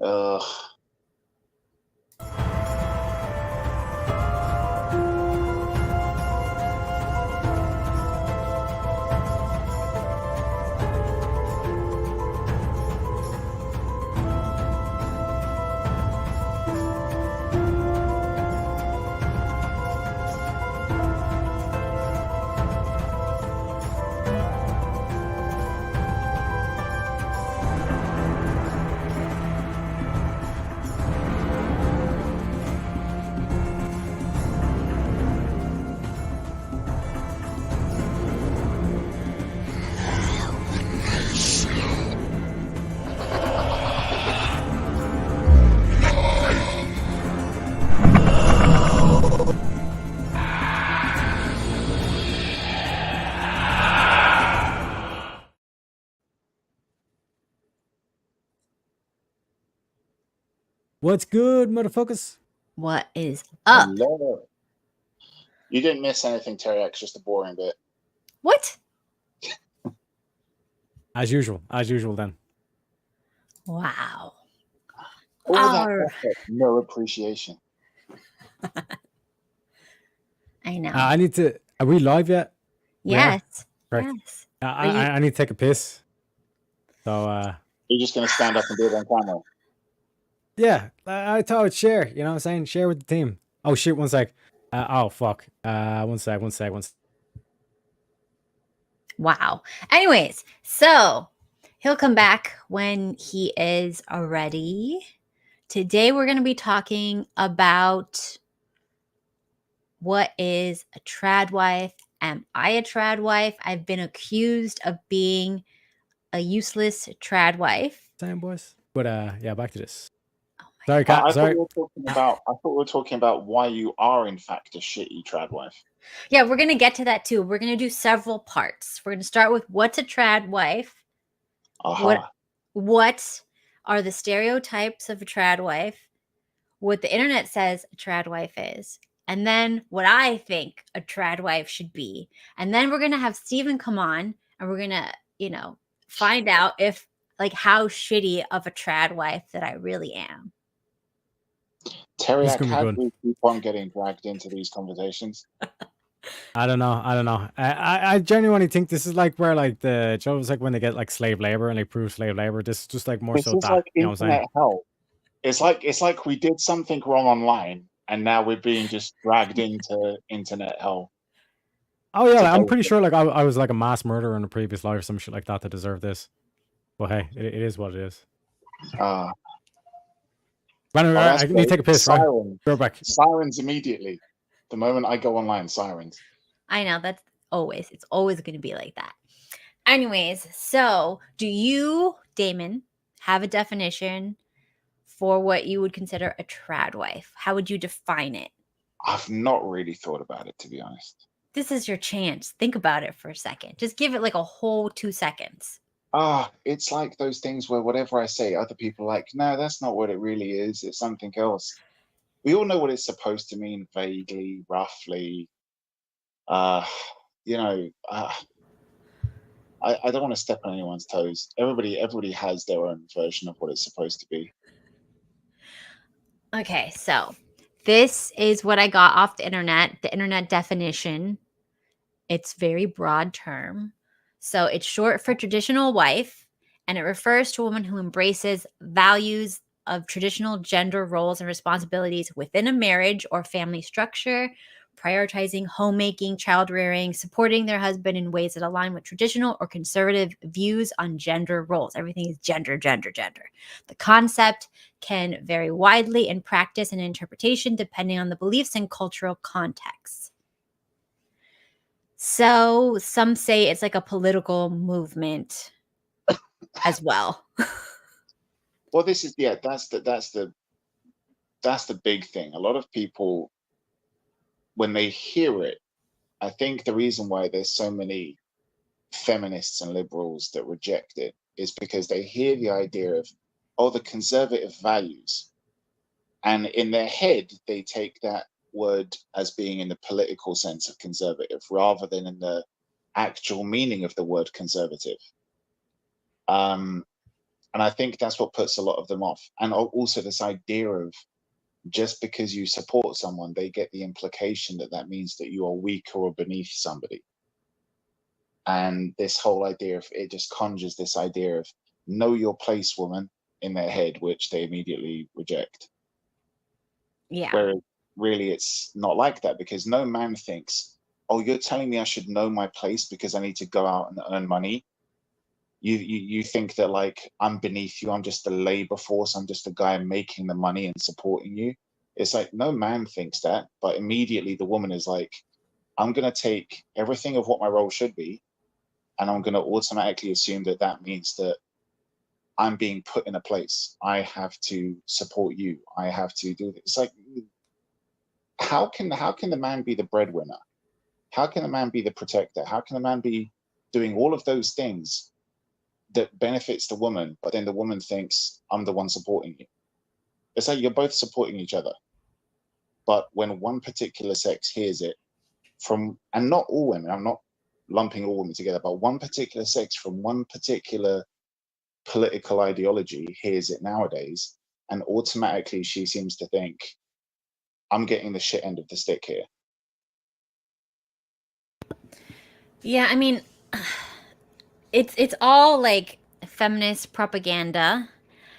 Ugh. What's good, motherfuckers? What is up? Hello. You didn't miss anything, Tareyak. Just a boring bit. What? As usual then. Wow. All that effort, no appreciation. I know. I need to. Are we live yet? Yes. Correct. Yes. I need to take a piss. So. You're just gonna stand up and do it on camera. Yeah, I thought I'd share. You know what I'm saying? Share with the team. Oh shit! One sec. Oh fuck. One sec. Wow. Anyways, so he'll come back when he is ready. Today we're going to be talking about what is a tradwife. Am I a tradwife? I've been accused of being a useless tradwife. Same boys. But yeah, back to this. Oh sorry, Kat. I Sorry. thought we were talking about why you are in fact a shitty tradwife. Yeah, we're going to get to that too. We're going to do several parts. We're going to start with what's a tradwife. What are the stereotypes of a tradwife? What the internet says a tradwife is. And then what I think a tradwife should be. And then we're going to have Steven come on and we're going to, find out if how shitty of a tradwife that I really am. Tareyak, how do we keep on getting dragged into these conversations? I don't know. I genuinely think this is like where the Joe's when they get slave labor and they prove slave labor. This is just more this so is that. Like you know what I'm saying? Hell. It's like we did something wrong online and now we're being just dragged into internet hell. Oh yeah, I'm pretty sure I was a mass murderer in a previous life or some shit like that to deserve this. But hey, it is what it is. I need to take a piss, right? Go back. Sirens immediately. The moment I go online, sirens. I know, it's always going to be like that. Anyways, so do you, Damon, have a definition for what you would consider a tradwife? How would you define it? I've not really thought about it, to be honest. This is your chance. Think about it for a second. Just give it a whole 2 seconds. It's like those things where whatever I say, other people are like, no, that's not what it really is. It's something else. We all know what it's supposed to mean vaguely, roughly. I don't want to step on anyone's toes. Everybody has their own version of what it's supposed to be. Okay, so this is what I got off the internet definition. It's very broad term. So it's short for traditional wife, and it refers to a woman who embraces values of traditional gender roles and responsibilities within a marriage or family structure, prioritizing homemaking, child rearing, supporting their husband in ways that align with traditional or conservative views on gender roles. Everything is gender. The concept can vary widely in practice and interpretation depending on the beliefs and cultural contexts. So some say it's like a political movement as well. Well, this is that's the big thing. A lot of people, when they hear it, I think the reason why there's so many feminists and liberals that reject it is because they hear the idea of the conservative values, and in their head they take that word as being in the political sense of conservative rather than in the actual meaning of the word conservative. And I think that's what puts a lot of them off. And also this idea of just because you support someone, they get the implication that that means that you are weaker or beneath somebody. And this whole idea of it just conjures this idea of know your place, woman, in their head, which they immediately reject. Yeah. Whereas really it's not like that, because no man thinks, oh, you're telling me I should know my place because I need to go out and earn money. You think that like I'm beneath you, I'm just a labor force, I'm just a guy making the money and supporting you. It's like no man thinks that, but immediately the woman is like, I'm going to take everything of what my role should be, and I'm going to automatically assume that that means that I'm being put in a place. I have to support you. I have to do this. It's like, how can the man be the breadwinner? How can the man be the protector? How can the man be doing all of those things that benefits the woman, but then the woman thinks I'm the one supporting you? It's like you're both supporting each other. But when one particular sex hears it from, and not all women, I'm not lumping all women together, but one particular sex from one particular political ideology hears it nowadays, and automatically she seems to think, I'm getting the shit end of the stick here. Yeah, I mean, it's all like feminist propaganda.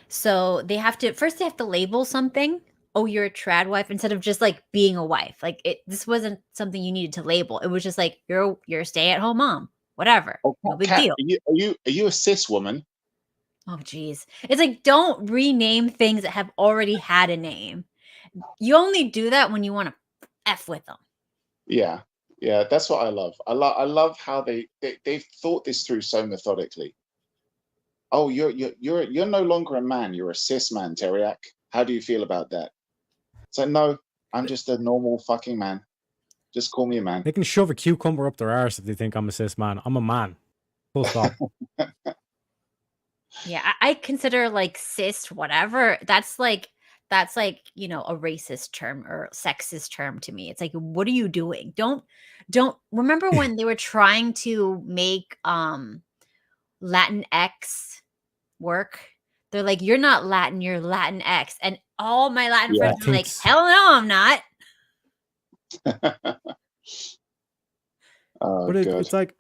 So they have to first label something. Oh, you're a trad wife, instead of just like being a wife. Like this wasn't something you needed to label. It was just like you're a stay at home mom, whatever. Oh, No big Kat, deal. are you a cis woman? Oh, geez. It's like, don't rename things that have already had a name. You only do that when you want to F with them. Yeah, yeah, that's what I love. I love how they've thought this through so methodically. Oh, you're no longer a man. You're a cis man, Tareyak. How do you feel about that? So no, I'm just a normal fucking man. Just call me a man. They can shove a cucumber up their arse if they think I'm a cis man. I'm a man. Full stop. Yeah, I consider like cis whatever. That's like a racist term or sexist term to me. It's like, what are you doing? Don't remember when they were trying to make Latin X work? They're like, you're not Latin, you're Latin X. And all my Latin Yeah. friends were like, hell no, I'm not. Oh, But God.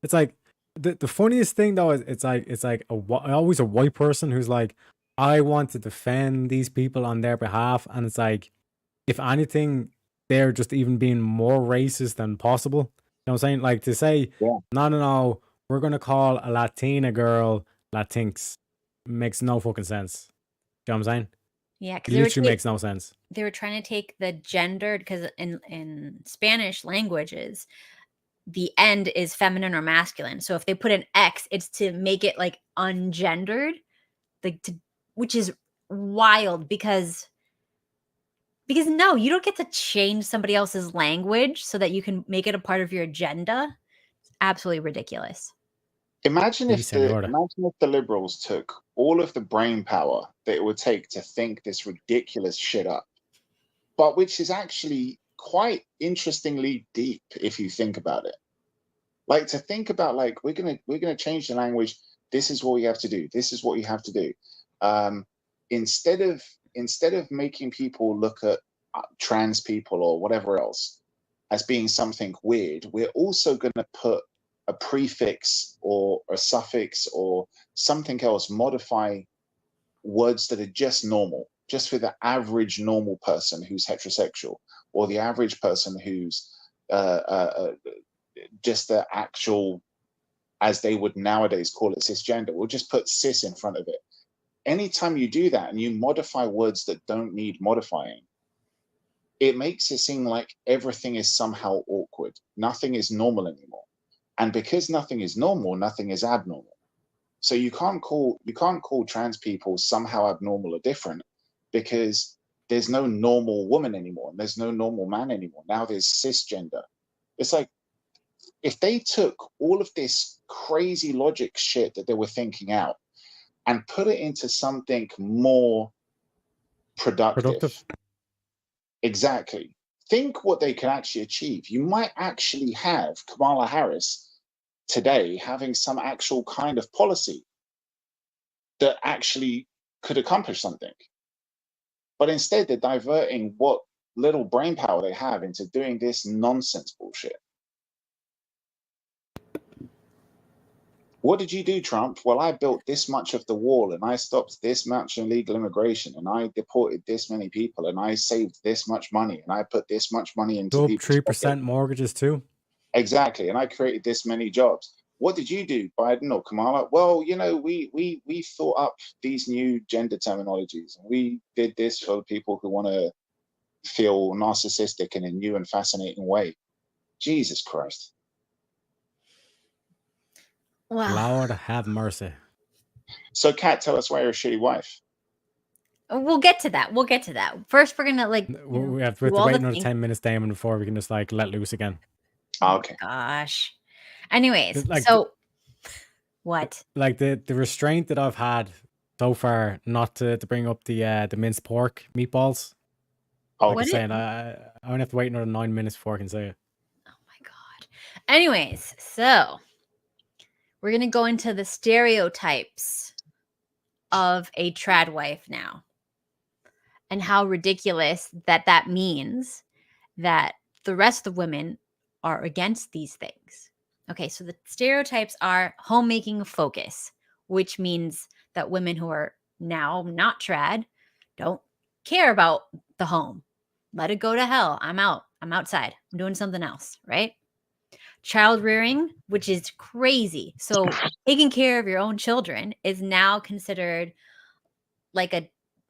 it's like the funniest thing though is it's like always a white person who's like, I want to defend these people on their behalf, and it's like, if anything, they're just even being more racist than possible. You know what I'm saying? Like to say, Yeah. no, we're gonna call a Latina girl Latinx makes no fucking sense. You know what I'm saying? Yeah, It literally makes no sense. They were trying to take the gendered, because in Spanish languages, the end is feminine or masculine. So if they put an X, it's to make it like ungendered, which is wild because no, you don't get to change somebody else's language so that you can make it a part of your agenda. It's absolutely ridiculous. Imagine if the liberals took all of the brain power that it would take to think this ridiculous shit up, but which is actually quite interestingly deep if you think about it. Like to think about, like, we're gonna change the language. This is what we have to do. This is what you have to do. Instead of making people look at trans people or whatever else as being something weird, we're also going to put a prefix or a suffix or something else, modify words that are just normal, just for the average normal person who's heterosexual, or the average person who's just the actual, as they would nowadays call it, cisgender. We'll just put cis in front of it. Anytime you do that and you modify words that don't need modifying, it makes it seem like everything is somehow awkward. Nothing is normal anymore. And because nothing is normal, nothing is abnormal. So you can't call trans people somehow abnormal or different, because there's no normal woman anymore, and there's no normal man anymore. Now there's cisgender. It's like, if they took all of this crazy logic shit that they were thinking out and put it into something more productive. Exactly. Think what they can actually achieve. You might actually have Kamala Harris today having some actual kind of policy. that actually could accomplish something. But instead, they're diverting what little brain power they have into doing this nonsense bullshit. What did you do, Trump? Well, I built this much of the wall, and I stopped this much illegal immigration, and I deported this many people, and I saved this much money, and I put this much money into Up people's 3% pockets. mortgages too. Exactly, and I created this many jobs. What did you do, Biden or Kamala? Well, you know, we thought up these new gender terminologies, and we did this for people who want to feel narcissistic in a new and fascinating way. Jesus Christ. Wow. Lord have mercy. So, Kat, tell us why you're a shitty wife. We'll get to that. We'll get to that. First, we're gonna like We have to do all wait the another things. 10 minutes, Damon, before we can just like let loose again. Oh Okay. gosh. Anyways, Like, so what? Like the restraint that I've had so far, not to bring up the minced pork meatballs. Oh, Like What I'm it- saying, I only have to wait another 9 minutes before I can say it. Oh my god. Anyways, so we're gonna go into the stereotypes of a trad wife now, and how ridiculous that means that the rest of women are against these things. Okay, so the stereotypes are homemaking focus, which means that women who are now not trad don't care about the home. Let it go to hell. I'm out. I'm outside. I'm doing something else, right? Child rearing, which is crazy. So taking care of your own children is now considered like a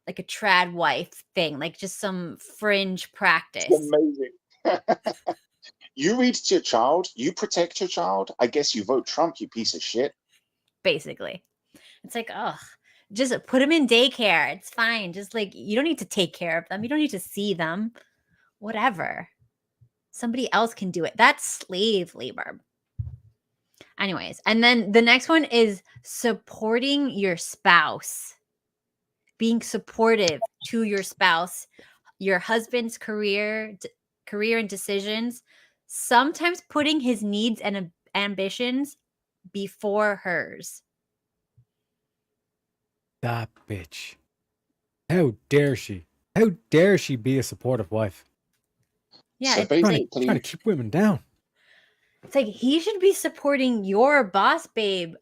trad wife thing, like just some fringe practice. it's amazing. You read to your child, you protect your child. I guess you vote Trump, you piece of shit. Basically. It's like, oh, just put them in daycare. It's fine. Just like, you don't need to take care of them. You don't need to see them. Whatever. Somebody else can do it. That's slave labor. Anyways, and then the next one is supporting your spouse. Being supportive to your spouse, your husband's career and decisions, sometimes putting his needs and ambitions before hers. That bitch. How dare she? How dare she be a supportive wife? Yeah, So it's like, basically, Trying to keep women down. it's like he should be supporting your boss babe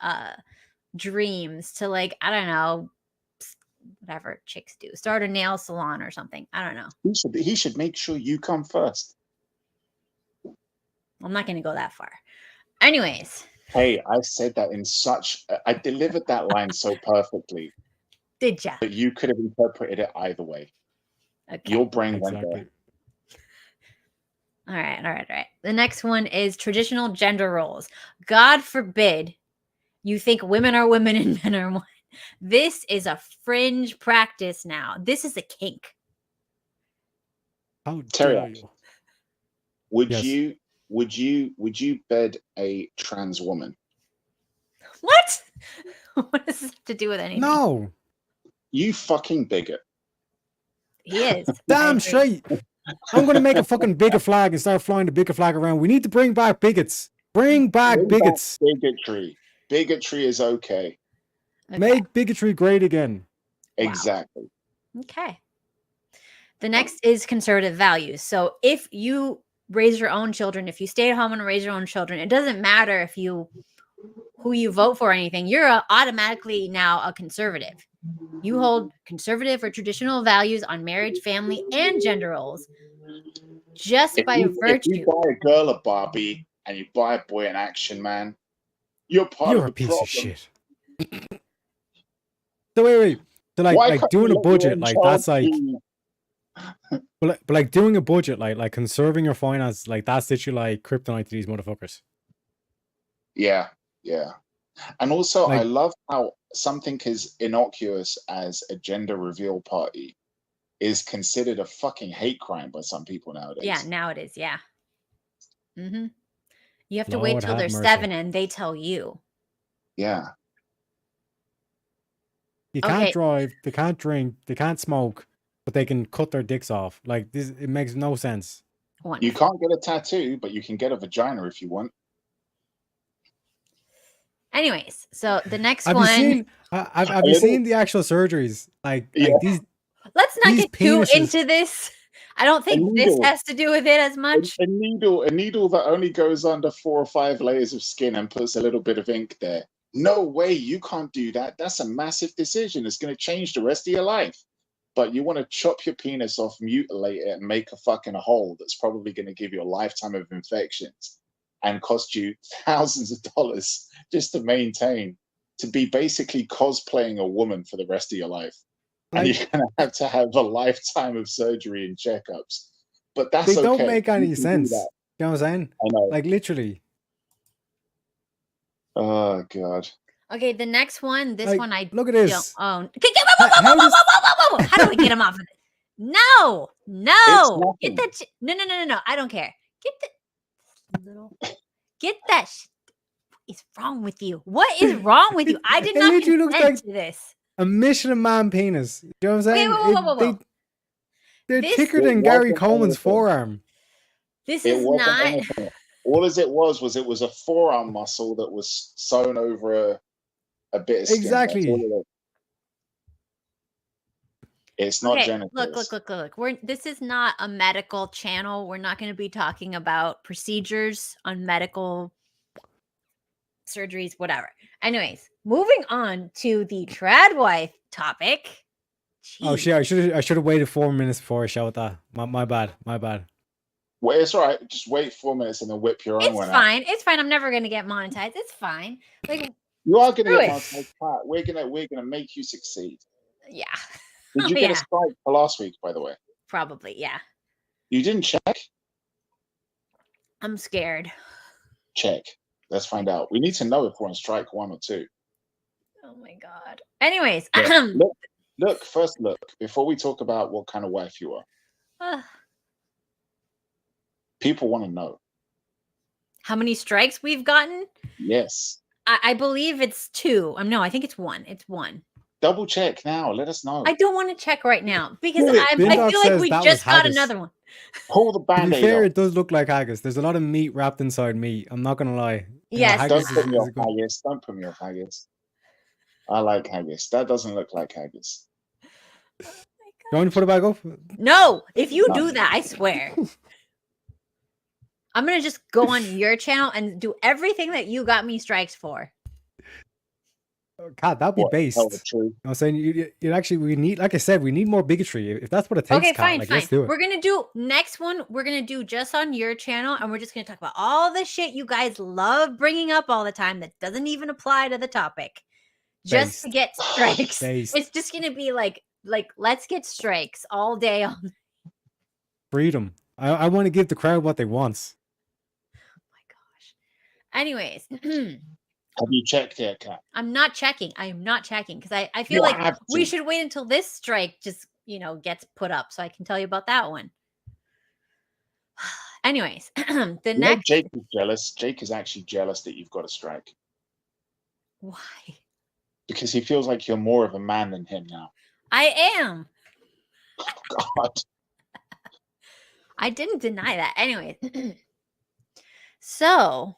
dreams to, like, I don't know, whatever chicks do, start a nail salon or something. I don't know. he should make sure you come first. I'm not going to go that far. Anyways, Hey, I said that in such, I delivered that line so perfectly did ya? that you could have interpreted it either way. Okay. Your brain went Exactly. All right. The next one is traditional gender roles. God forbid you think women are women and men are men. This is a fringe practice now. This is a kink. How there. dare Tareyak, you? would Yes. you bed a trans woman? What? What does this have to do with anything? No. You fucking bigot. He is. I Damn agree. straight. I'm gonna make a fucking bigger flag and start flying the bigger flag around. We need to bring back bigots. Bring back Bring back bigots. bigotry. Bigotry is okay. Okay. Make bigotry great again. Wow. Exactly. Okay. The next is conservative values. So if you raise your own children, if you stay at home and raise your own children, it doesn't matter if who you vote for or anything. You're automatically now a conservative. You hold conservative or traditional values on marriage, family, and gender roles. Just If by you virtue. buy a girl a Barbie and you buy a boy an Action Man, you're part You're of a the piece problem. of shit. So wait. So Why like can't doing you a let your budget, own like child that's like, be- but like doing a budget, like conserving your finance, like that's literally like kryptonite to these motherfuckers. Yeah. And also, I Like, love how something as innocuous as a gender reveal party is considered a fucking hate crime by some people nowadays. Yeah, now it is. Yeah. Mm-hmm. You have to wait Lord till have they're mercy. 7 and they tell you. Yeah. You can't Okay. drive, they can't drink, they can't smoke, but they can cut their dicks off. Like this, it makes no sense. You Wonderful. can't get a tattoo, but you can get a vagina if you want. Anyways, so the next Have one. you seen? Have you seen the actual surgeries? Like these. Let's not these get too penises. into this. I don't think this has to do with it as much. A needle that only goes under 4 or 5 layers of skin and puts a little bit of ink there. No way, you can't do that. That's a massive decision. It's going to change the rest of your life. But you want to chop your penis off, mutilate it, and make a fucking hole that's probably going to give you a lifetime of infections and cost you thousands of dollars just to maintain, to be basically cosplaying a woman for the rest of your life. And you're going to have a lifetime of surgery and checkups. But that's okay. They don't make any sense. You know what I'm saying? I know. Like, literally. Oh, God. Okay, the next one. This one I look at this. don't own. How do we get him off of it? No. Get that. No. I don't care. Get that. What is wrong with you? What is wrong with you? I did not consent to this. A Michelin Man penis. You know what I'm saying? Whoa. They're thicker than Gary Coleman's forearm. This is not. Anything. All as it was a forearm muscle that was sewn over a bit of skin. Exactly. It's not genitals. Look. This is not a medical channel. We're not going to be talking about procedures on medical surgeries, whatever. Anyways, moving on to the TRADWIFE topic. Jeez. Oh shit! I should have waited 4 minutes before I showed that. My bad. Well, it's all right. Just wait 4 minutes and then whip your own one out. It's fine. I'm never gonna get monetized. It's fine. Like, you are gonna get monetized. We're gonna make you succeed. Yeah. Did you get a strike for last week, by the way? Probably, yeah. You didn't check? I'm scared. Check. Let's find out. We need to know if we're on strike 1 or 2. Oh my God. Anyways, look, before we talk about what kind of wife you are. People want to know. How many strikes we've gotten? Yes. I believe it's 2. No, I think it's 1. It's 1. Double check now. Let us know. I don't want to check right now because I feel like we just got another one. Pull the band-aid. To be fair, it does look like haggis. There's a lot of meat wrapped inside meat. I'm not gonna lie. Yes. Don't put me off haggis. Don't put me off haggis. I like haggis. That doesn't look like haggis. You want to put it back up? No. If you do that, I swear. I'm gonna just go on your channel and do everything that you got me strikes for. God, that'd be based. I'm saying you actually, we need, like I said, we need more bigotry. If that's what it takes. Okay, fine. Let's do it. We're gonna do next one. We're gonna do just on your channel, and we're just gonna talk about all the shit you guys love bringing up all the time that doesn't even apply to the topic, just to get strikes. It's just gonna be like let's get strikes all day. Freedom. I want to give the crowd what they want. Oh my gosh. Anyways. Have you checked yet, Kat? I'm not checking. I am not checking because I feel like we should wait until this strike just, gets put up so I can tell you about that one. Anyways, the next. Jake is jealous. Jake is actually jealous that you've got a strike. Why? Because he feels like you're more of a man than him now. I am. Oh, God. I didn't deny that. Anyways. So.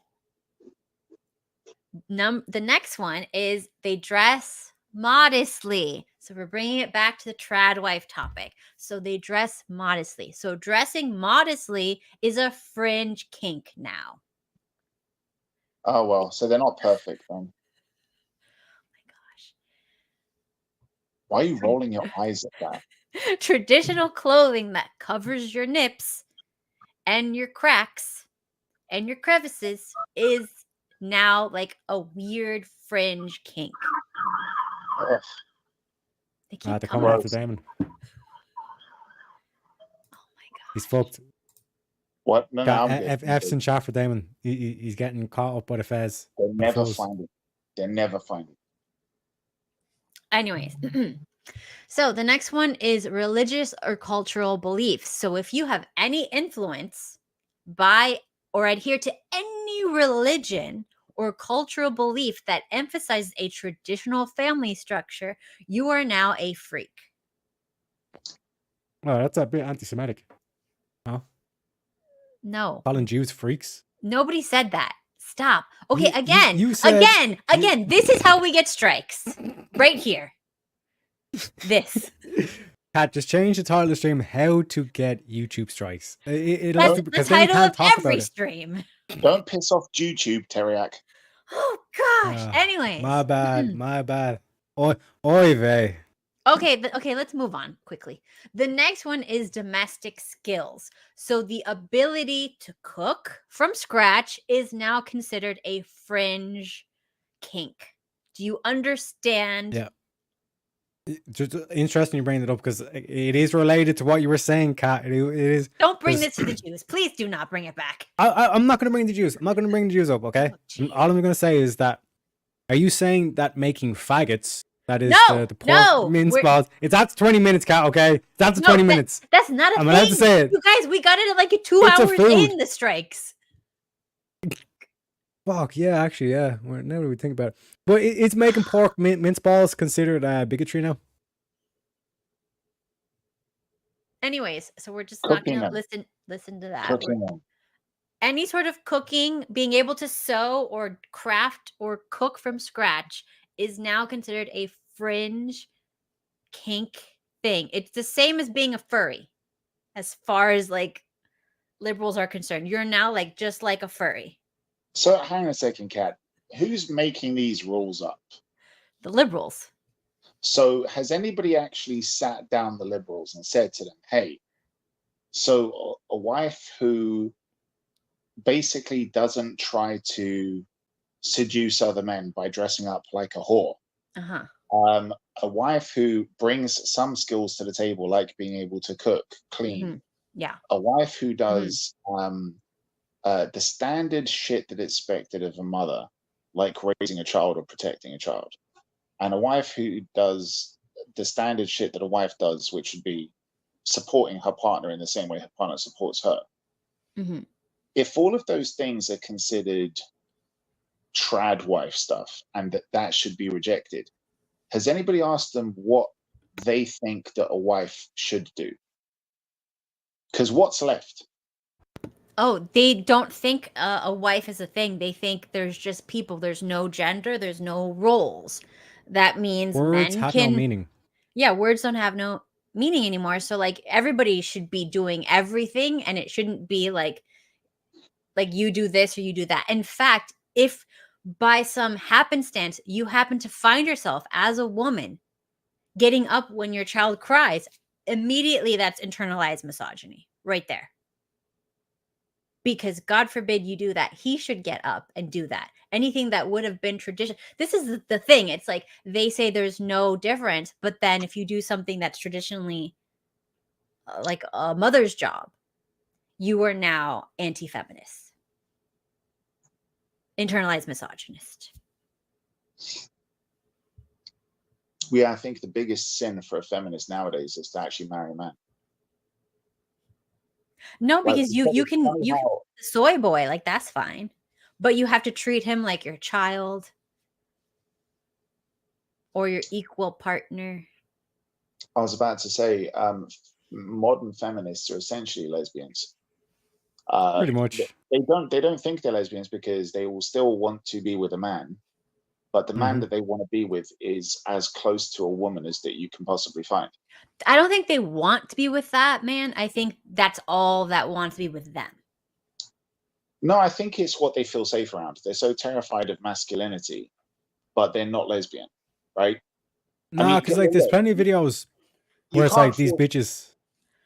The next one is they dress modestly. So we're bringing it back to the TRADWIFE topic. So they dress modestly. So dressing modestly is a fringe kink now. Oh, well, so they're not perfect then. Oh my gosh. Why are you rolling your eyes at that? Traditional clothing that covers your nips and your cracks and your crevices is now like a weird fringe kink. Ugh. They keep they're coming after Daemon. Oh my God. He's fucked. What? No, F's in chat for Daemon. He's getting caught up by the fez. They never find it. They never find it. Anyways. So the next one is religious or cultural beliefs. So if you have any influence by or adhere to any religion or cultural belief that emphasizes a traditional family structure, you are now a freak. Oh, that's a bit anti-Semitic. Huh? No. Calling Jews freaks? Nobody said that. Stop. Okay, You- again, you said- again. This is how we get strikes. Right here. This. Kat, just change the title of the stream. How to get YouTube strikes. That's the because then you title can't of talk every about it. stream. Don't piss off YouTube, Tareyak. Oh gosh. Anyways. My bad. My bad. Oy vey. Okay, let's move on quickly. The next one is domestic skills. So the ability to cook from scratch is now considered a fringe kink. Do you understand? Yeah. Just interesting you bring it up because it is related to what you were saying, Kat. It is. Don't bring 'cause- this to the Jews. Please do not bring it back. I'm not going to bring the Jews. I'm not going to bring the Jews up, okay? Oh, All I'm going to say is that, are you saying that making faggots, that is No, the pork no, mince we're- balls, it's after 20 minutes, Kat, okay? It's after No, 20 minutes. That's not a I'm thing. allowed to say it. You guys, we got it at like 2 It's a hours food. in the strikes. Fuck, yeah, actually, yeah. Now that we think about it. But it's making pork mince balls considered bigotry now? Anyways, so we're just not Cooking gonna them. listen to that. Cooking them. Any sort of cooking, being able to sew or craft or cook from scratch is now considered a fringe kink thing. It's the same as being a furry, as far as like liberals are concerned. You're now like just like a furry. So hang on a second, Kat. Who's making these rules up? The liberals. So has anybody actually sat down the liberals and said to them, hey, so a wife who basically doesn't try to seduce other men by dressing up like a whore, Uh-huh. a wife who brings some skills to the table, like being able to cook, clean, Mhm. Yeah. a wife who does the standard shit that is expected of a mother, like raising a child or protecting a child, and a wife who does the standard shit that a wife does, which would be supporting her partner in the same way her partner supports her. Mhm. If all of those things are considered TRADWIFE stuff and that should be rejected, has anybody asked them what they think that a wife should do? Because what's left? Oh, they don't think a wife is a thing. They think there's just people. There's no gender. There's no roles. That means Words men have can. no meaning. Yeah, words don't have no meaning anymore. So like everybody should be doing everything, and it shouldn't be like you do this or you do that. In fact, if by some happenstance you happen to find yourself as a woman getting up when your child cries, immediately that's internalized misogyny right there. Because God forbid you do that. He should get up and do that. Anything that would have been tradition. This is the thing. It's like they say there's no difference, but then if you do something that's traditionally like a mother's job, you are now anti-feminist, internalized misogynist. I think the biggest sin for a feminist nowadays is to actually marry a man. No, Like, because you it's can funny how- soy boy, like that's fine, but you have to treat him like your child or your equal partner. I was about to say, modern feminists are essentially lesbians. Pretty much. They don't think they're lesbians because they will still want to be with a man, but the man that they want to be with is as close to a woman as that you can possibly find. I don't think they want to be with that man. I think that's all that wants to be with them. No, I think it's what they feel safe around. They're so terrified of masculinity, but they're not lesbian, right? Nah, because like there's plenty of videos where it's like these bitches,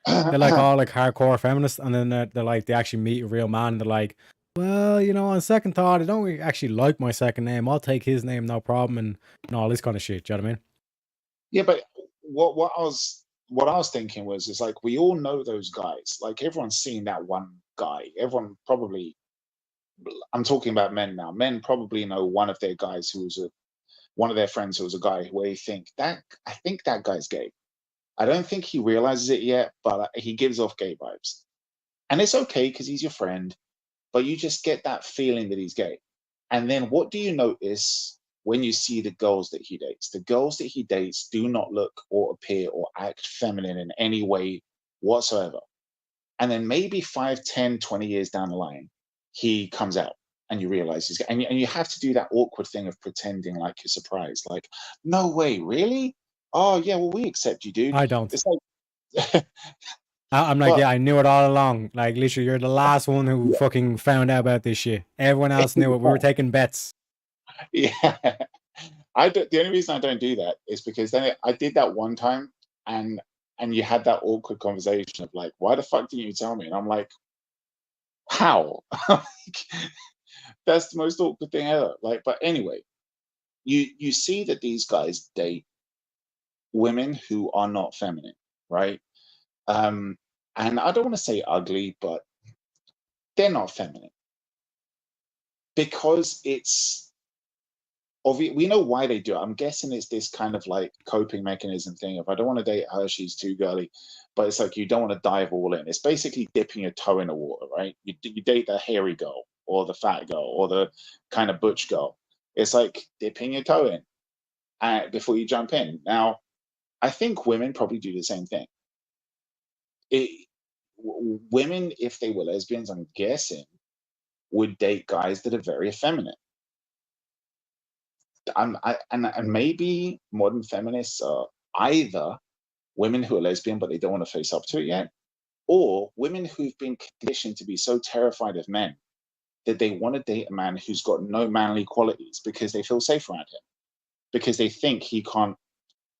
they're like all like hardcore feminists, and then they're like they actually meet a real man. And they're like, well, you know, on second thought, I don't really actually like my second name. I'll take his name, no problem, and all this kind of shit. Do you know what I mean? Yeah, but what I was thinking was, it's like we all know those guys. Like everyone's seen that one guy. Everyone probably. I'm talking about men now. Men probably know one of their guys one of their friends who was a guy where you think I think that guy's gay. I don't think he realizes it yet, but he gives off gay vibes. And it's okay because he's your friend, but you just get that feeling that he's gay. And then what do you notice when you see the girls that he dates? The girls that he dates do not look or appear or act feminine in any way whatsoever. And then maybe 5, 10, 20 years down the line, he comes out and you realize he's, and you have to do that awkward thing of pretending like you're surprised, like, no way, really? Oh yeah, well, we accept you, dude. I don't. It's like, I'm like, but yeah, I knew it all along. Like, literally, you're the last one who yeah, fucking found out about this shit. Everyone else knew it. We were taking bets. yeah. The only reason I don't do that is because then I did that one time, and you had that awkward conversation of like, why the fuck didn't you tell me? And I'm like, how? Like, that's the most awkward thing ever. Like, but anyway, you see that these guys date women who are not feminine, right? Um, and I don't want to say ugly, but they're not feminine because it's obvious. We know why they do it. I'm guessing it's this kind of like coping mechanism thing of I don't want to date her, she's too girly, but it's like you don't want to dive all in. It's basically dipping your toe in the water, right? You date the hairy girl or the fat girl or the kind of butch girl. It's like dipping your toe in before you jump in. Now, I think women probably do the same thing. It, women, if they were lesbians, I'm guessing, would date guys that are very effeminate. And maybe modern feminists are either women who are lesbian but they don't want to face up to it yet, or women who've been conditioned to be so terrified of men that they want to date a man who's got no manly qualities because they feel safe around him, because they think he can't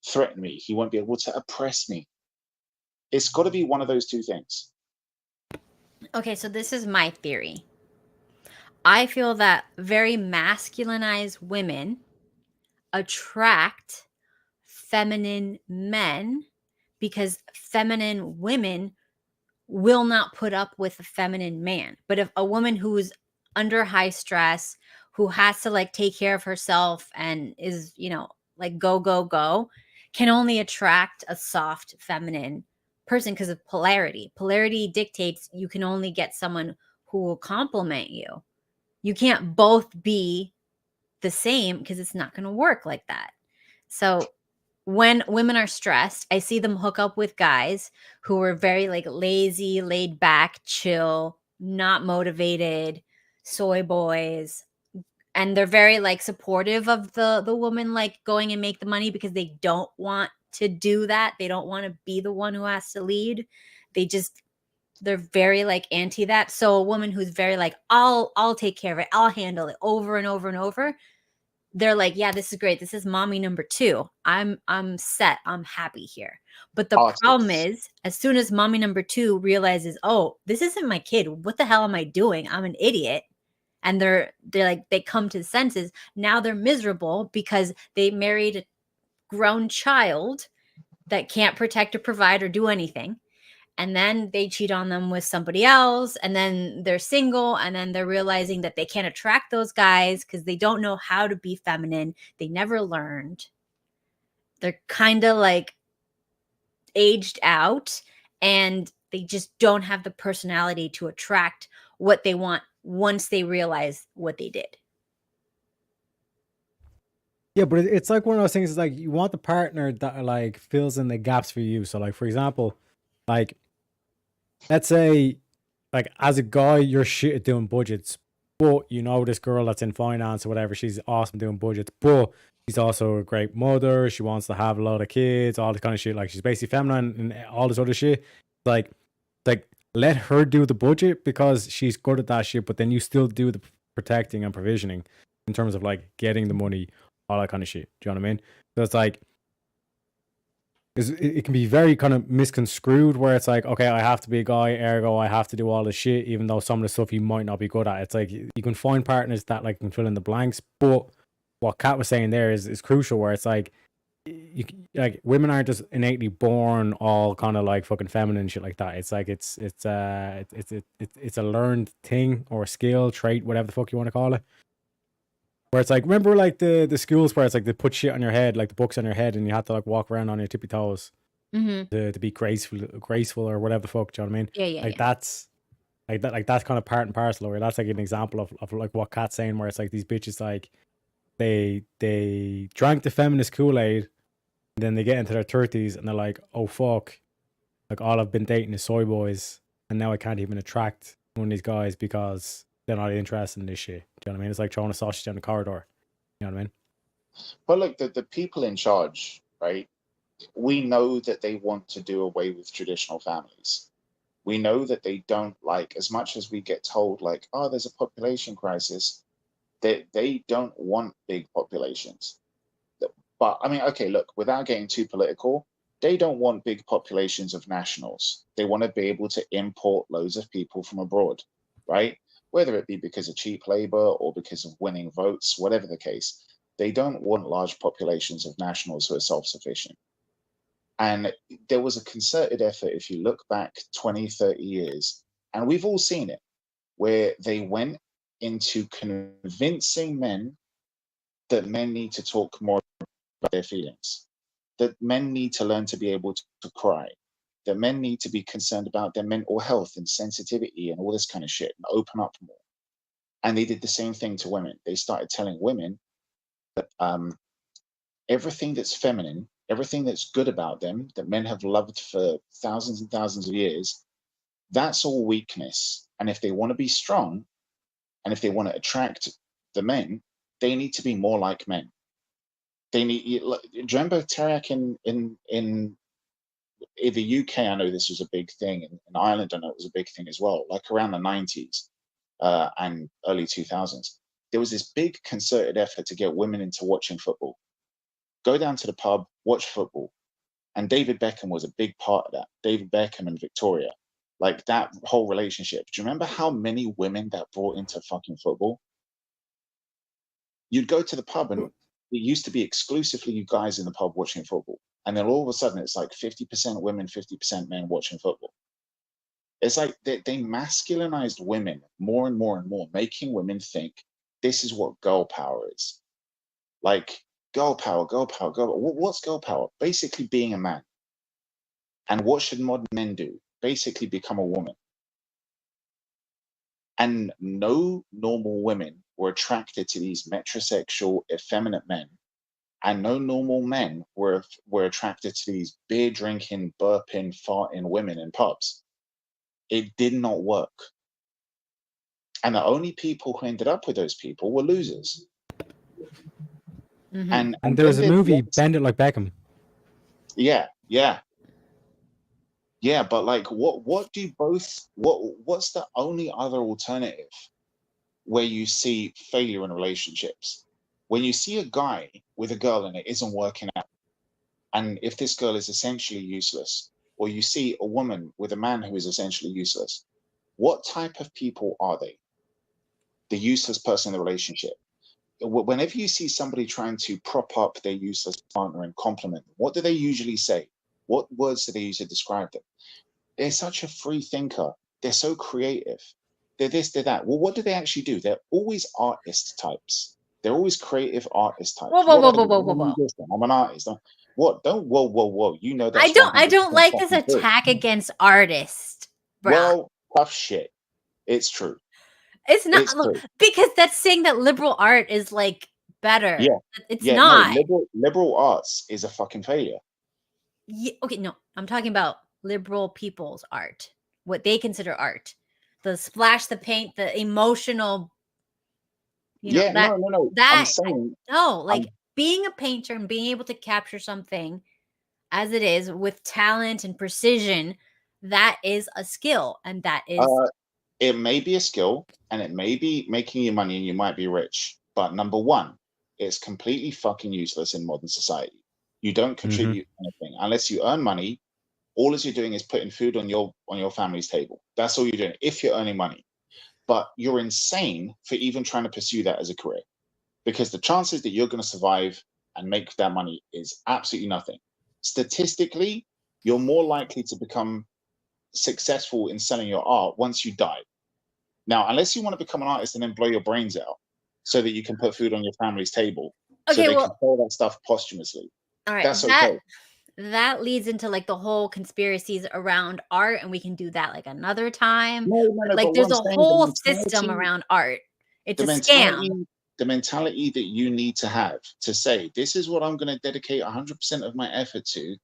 threaten me, he won't be able to oppress me. It's got to be one of those two things. Okay, so this is my theory. I feel that very masculinized women attract feminine men because feminine women will not put up with a feminine man. But if a woman who's under high stress, who has to like take care of herself and is, like go, can only attract a soft feminine person because of polarity. Polarity dictates you can only get someone who will complement you. You can't both be the same because it's not going to work like that. So when women are stressed, I see them hook up with guys who are very like lazy, laid back, chill, not motivated, soy boys. And they're very like supportive of the woman like going and make the money because they don't want to do that. They don't want to be the one who has to lead. They're very like anti that. So a woman who's very like, I'll take care of it. I'll handle it over and over and over. They're like, yeah, this is great. This is mommy number 2. I'm set. I'm happy here. But the problem Artists. is, as soon as mommy number 2 realizes, oh, this isn't my kid. What the hell am I doing? I'm an idiot. And they're like, they come to senses. Now they're miserable because they married a grown child that can't protect or provide or do anything. And then they cheat on them with somebody else, and then they're single, and then they're realizing that they can't attract those guys because they don't know how to be feminine. They never learned. They're kind of like aged out, and they just don't have the personality to attract what they want once they realize what they did. Yeah, but it's like one of those things. It's like you want the partner that like fills in the gaps for you. So, like for example, like let's say, like as a guy, you're shit at doing budgets, but you know this girl that's in finance or whatever, she's awesome doing budgets, but she's also a great mother. She wants to have a lot of kids, all this kind of shit. Like she's basically feminine and all this other shit. Like, let her do the budget because she's good at that shit. But then you still do the protecting and provisioning in terms of like getting the money, all that kind of shit. Do you know what I mean? So it's like, it can be very kind of misconstrued where it's like, okay, I have to be a guy, ergo I have to do all this shit, even though some of the stuff you might not be good at. It's like you can find partners that like can fill in the blanks, but what Kat was saying there is crucial, where it's like like women aren't just innately born all kind of like fucking feminine and shit like that. It's like it's a learned thing or a skill, trait, whatever the fuck you want to call it. Where it's like, remember like the schools where it's like they put shit on your head, like the books on your head, and you have to like walk around on your tippy toes to be graceful or whatever the fuck. Do you know what I mean? Yeah. Like that's like that, like that's kind of part and parcel. Or that's like an example of like what Kat's saying, where it's like these bitches like they drank the feminist Kool-Aid, and then they get into their 30s and they're like, oh fuck, like all I've been dating is soy boys, and now I can't even attract one of these guys because they're not interested in this shit. Do you know what I mean? It's like throwing a sausage down the corridor. You know what I mean? But look, the people in charge, right? We know that they want to do away with traditional families. We know that they don't like, as much as we get told, like, oh, there's a population crisis, they don't want big populations. But I mean, okay, look, without getting too political, they don't want big populations of nationals. They want to be able to import loads of people from abroad, right? Whether it be because of cheap labor or because of winning votes, whatever the case, they don't want large populations of nationals who are self-sufficient. And there was a concerted effort, if you look back 20, 30 years, and we've all seen it, where they went into convincing men that men need to talk more about their feelings, that men need to learn to be able to cry, that men need to be concerned about their mental health and sensitivity and all this kind of shit and open up more. And they did the same thing to women. They started telling women that everything that's feminine, everything that's good about them, that men have loved for thousands and thousands of years, that's all weakness. And if they want to be strong, and if they want to attract the men, they need to be more like men. They need. Do you remember Tareyak in the UK? I know this was a big thing. In Ireland, I know it was a big thing as well. Like around the 90s and early 2000s, there was this big concerted effort to get women into watching football. Go down to the pub, watch football. And David Beckham was a big part of that. David Beckham and Victoria, like that whole relationship. Do you remember how many women that brought into fucking football? You'd go to the pub and it used to be exclusively you guys in the pub watching football. And then all of a sudden it's like 50% women, 50% men watching football. It's like they masculinized women more and more and more, making women think this is what girl power is. Like, girl power, girl power, girl power. What's girl power? Basically being a man. And what should modern men do? Basically become a woman. And no normal women were attracted to these metrosexual, effeminate men. And no normal men were attracted to these beer drinking, burping, farting women in pubs. It did not work. And the only people who ended up with those people were losers. Mhm. And there's a movie, Bend It Like Beckham. Yeah, yeah. Yeah, but like what's the only other alternative where you see failure in relationships? When you see a guy with a girl and it isn't working out, and if this girl is essentially useless, or you see a woman with a man who is essentially useless, what type of people are they? The useless person in the relationship. Whenever you see somebody trying to prop up their useless partner and compliment them, what do they usually say? What words do they use to describe them? They're such a free thinker. They're so creative. They're this, they're that. Well, what do they actually do? They're always artist types. They're always creative artist types. Whoa, whoa, whoa, whoa, whoa, whoa, whoa. I'm an artist. What? Don't whoa, whoa, whoa. You know I that's don't 100% like this fucking true. attack against artists, bro. Well, tough shit. It's true. It's not It's look, true. because that's saying that liberal art is like better. Yeah. It's Yeah, not. no, liberal arts is a fucking failure. Yeah, okay, no, I'm talking about liberal people's art, what they consider art, the splash, the paint, the emotional, Yeah, that no. I'm that saying no, like I'm being a painter and being able to capture something as it is with talent and precision, that is a skill, and that is it may be a skill and it may be making you money and you might be rich, but number one, it's completely fucking useless in modern society. You don't contribute anything unless you earn money. All as you're doing is putting food on your family's table. That's all you're doing if you're earning money. But you're insane for even trying to pursue that as a career, because the chances that you're going to survive and make that money is absolutely nothing. Statistically, you're more likely to become successful in selling your art once you die. Now, unless you want to become an artist and then blow your brains out so that you can put food on your family's table, so okay. they can Well, sell that stuff posthumously. all right, That's okay. that leads into like the whole conspiracies around art, and we can do that like another time. No, Like but there's what I'm a saying, whole system around art. It's a scam. the mentality that you need to have to say, this is what I'm going to dedicate 100% of my effort to,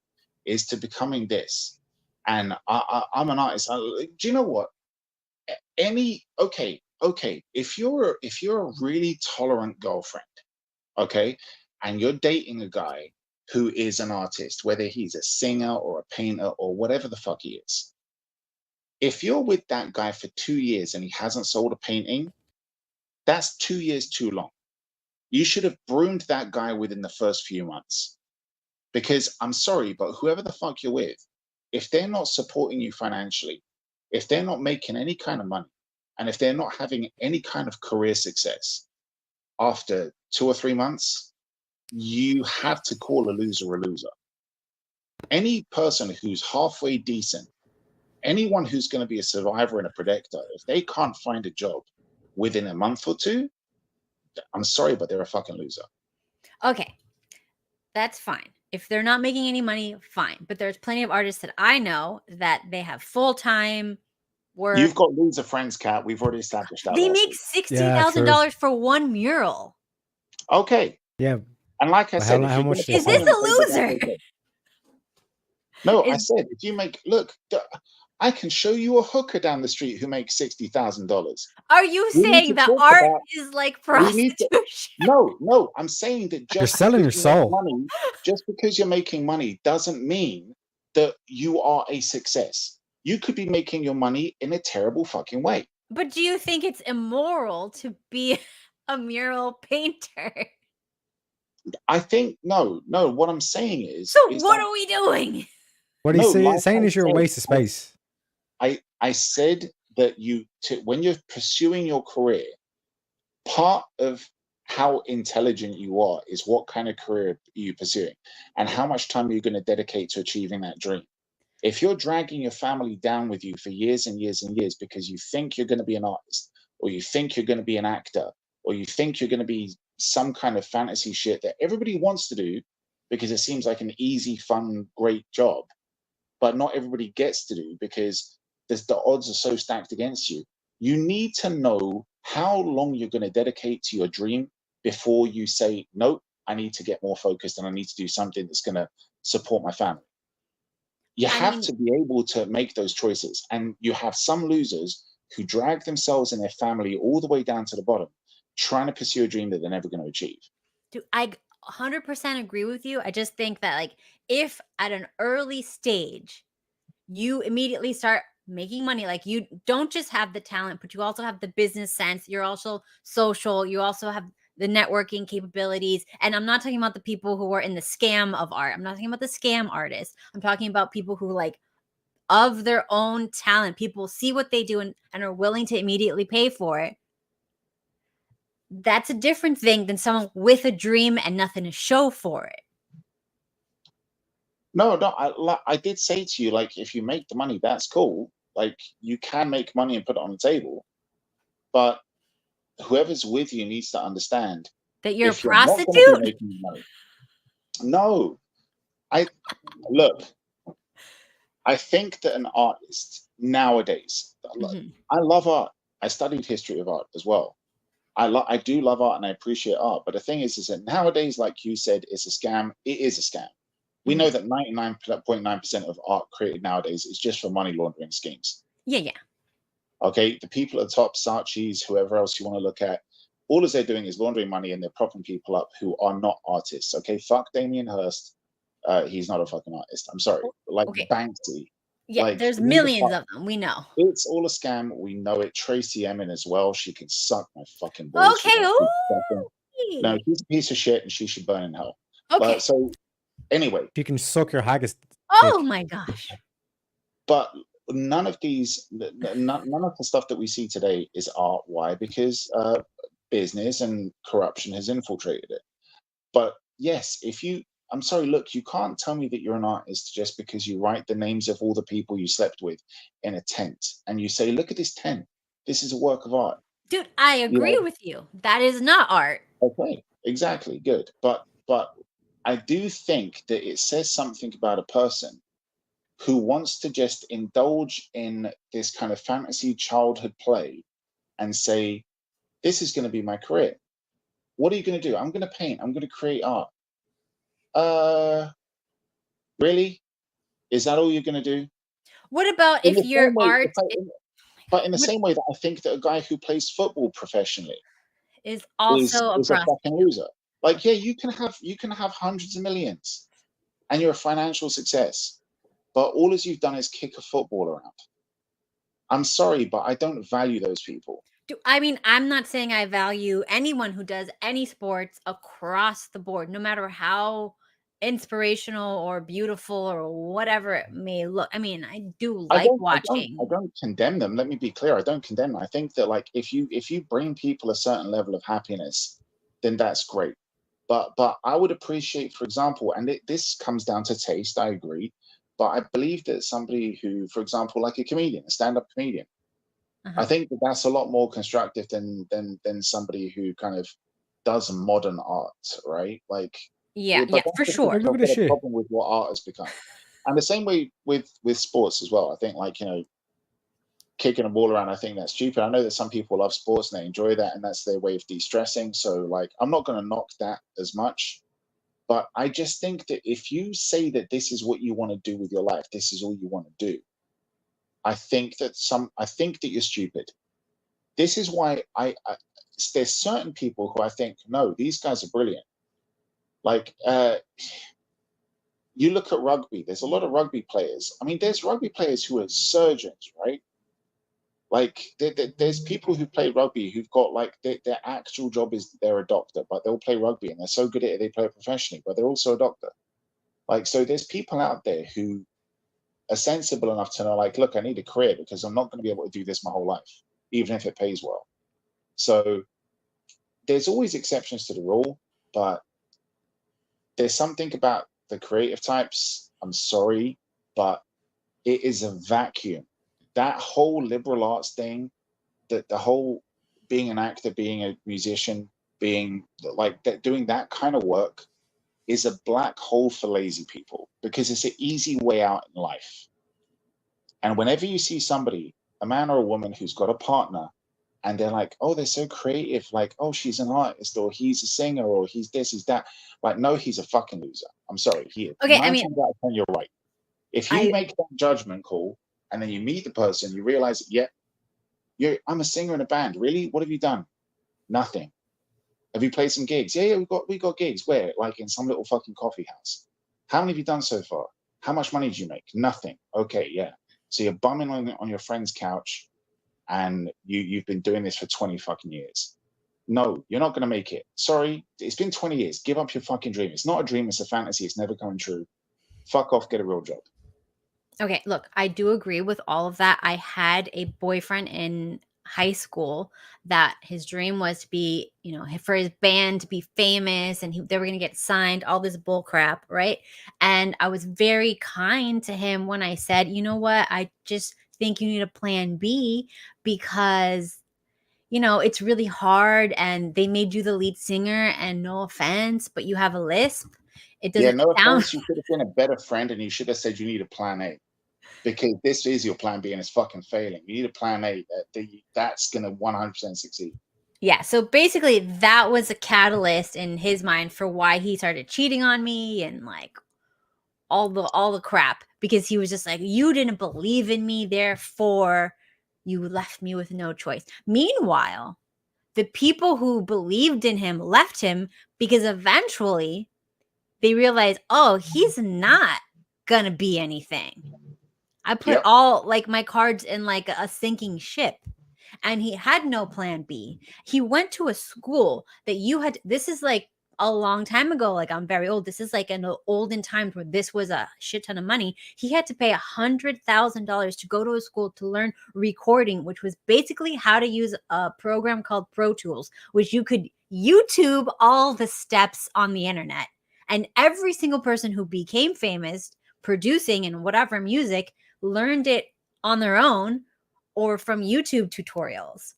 is to becoming this. And I'm an artist. Do you know what? Okay, okay, if you're a really tolerant girlfriend, okay, and you're dating a guy who is an artist, whether he's a singer or a painter or whatever the fuck he is, if you're with that guy for 2 years and he hasn't sold a painting, that's 2 years too long. You should have broomed that guy within the first few months. Because I'm sorry, but whoever the fuck you're with, if they're not supporting you financially, if they're not making any kind of money, and if they're not having any kind of career success after 2 or 3 months, you have to call a loser a loser. Any person who's halfway decent, anyone who's going to be a survivor and a predictor, if they can't find a job within a month or two, I'm sorry, but they're a fucking loser. Okay, that's fine. If they're not making any money, fine. But there's plenty of artists that I know that they have full-time work. You've got loser friends, Kat. We've already established that. They last make week. $60,000 for one mural. Okay. Yeah. And like I said, how much is this a loser? No, I said if you make I can show you a hooker down the street who makes $60,000. Are you saying that art is like prostitution? No, I'm saying that you're selling your soul. Money, just because you're making money doesn't mean that you are a success. You could be making your money in a terrible fucking way. But do you think it's immoral to be a mural painter? I think no. What I'm saying is. So what are we doing? What he's saying is you're a waste of space. I said that when you're pursuing your career, part of how intelligent you are is what kind of career you're pursuing and how much time you're going to dedicate to achieving that dream. If you're dragging your family down with you for years and years and years because you think you're going to be an artist, or you think you're going to be an actor, or you think you're going to be some kind of fantasy shit that everybody wants to do because it seems like an easy, fun, great job, but not everybody gets to do because the odds are so stacked against you. You need to know how long you're going to dedicate to your dream before you say, nope, I need to get more focused and I need to do something that's going to support my family. You have to be able to make those choices. And you have some losers who drag themselves and their family all the way down to the bottom, trying to pursue a dream that they're never going to achieve. Dude, I 100% agree with you. I just think that, like, if at an early stage you immediately start making money, like, you don't just have the talent, but you also have the business sense, you're also social, you also have the networking capabilities. And I'm not talking about the people who are in the scam of art. I'm not talking about the scam artists. I'm talking about people who, like, of their own talent, people see what they do and are willing to immediately pay for it. That's a different thing than someone with a dream and nothing to show for it. No, I did say to you, like, if you make the money, that's cool. Like, you can make money and put it on the table. But whoever's with you needs to understand that you're a prostitute. No, look. I think that an artist nowadays, I love art. I studied history of art as well. I do love art and I appreciate art. But the thing is that nowadays, like you said, it's a scam. It is a scam. We know that 99.9% of art created nowadays is just for money laundering schemes. Yeah. Okay, the people at the top, Saatchi's, whoever else you want to look at, all they're doing is laundering money and they're propping people up who are not artists. Okay, fuck Damien Hirst. He's not a fucking artist. I'm sorry. Like Banksy. Yeah, like, there's millions of them. We know. It's all a scam. We know it. Tracy Emin as well. She can suck my fucking balls. Okay. No, she's a piece of shit and she should burn in hell. Okay. But, so anyway. She can suck your haggis. Oh my gosh. But none of the stuff that we see today is art. Why? Because business and corruption has infiltrated it. But yes, I'm sorry, look, you can't tell me that you're an artist just because you write the names of all the people you slept with in a tent and you say, look at this tent. This is a work of art. Dude, I agree with you. That is not art. Okay, exactly. Good. But I do think that it says something about a person who wants to just indulge in this kind of fantasy childhood play and say, this is going to be my career. What are you going to do? I'm going to paint. I'm going to create art. Really? Is that all you're going to do? What about if your art... But in the same way that I think that a guy who plays football professionally is also a is a prostitute. fucking loser. Like, yeah, you can have hundreds of millions and you're a financial success, but all as you've done is kick a football around. I'm sorry, but I don't value those people. I mean, I'm not saying I value anyone who does any sports across the board, no matter how inspirational or beautiful or whatever it may look. I mean, I do like watching. I don't condemn them. Let me be clear. I don't condemn them. I think that, like, if you bring people a certain level of happiness, then that's great. But I would appreciate, for example, and this comes down to taste. I agree, but I believe that somebody who, for example, like a comedian, a stand-up comedian, I think that that's a lot more constructive than somebody who kind of does modern art, right? Like, Yeah, but for that's sure. I've got a problem with what art has become. And the same way with sports as well. I think, like, you know, kicking a ball around, I think that's stupid. I know that some people love sports and they enjoy that, and that's their way of de-stressing. So, like, I'm not going to knock that as much. But I just think that if you say that this is what you want to do with your life, this is all you want to do, I think that you're stupid. This is why there's certain people who I think, no, these guys are brilliant. Like, you look at rugby, there's a lot of rugby players. I mean, there's rugby players who are surgeons, right? Like, there's people who play rugby who've got, like, their actual job is they're a doctor, but they'll play rugby and they're so good at it, they play it professionally, but they're also a doctor. Like, so there's people out there who are sensible enough to know, like, look, I need a career because I'm not going to be able to do this my whole life, even if it pays well. So there's always exceptions to the rule, but there's something about the creative types. I'm sorry, but it is a vacuum. That whole liberal arts thing, that the whole being an actor, being a musician, being like that, doing that kind of work is a black hole for lazy people because it's an easy way out in life. And whenever you see somebody, a man or a woman who's got a partner, and they're like, oh, they're so creative, like, oh, she's an artist, or he's a singer, or he's this, he's that. Like, no, he's a fucking loser. I'm sorry. He is. Okay, 9 times out of 10, you're right. If you I make that judgment call and then you meet the person, you realize, yeah, I'm a singer in a band. Really? What have you done? Nothing. Have you played some gigs? Yeah, we got gigs. Where? Like, in some little fucking coffee house. How many have you done so far? How much money did you make? Nothing. Okay, yeah. So you're bumming on your friend's couch, and you've been doing this for 20 fucking years. No, you're not going to make it. Sorry, it's been 20 years. Give up your fucking dream. It's not a dream, it's a fantasy. It's never coming true. Fuck off, get a real job. Okay, look, I do agree with all of that. I had a boyfriend in high school that his dream was to be, you know, for his band to be famous, and they were going to get signed, all this bull crap, right? And I was very kind to him when I said, you know what, I just think you need a plan B because, you know, it's really hard and they made you the lead singer, and no offense, but you have a lisp. It Yeah, doesn't no sound offense. You should have been a better friend, and you should have said you need a plan A, because this is your plan B and it's fucking failing. You need a plan A that's going to 100% succeed. Yeah, so basically that was a catalyst in his mind for why he started cheating on me and like all the crap, because he was just like, you didn't believe in me, therefore you left me with no choice. Meanwhile, the people who believed in him left him because eventually they realized, oh, he's not gonna be anything. I put Yep. all like my cards in like a sinking ship, and he had no plan B. He went to a school that this is like a long time ago. Like, I'm very old. This is like in the olden times where this was a shit ton of money. He had to pay $100,000 to go to a school to learn recording, which was basically how to use a program called Pro Tools, which you could YouTube all the steps on the internet. And every single person who became famous producing and whatever music learned it on their own or from YouTube tutorials.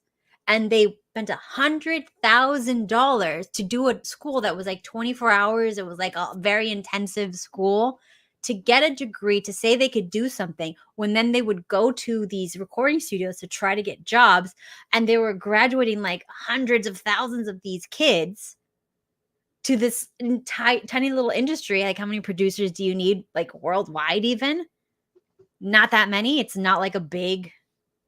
And they spent $100,000 to do a school that was like 24 hours. It was like a very intensive school to get a degree to say they could do something, when then they would go to these recording studios to try to get jobs. And they were graduating like hundreds of thousands of these kids to this tiny little industry. Like, how many producers do you need, like worldwide even? Not that many. It's not like a big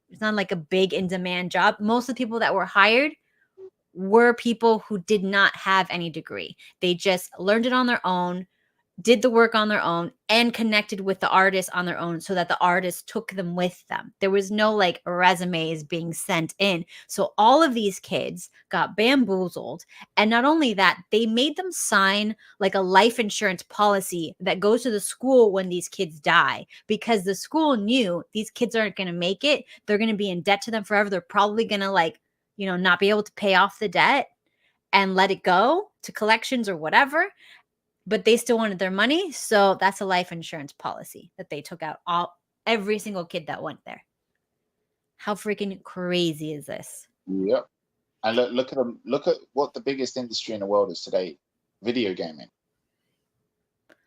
It's not like a big in demand job. Most of the people that were hired were people who did not have any degree. They just learned it on their own, did the work on their own, and connected with the artist on their own so that the artist took them with them. There was no like resumes being sent in. So all of these kids got bamboozled. And not only that, they made them sign like a life insurance policy that goes to the school when these kids die, because the school knew these kids aren't going to make it. They're going to be in debt to them forever. They're probably going to like, you know, not be able to pay off the debt and let it go to collections or whatever. But they still wanted their money. So that's a life insurance policy that they took out every single kid that went there. How freaking crazy is this? Yep. And look at them. Look at what the biggest industry in the world is today: video gaming.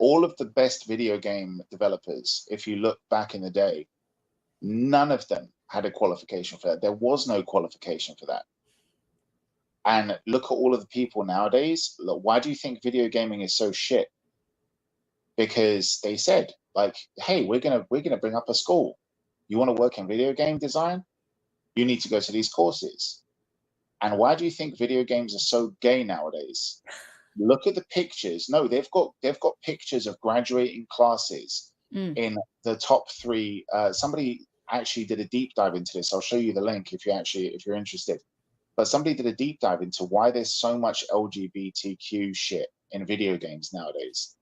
All of the best video game developers, if you look back in the day, none of them had a qualification for that. There was no qualification for that. And look at all of the people nowadays. Look, why do you think video gaming is so shit? Because they said, like, hey, we're gonna bring up a school. You want to work in video game design? You need to go to these courses. And why do you think video games are so gay nowadays? Look at the pictures. No, they've got pictures of graduating classes in the top 3. Somebody actually did a deep dive into this. I'll show you the link if you're interested. But somebody did a deep dive into why there's so much LGBTQ shit in video games nowadays.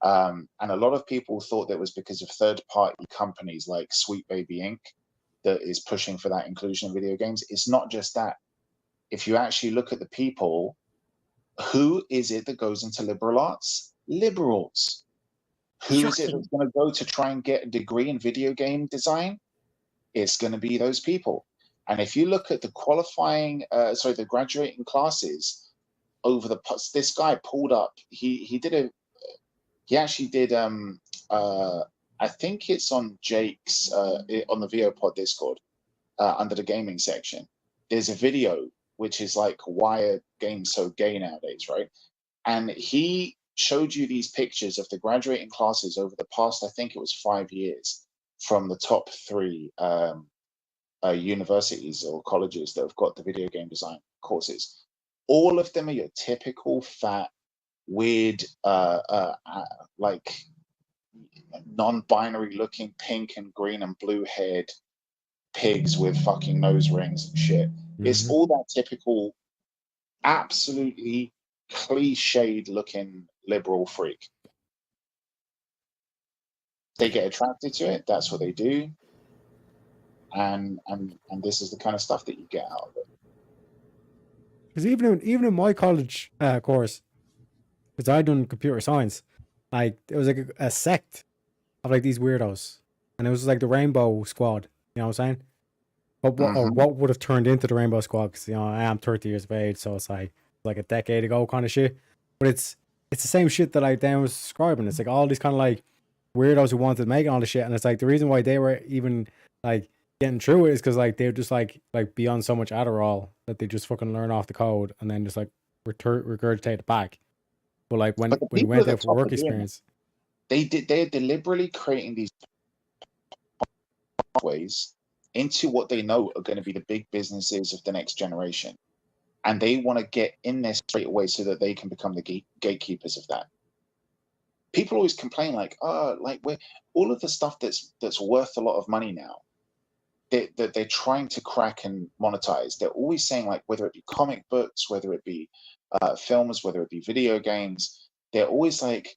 And a lot of people thought that was because of third-party companies like Sweet Baby Inc. that is pushing for that inclusion in video games. It's not just that. If you actually look at the people, who is it that goes into liberal arts? Liberals. Who is it that's going to go to try and get a degree in video game design? It's going to be those people. And if you look at the the graduating classes this guy pulled up, he actually did, I think it's on Jake's, on the VOPod Discord, under the gaming section. There's a video which is like, why are games so gay nowadays, right? And he showed you these pictures of the graduating classes over the past, I think it was 5 years, from the top 3 universities or colleges that have got the video game design courses. All of them are your typical fat, weird, like non-binary looking pink and green and blue haired pigs with fucking nose rings and shit. It's all that typical, absolutely cliched looking liberal freak. They get attracted to it. That's what they do. And this is the kind of stuff that you get out of it. Because even in my college course, because I done computer science, like there was like a sect of like these weirdos, and it was like the Rainbow Squad. You know what I'm saying? But what would have turned into the Rainbow Squad? Because you know I am 30 years of age, so it's like a decade ago kind of shit. But it's the same shit that like Dan was describing. It's like all these kind of like weirdos who wanted to make all this shit, and it's like the reason why they were even like getting through it is because like they're just like be on so much Adderall that they just fucking learn off the code and then just like regurgitate it back. But like when we went there for work experience, they're deliberately creating these pathways into what they know are going to be the big businesses of the next generation, and they want to get in there straight away so that they can become the gatekeepers of that. People always complain like, we're all of the stuff that's worth a lot of money now, that they're trying to crack and monetize. They're always saying, like, whether it be comic books, whether it be films, whether it be video games, they're always like,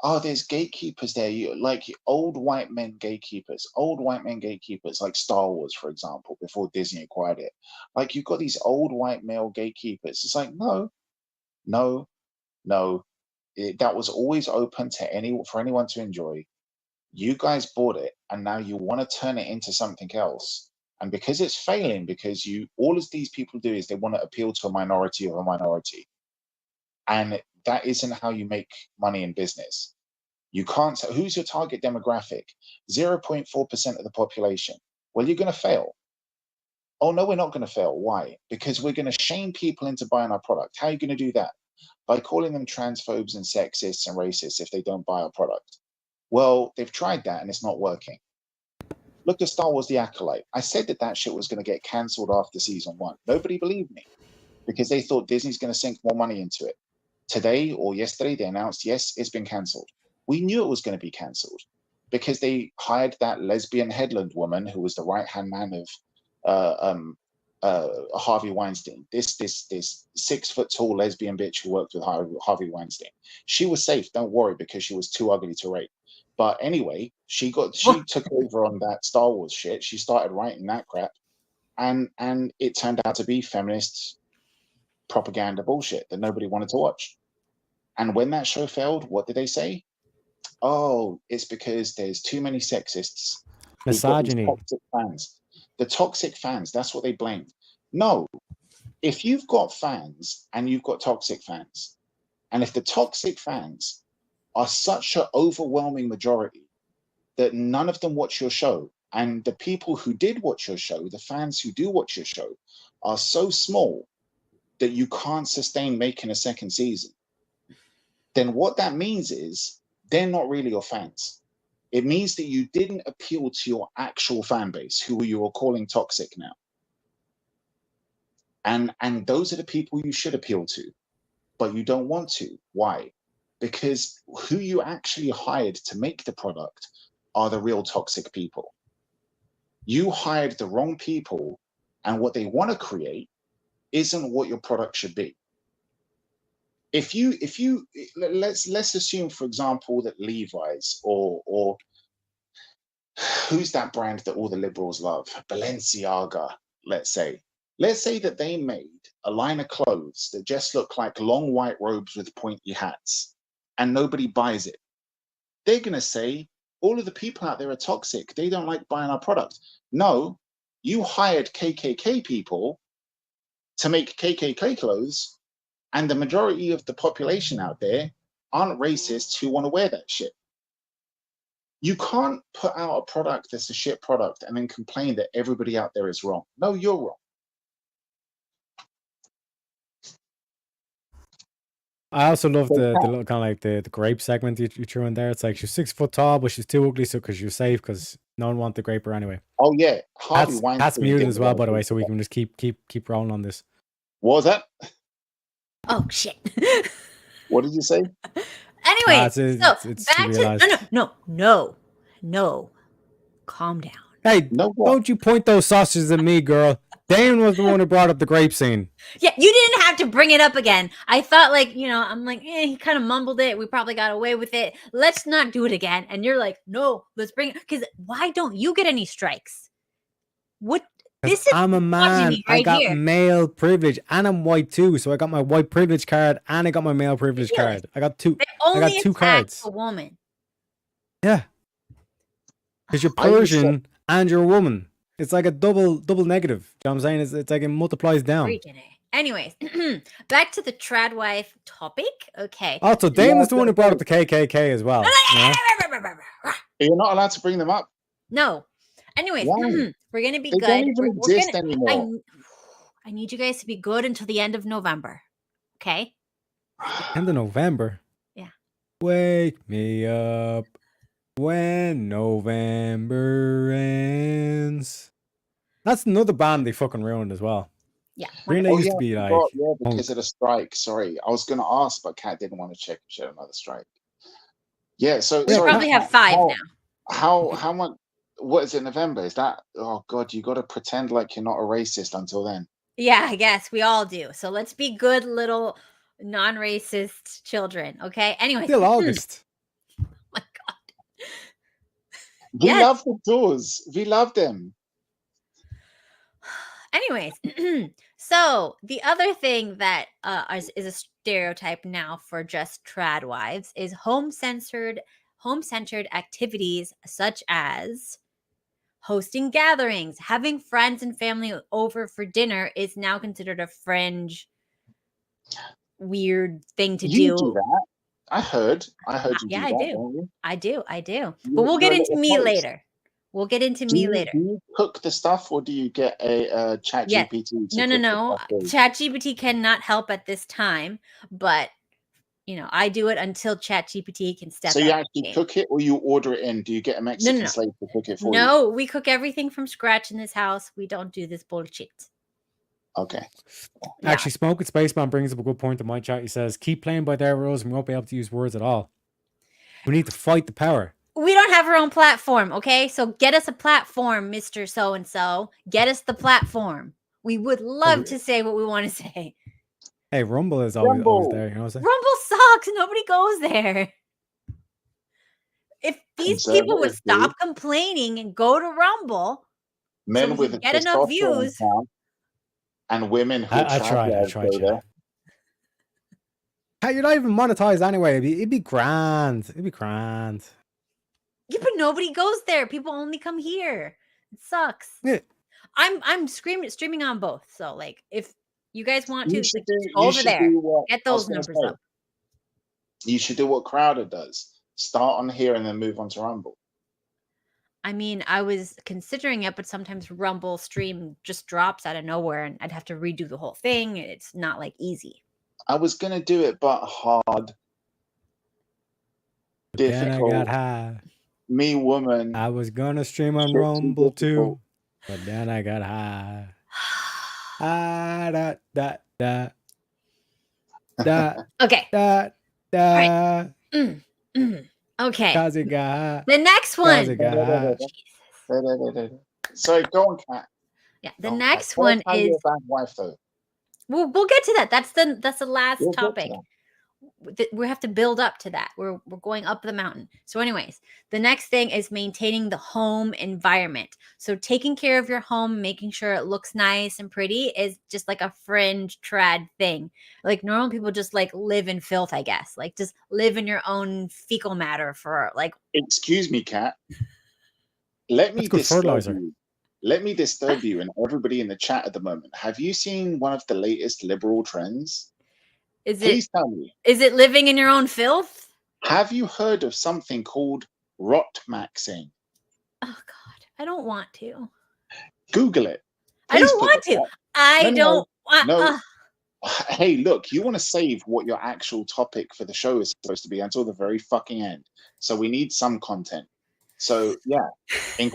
oh, there's gatekeepers there. Like old white men gatekeepers, like Star Wars, for example, before Disney acquired it. Like, you've got these old white male gatekeepers. It's like, no. That was always open to for anyone to enjoy. You guys bought it, and now you want to turn it into something else. And because it's failing, because all of these people do is they want to appeal to a minority of a minority. And that isn't how you make money in business. You can't. Who's your target demographic? 0.4% of the population. Well, you're going to fail. Oh, no, we're not going to fail. Why? Because we're going to shame people into buying our product. How are you going to do that? By calling them transphobes and sexists and racists if they don't buy our product. Well, they've tried that and it's not working. Look at Star Wars: The Acolyte. I said that shit was going to get cancelled after season 1. Nobody believed me because they thought Disney's going to sink more money into it. Today or yesterday, they announced, yes, it's been cancelled. We knew it was going to be cancelled because they hired that lesbian headland woman who was the right-hand man of Harvey Weinstein. This 6-foot-tall lesbian bitch who worked with Harvey Weinstein. She was safe, don't worry, because she was too ugly to rape. But anyway, she took over on that Star Wars shit. She started writing that crap, and it turned out to be feminist propaganda bullshit that nobody wanted to watch. And when that show failed, what did they say? Oh, it's because there's too many sexists. Misogyny. Toxic fans. The toxic fans, that's what they blamed. No, if you've got fans and you've got toxic fans, and if the toxic fans are such an overwhelming majority that none of them watch your show, and the people who did watch your show, the fans who do watch your show, are so small that you can't sustain making a second season, then what that means is they're not really your fans. It means that you didn't appeal to your actual fan base, who you are calling toxic now. And those are the people you should appeal to, but you don't want to. Why? Because who you actually hired to make the product are the real toxic people. You hired the wrong people, and what they want to create isn't what your product should be. If you let's assume, for example, that Levi's or who's that brand that all the liberals love, Balenciaga, let's say that they made a line of clothes that just look like long white robes with pointy hats, and nobody buys it. They're gonna say all of the people out there are toxic. They don't like buying our product. No, you hired KKK people to make KKK clothes, and the majority of the population out there aren't racists who want to wear that shit. You can't put out a product that's a shit product and then complain that everybody out there is wrong. No, you're wrong. I also love the little kind of like the grape segment you threw in there. It's like she's 6 foot tall, but she's too ugly, so because you're safe, because no one wants to grape her anyway. Oh yeah, Harvey Weinstein. That's muted as well, by the way, so we can just keep rolling on this. What was that? Oh shit! What did you say? Anyway, it's back to no. Calm down. Hey, No, don't you point those sausages at me, girl. Damon was the one who brought up the grape scene. Yeah, you didn't have to bring it up again. I thought, like, I'm like, he kind of mumbled it. We probably got away with it. Let's not do it again. And you're like, no, let's bring it. Because why don't you get any strikes? What? This is I'm a man. right I got here. male privilege, and I'm white too. So I got my white privilege card, and I got my male privilege card. I got two. I got two cards. A woman. Yeah. Because you're Persian and you're a woman. It's like a double negative. You know what I'm saying? It's like it multiplies down. Anyways, back to the TRADWIFE topic. Okay. Also, Damon's the one who brought up the KKK as well. You're not allowed to bring them up. No. Anyways, we're going to be they good. Don't even exist anymore. I need you guys to be good until the end of November. Okay? End of November? Yeah. Wake me up when November ends. That's another band they fucking ruined as well. Yeah. Green Day used to be like... Yeah, because of the strike. Sorry. I was going to ask, but Kat didn't want to check if she had another strike. Yeah, so... We probably have 5 now. How much... What is it, November? Is that... Oh, God, you got to pretend like you're not a racist until then. Yeah, I guess. We all do. So let's be good little non-racist children, okay? Anyway. Still August. Oh, my God. We love the doors. We love them. Anyways, so the other thing that is a stereotype now for just trad wives is home-centered activities such as hosting gatherings, having friends and family over for dinner is now considered a fringe, weird thing to do. You do that. I heard you do that. I do. But we'll get into me later. Do you cook the stuff, or do you get a chat GPT? No. ChatGPT cannot help at this time, but I do it until ChatGPT can step So you up. actually cook it, or you order it in? Do you get a Mexican no. slave to cook it for you? No, we cook everything from scratch in this house. We don't do this bullshit. Okay. Yeah. Actually, Smoking Spaceman brings up a good point in my chat. He says, keep playing by their rules and we won't be able to use words at all. We need to fight the power. We don't have our own platform, okay? So get us a platform, Mr. So-and-so. Get us the platform. We would love to say what we want to say. Hey, Rumble is always there. You know what I'm saying? Rumble sucks. Nobody goes there. If these people would stop complaining and go to Rumble, men so with a get enough views, and women who I tried. there. Hey, you're not even monetized anyway. It'd be grand. It'd be grand. Yeah, but nobody goes there. People only come here. It sucks. Yeah. I'm streaming on both. So like, if you guys want to, go over there, get those numbers up. You should do what Crowder does. Start on here and then move on to Rumble. I mean, I was considering it, but sometimes Rumble stream just drops out of nowhere and I'd have to redo the whole thing. It's not like easy. I was going to do it, but hard. Difficult. Then I got high. Me, woman. I was going to stream on Rumble too, but then I got high. Okay. Right. Okay. The next one. Sorry, go on, Kat. Yeah, the next one is a bad wife, though. We'll get to that. That's the last topic. We have to build up to that. We're going up the mountain. So anyways, the next thing is maintaining the home environment. So taking care of your home, making sure it looks nice and pretty is just like a fringe trad thing. Like normal people just like live in filth, I guess. Like just live in your own fecal matter for like. Excuse me, Kat. Let me disturb you and everybody in the chat at the moment. Have you seen one of the latest liberal trends? Please tell me. Is it living in your own filth? Have you heard of something called rot maxing? Oh God, I don't want to. Google it. Please I don't want to. I don't want. No. Hey, look, you want to save what your actual topic for the show is supposed to be until the very fucking end. So we need some content. So yeah, in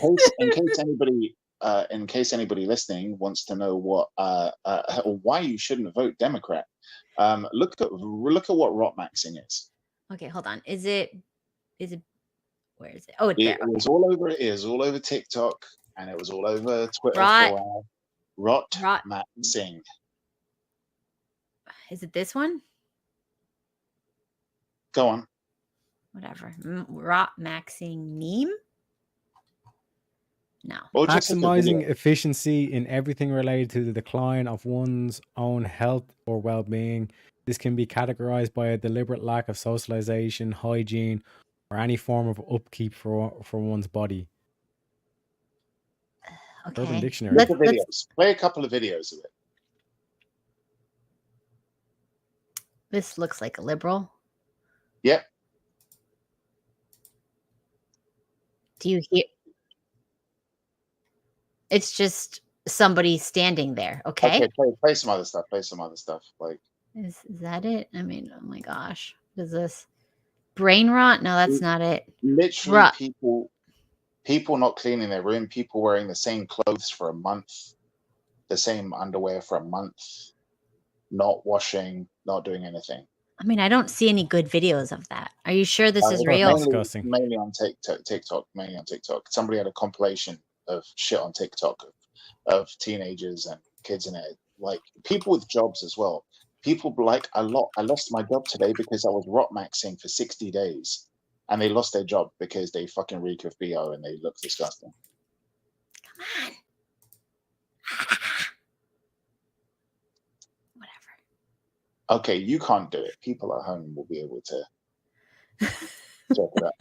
case anybody listening wants to know what why you shouldn't vote Democrat. Look at what rot maxing is. Okay, hold on. Is it where is it? Oh, it's there. It was all over TikTok and it was all over Twitter for rot maxing. Is it this one? Go on. Whatever. Rot maxing meme? No. Maximizing efficiency in everything related to the decline of one's own health or well-being. This can be categorized by a deliberate lack of socialization, hygiene, or any form of upkeep for one's body. Okay. Urban Dictionary. Let's play a couple of videos of it. This looks like a liberal. Yep. Do you hear? It's just somebody standing there. Okay. Play some other stuff. Like, is that it? I mean, oh my gosh, what is this? Brain rot? No, that's not it. Literally, people not cleaning their room. People wearing the same clothes for a month, the same underwear for a month, not washing, not doing anything. I mean, I don't see any good videos of that. Are you sure this is real? Mainly on TikTok. Somebody had a compilation of shit on TikTok of teenagers and kids in it, like people with jobs as well. People like I lost my job today because I was rot maxing for 60 days, and they lost their job because they fucking reek of BO and they look disgusting. Come on. Okay, you can't do it. People at home will be able to check it out.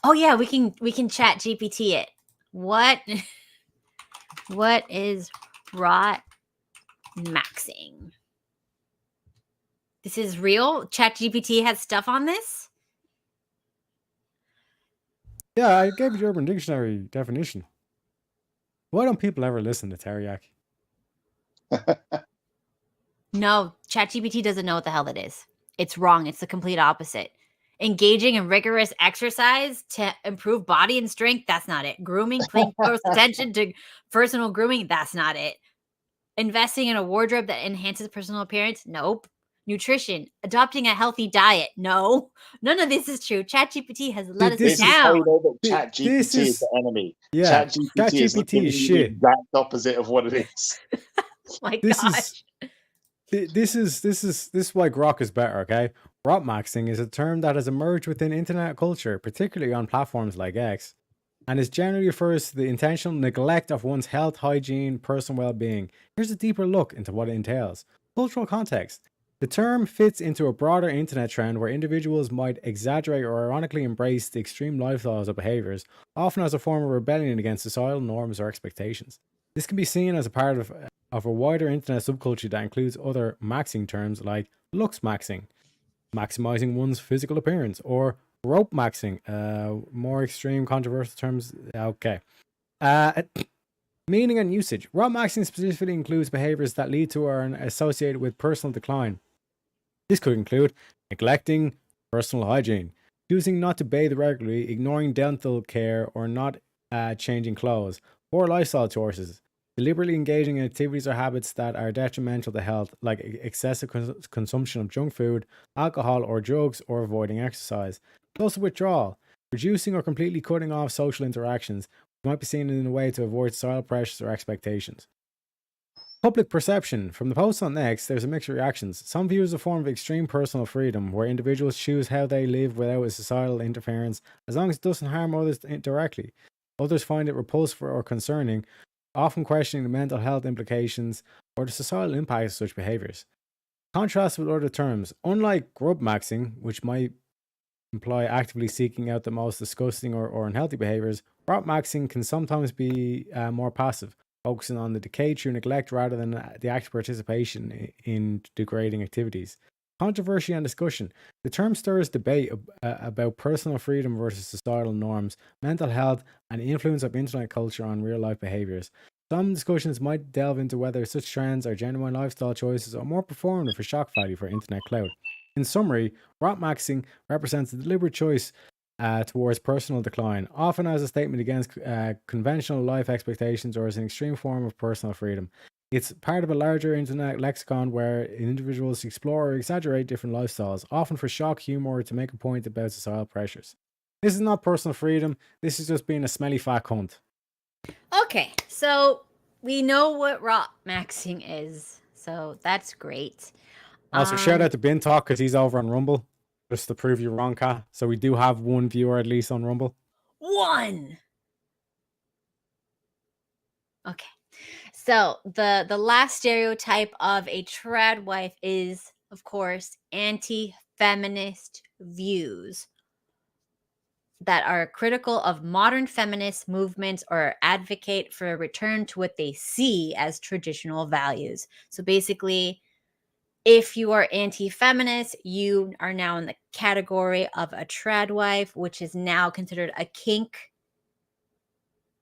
Oh yeah, we can chat GPT it. What is rot maxing? This is real? Chat GPT has stuff on this? Yeah, I gave you the Urban Dictionary definition. Why don't people ever listen to Tareyak? No, ChatGPT doesn't know what the hell it is. It's wrong. It's the complete opposite. Engaging in rigorous exercise to improve body and strength, that's not it. Grooming, paying close attention to personal grooming, that's not it. Investing in a wardrobe that enhances personal appearance, nope. Nutrition, adopting a healthy diet, no. None of this is true. ChatGPT has let us This is how down. you know that This ChatGPT is is the enemy. yeah. ChatGPT is ChatGPT giving is you the shit. exact opposite of what it is. Oh my This gosh. This is why grok is better. Okay, grok maxing is a term that has emerged within internet culture, particularly on platforms like X, and is generally refers to the intentional neglect of one's health, hygiene, personal well-being. Here's a deeper look into what it entails. Cultural context. The term fits into a broader internet trend where individuals might exaggerate or ironically embrace the extreme lifestyles or behaviors, often as a form of rebellion against societal norms or expectations. This can be seen as a part of a wider internet subculture that includes other maxing terms like looks maxing, maximizing one's physical appearance, or rope maxing, more extreme controversial terms. Okay. Meaning and usage. Rope maxing specifically includes behaviors that lead to or are associated with personal decline. This could include neglecting personal hygiene, choosing not to bathe regularly, ignoring dental care, or not changing clothes, poor lifestyle choices, deliberately engaging in activities or habits that are detrimental to health, like excessive consumption of junk food, alcohol, or drugs, or avoiding exercise. Social withdrawal, reducing or completely cutting off social interactions, which might be seen in a way to avoid societal pressures or expectations. Public perception. From the posts on X, there's a mixed reactions. Some view it as a form of extreme personal freedom, where individuals choose how they live without a societal interference, as long as it doesn't harm others directly. Others find it repulsive or concerning, often questioning the mental health implications or the societal impact of such behaviors. Contrast with other terms. Unlike grub maxing, which might imply actively seeking out the most disgusting or unhealthy behaviors, grub maxing can sometimes be more passive, focusing on the decay through neglect rather than the active participation in degrading activities. Controversy and discussion. The term stirs debate about personal freedom versus societal norms, mental health, and the influence of internet culture on real life behaviors. Some discussions might delve into whether such trends are genuine lifestyle choices or more performative for shock value for internet clout. In summary, rot maxing represents a deliberate choice towards personal decline, often as a statement against conventional life expectations or as an extreme form of personal freedom. It's part of a larger internet lexicon where individuals explore or exaggerate different lifestyles, often for shock humor or to make a point about societal pressures. This is not personal freedom, this is just being a smelly fat cunt. Okay, so we know what rot maxing is, so that's great. Also, shout out to Bin Talk because he's over on Rumble, just to prove you wrong, Kat. So we do have one viewer at least on Rumble. One. Okay. So the last stereotype of a trad wife is, of course, anti-feminist views that are critical of modern feminist movements or advocate for a return to what they see as traditional values. So basically, if you are anti-feminist, you are now in the category of a trad wife, which is now considered a kink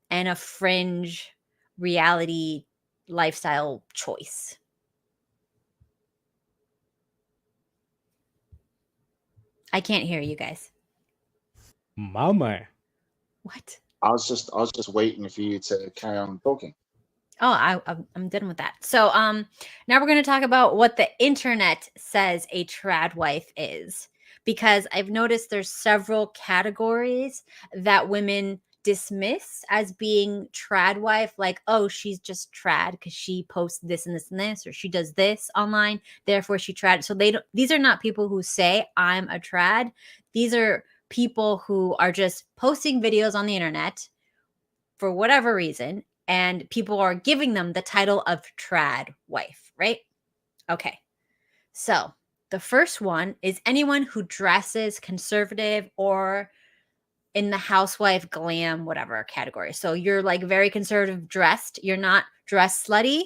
and a fringe reality lifestyle choice. I can't hear you guys. Mama. What? I was just waiting for you to carry on talking. Oh, I'm done with that. So now we're going to talk about what the internet says a trad wife is, because I've noticed there's several categories that women dismiss as being trad wife, like, oh, she's just trad because she posts this and this and this, or she does this online, therefore she trad. So these are not people who say I'm a trad. These are people who are just posting videos on the internet for whatever reason, and people are giving them the title of trad wife, right? Okay. So the first one is anyone who dresses conservative or in the housewife glam, whatever category. So you're like very conservative dressed. You're not dressed slutty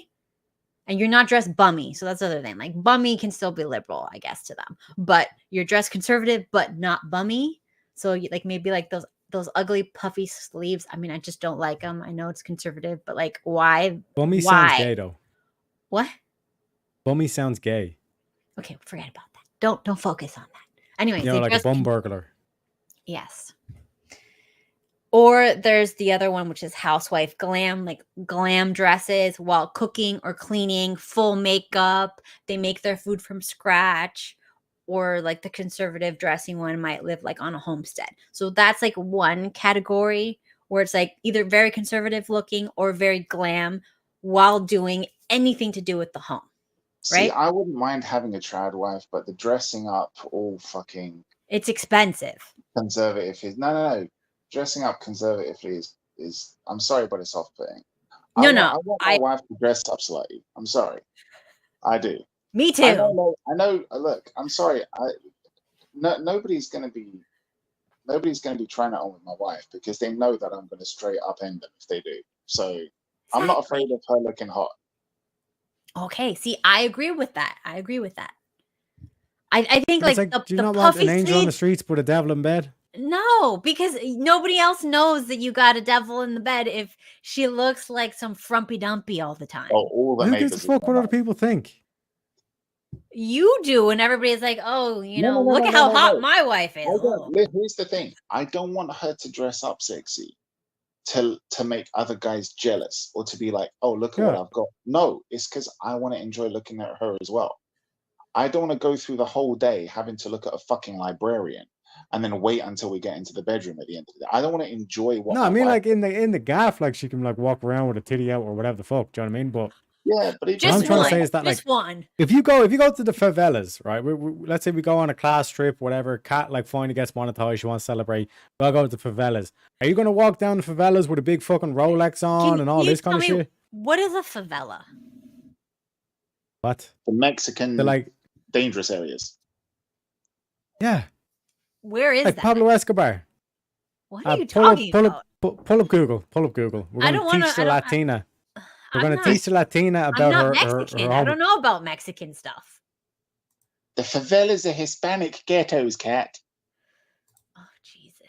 and you're not dressed bummy. So that's the other thing. Like bummy can still be liberal, I guess, to them, but you're dressed conservative, but not bummy. So like maybe like those ugly puffy sleeves. I mean, I just don't like them. I know it's conservative, but like why? Bummy Why? sounds gay though. What? Bummy sounds gay. Okay, forget about that. Don't focus on that. Anyways, You know, they like a dress bum burglar. yes. Or there's the other one, which is housewife glam, like glam dresses while cooking or cleaning, full makeup. They make their food from scratch. Or like the conservative dressing one might live like on a homestead. So that's like one category where it's like either very conservative looking or very glam while doing anything to do with the home. See, Right? I wouldn't mind having a trad wife, but the dressing up all fucking It's expensive. conservative is no. Dressing up conservatively is I'm sorry, but it's off-putting. No, I want my wife to dress up slightly. I'm sorry. I do. Me too. I know. Look, I'm sorry. Nobody's gonna be trying it on with my wife because they know that I'm gonna straight upend them if they do. So I'm not afraid of her looking hot. Okay, see, I agree with that. I think It's like do you the not want an puffy angel on the sleeves. streets but a devil in bed? No, because nobody else knows that you got a devil in the bed if she looks like some frumpy dumpy all the time. Oh, all the Who gives a neighbors. fuck what other people think? You do, and everybody's like, "Oh, No, look at how hot no. my wife is." Oh. Here's the thing. I don't want her to dress up sexy to make other guys jealous or to be like, oh, look at what I've got. No, it's because I want to enjoy looking at her as well. I don't want to go through the whole day having to look at a fucking librarian and then wait until we get into the bedroom at the end of the day. I don't want to enjoy what. No, I mean like in the gaff, like she can like walk around with a titty out or whatever the fuck. Do you know what I mean? But yeah, but what I'm trying to say is that like if you go to the favelas, right? Let's say we go on a class trip, whatever. Kat like finally gets monetized, she wants to celebrate. We'll go to the favelas. Are you gonna walk down the favelas with a big fucking Rolex on and all this kind of shit? What is a favela? What? The Mexican like dangerous areas. Yeah. Where is like that? Pablo Escobar. What are you talking about? Pull up Google. We're going to teach the Latina. We're going to teach the Latina about her Mexican. I don't know about Mexican stuff. The favelas are Hispanic ghettos, Kat. Oh, Jesus.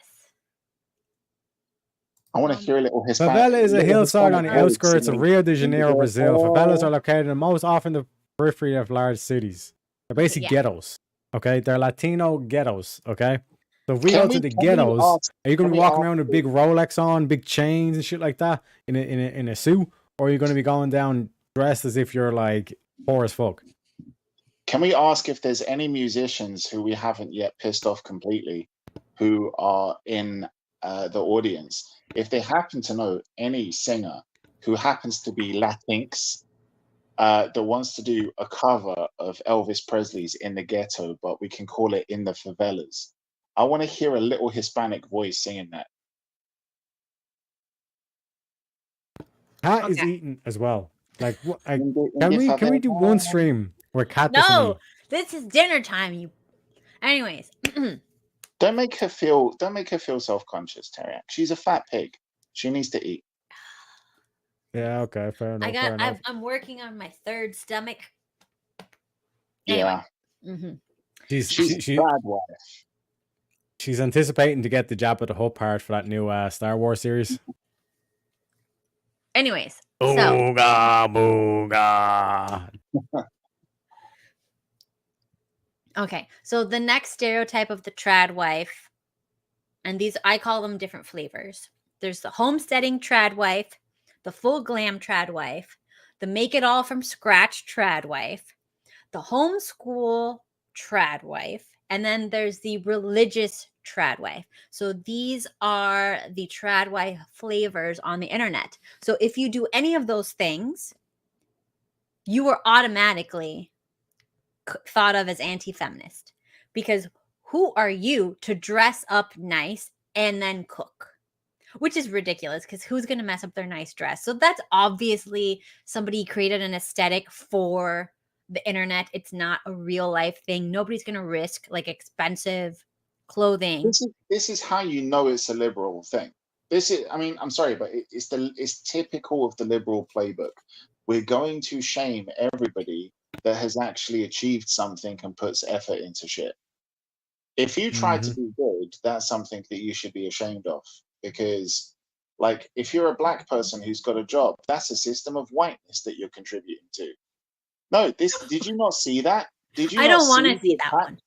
I want to hear a little Hispanic. Favela is a hillside on the outskirts of Rio de Janeiro, Brazil. Favelas are located in most often the periphery of large cities. They're basically ghettos. Okay? They're Latino ghettos. Okay? So if we go to the ghettos, are you going to be walking around with big Rolex on, big chains and shit like that in a suit? Or are you going to be going down dressed as if you're like poor as fuck? Can we ask if there's any musicians who we haven't yet pissed off completely who are in the audience? If they happen to know any singer who happens to be Latinx that wants to do a cover of Elvis Presley's In the Ghetto, but we can call it In the Favelas. I want to hear a little Hispanic voice singing that. Kat is eating as well. Like, what? Can we do one stream where Kat doesn't eat? This is dinner time. Anyways, don't make her feel self-conscious, Tareyak. She's a fat pig. She needs to eat. Yeah. Okay. Fair enough. I'm working on my third stomach. Anyway. Yeah. Mm-hmm. She's a bad wife. She's anticipating to get the Jabba the Hutt part for that new Star Wars series. Anyways, booga booga. Okay, so the next stereotype of the trad wife, and these I call them different flavors. There's the homesteading trad wife, the full glam trad wife, the make it all from scratch trad wife, the homeschool trad wife, and then there's the religious trad wife. So these are the trad wife flavors on the internet. So if you do any of those things, you are automatically thought of as anti-feminist, because who are you to dress up nice and then cook? Which is ridiculous, because who's going to mess up their nice dress? So that's obviously somebody created an aesthetic for the internet. It's not a real life thing. Nobody's going to risk like expensive clothing. This is how you know it's a liberal thing. This is, I mean, I'm sorry, but it's typical of the liberal playbook. We're going to shame everybody that has actually achieved something and puts effort into shit. If you try to be good, that's something that you should be ashamed of, because like if you're a black person who's got a job, that's a system of whiteness that you're contributing to. No, did you not see that? Did you I not don't want to see see the that attack? one.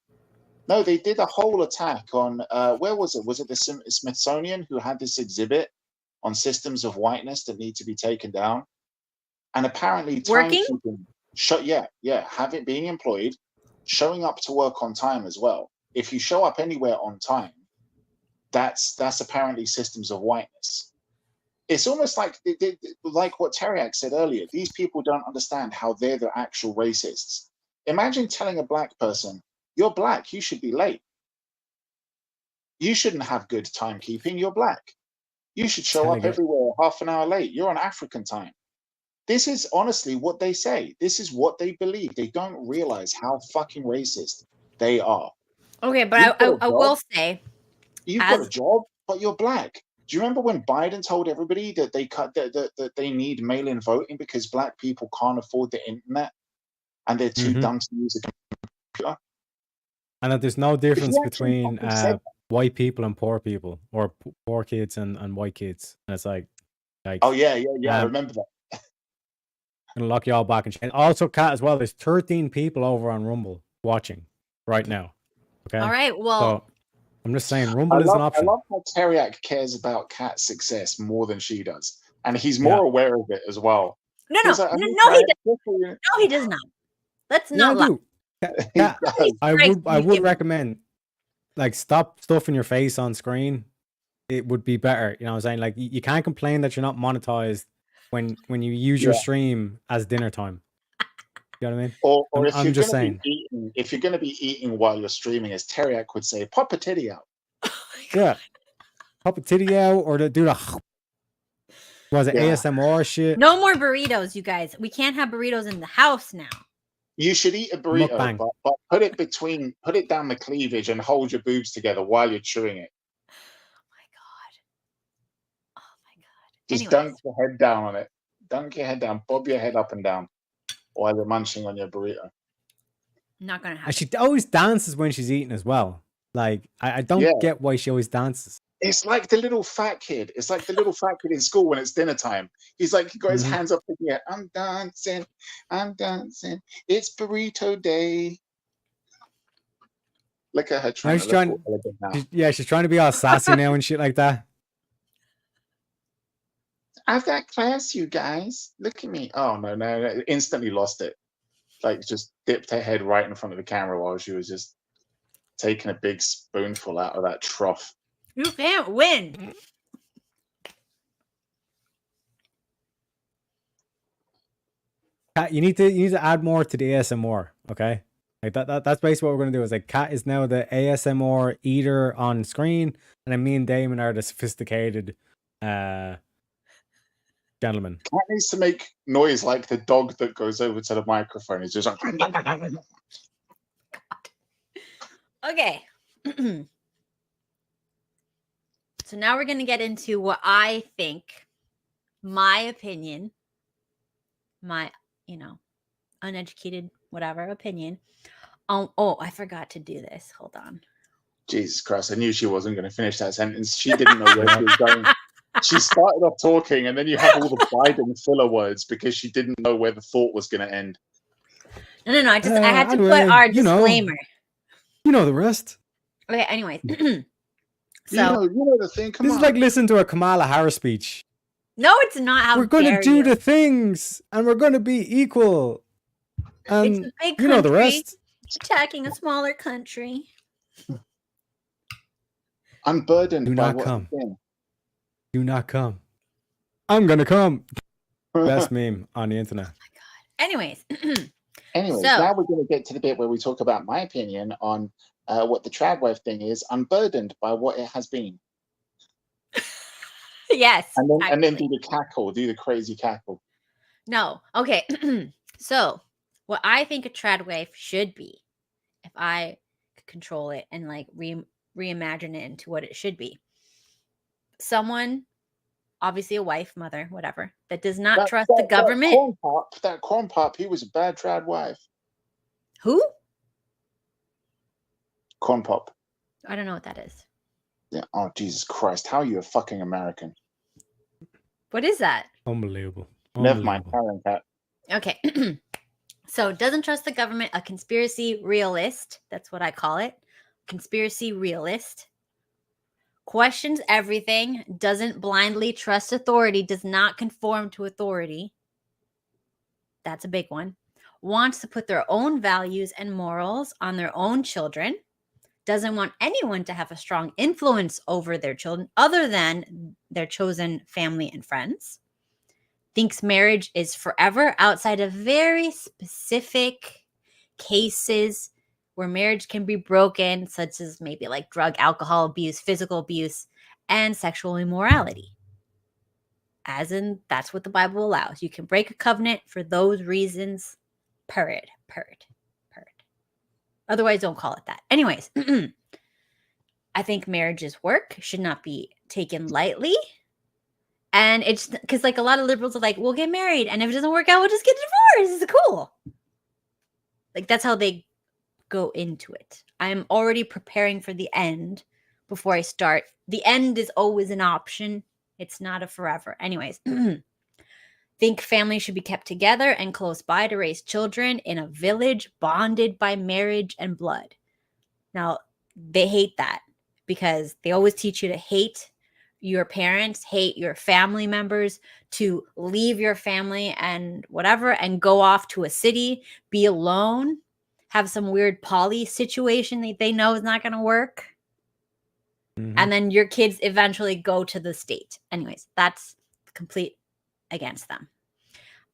No, they did a whole attack on where was it? Was it the Smithsonian who had this exhibit on systems of whiteness that need to be taken down? And apparently Working? timekeeping, having being employed, showing up to work on time as well. If you show up anywhere on time, that's apparently systems of whiteness. It's almost like what Tareyak said earlier. These people don't understand how they're the actual racists. Imagine telling a black person, "You're black, you should be late. You shouldn't have good timekeeping. You're black. You should show up everywhere half an hour late. You're on African time." This is honestly what they say. This is what they believe. They don't realize how fucking racist they are. Okay, but I will say, you've got a job, but you're black. Do you remember when Biden told everybody that that they need mail-in voting because black people can't afford the internet and they're too dumb to use a computer? And that there's no difference between white people and poor people, or poor kids and white kids. And it's like oh yeah, I remember that. Gonna lock you all back in chains. Also, Kat, as well, there's 13 people over on Rumble watching right now. Okay. All right. Well, so I'm just saying, Rumble is an option. I love how Tareyak cares about Kat's success more than she does, and he's more aware of it as well. No, he doesn't. No, he does not. Let's not lie. Kat, I would recommend, like, stop stuffing your face on screen. It would be better. You know what I'm saying? Like, you can't complain that you're not monetized when you use your stream as dinner time. You know what I mean? Or if you're just saying, if you're going to be eating while you're streaming, as Tareyak would say, pop a titty out. Yeah, pop a titty out, or do the ASMR shit. No more burritos, you guys. We can't have burritos in the house now. You should eat a burrito, but put it down the cleavage and hold your boobs together while you're chewing it. Oh my god! Just dunk your head down on it. Dunk your head down. Bob your head up and down while you're munching on your burrito. Not gonna happen. And she always dances when she's eating as well. Like, I don't get why she always dances. It's like the little fat kid. It's like the little fat kid in school when it's dinner time. He's like, he got his hands up in the air. I'm dancing. It's burrito day. Look at her trying she's trying to be all sassy now and shit like that. I've got class, you guys. Look at me. Oh, no. Instantly lost it. Like, just dipped her head right in front of the camera while she was just taking a big spoonful out of that trough. You can't win. Kat, you need to add more to the ASMR, okay? Like that's basically what we're gonna do. Is like, Kat is now the ASMR eater on screen, and then me and Damon are the sophisticated gentlemen. Kat needs to make noise like the dog that goes over to the microphone. It's just like okay. So now we're going to get into what I think, my opinion, my, uneducated, whatever opinion. Oh, I forgot to do this. Hold on. Jesus Christ. I knew she wasn't going to finish that sentence. She didn't know where she was going. She started off talking, and then you have all the Biden filler words because she didn't know where the thought was going to end. No. I had to put our disclaimer. You know the rest. Okay, anyways. So you know the thing. This is like listening to a Kamala Harris speech. No, it's not. How we're going to do the things, and we're going to be equal. And it's a big country, you know the rest. Attacking a smaller country. Unburdened. Do not come. Do not come. I'm gonna come. Best meme on the internet. Oh my god. Anyways. Now we're going to get to the bit where we talk about my opinion on what the TRADWIFE thing is, unburdened by what it has been. Yes. And then do the crazy cackle. No. Okay. So, what I think a TRADWIFE should be, if I could control it and like reimagine it into what it should be. Someone, obviously a wife, mother, whatever, that does not trust the government. That corn pop, he was a bad TRADWIFE. Who? Corn pop. I don't know what that is. Yeah. Oh, Jesus Christ. How are you a fucking American? What is that? Unbelievable. Never mind. Karen, Kat. Okay. So doesn't trust the government, a conspiracy realist. That's what I call it. Conspiracy realist. Questions everything, doesn't blindly trust authority, does not conform to authority. That's a big one. Wants to put their own values and morals on their own children. Doesn't want anyone to have a strong influence over their children other than their chosen family and friends. Thinks marriage is forever outside of very specific cases where marriage can be broken, such as maybe like drug, alcohol abuse, physical abuse, and sexual immorality. As in, that's what the Bible allows. You can break a covenant for those reasons. Period. Otherwise, don't call it that. Anyways, I think marriage's work should not be taken lightly. And it's because like a lot of liberals are like, we'll get married. And if it doesn't work out, we'll just get divorced. It's cool. Like that's how they go into it. I'm already preparing for the end before I start. The end is always an option. It's not a forever. Anyways, think families should be kept together and close by to raise children in a village bonded by marriage and blood. Now, they hate that because they always teach you to hate your parents, hate your family members, to leave your family and whatever and go off to a city, be alone, have some weird poly situation that they know is not going to work. And then your kids eventually go to the state. Anyways, that's complete against them.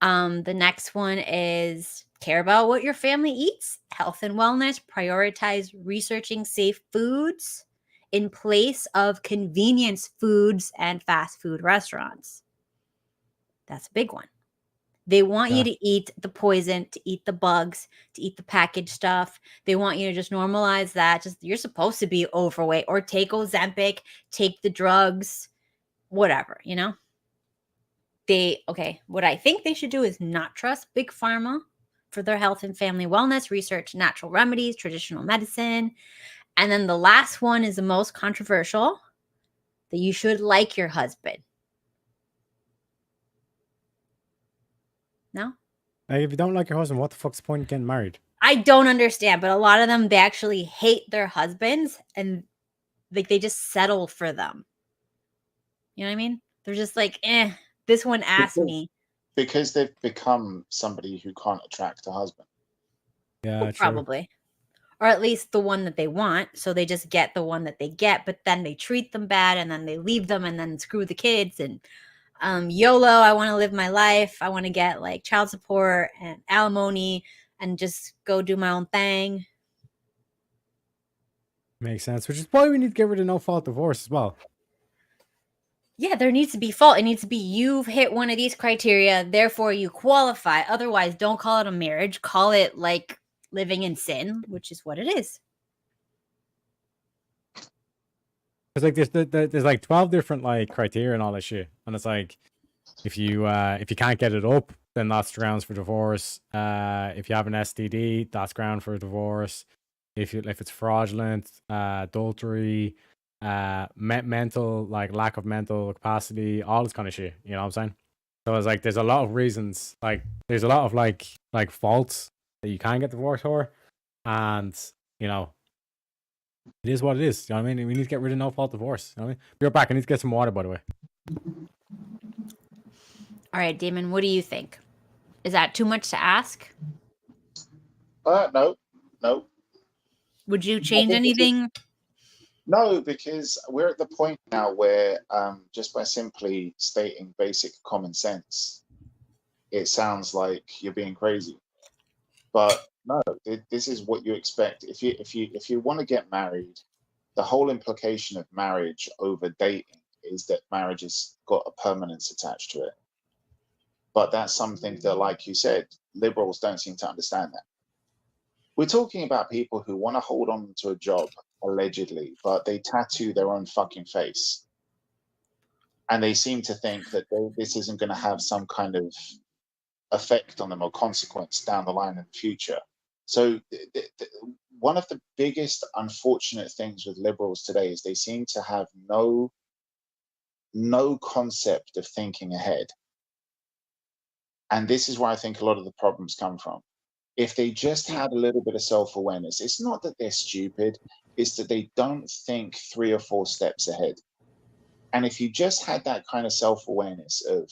The next one is care about what your family eats, health and wellness, prioritize researching safe foods in place of convenience foods and fast food restaurants. That's a big one. They want you to eat the poison, to eat the bugs, to eat the packaged stuff. They want you to just normalize that. Just you're supposed to be overweight or take Ozempic, take the drugs, whatever, you know? What I think they should do is not trust big pharma for their health and family wellness, research natural remedies, traditional medicine. And then the last one is the most controversial, that you should like your husband. No? Like, if you don't like your husband, what the fuck's the point of getting married? I don't understand, but a lot of them, they actually hate their husbands and like they just settle for them. You know what I mean? They're just like, this one asked me. Because they've become somebody who can't attract a husband. Yeah, well, probably. Or at least the one that they want. So they just get the one that they get, but then they treat them bad and then they leave them and then screw the kids and YOLO, I want to live my life. I want to get like child support and alimony and just go do my own thing. Makes sense, which is why we need to get rid of no-fault divorce as well. Yeah, there needs to be fault. It needs to be you've hit one of these criteria, therefore you qualify. Otherwise, don't call it a marriage. Call it like living in sin, which is what it is. It's like there's like 12 different like criteria and all that shit, and it's like if you can't get it up, then that's grounds for divorce. If you have an STD, that's ground for divorce. If it's fraudulent, adultery, mental, like lack of mental capacity, all this kind of shit. You know what I'm saying? So it's like there's a lot of reasons, like there's a lot of like faults that you can get divorced for, and you know. It is what it is. You know what I mean? We need to get rid of no-fault divorce. You know what I mean? Be right back. I need to get some water, by the way. All right, Damon, what do you think? Is that too much to ask? No. Would you change anything? No, because we're at the point now where just by simply stating basic common sense, it sounds like you're being crazy. But no, this is what you expect. If you want to get married, the whole implication of marriage over dating is that marriage has got a permanence attached to it. But that's something that, like you said, liberals don't seem to understand that. We're talking about people who want to hold on to a job, allegedly, but they tattoo their own fucking face. And they seem to think that this isn't going to have some kind of effect on them or consequence down the line in the future. So one of the biggest unfortunate things with liberals today is they seem to have no concept of thinking ahead. And this is where I think a lot of the problems come from. if they just had a little bit of self-awareness. It's not that they're stupid, it's that they don't think 3 or 4 steps ahead. And if you just had that kind of self-awareness of,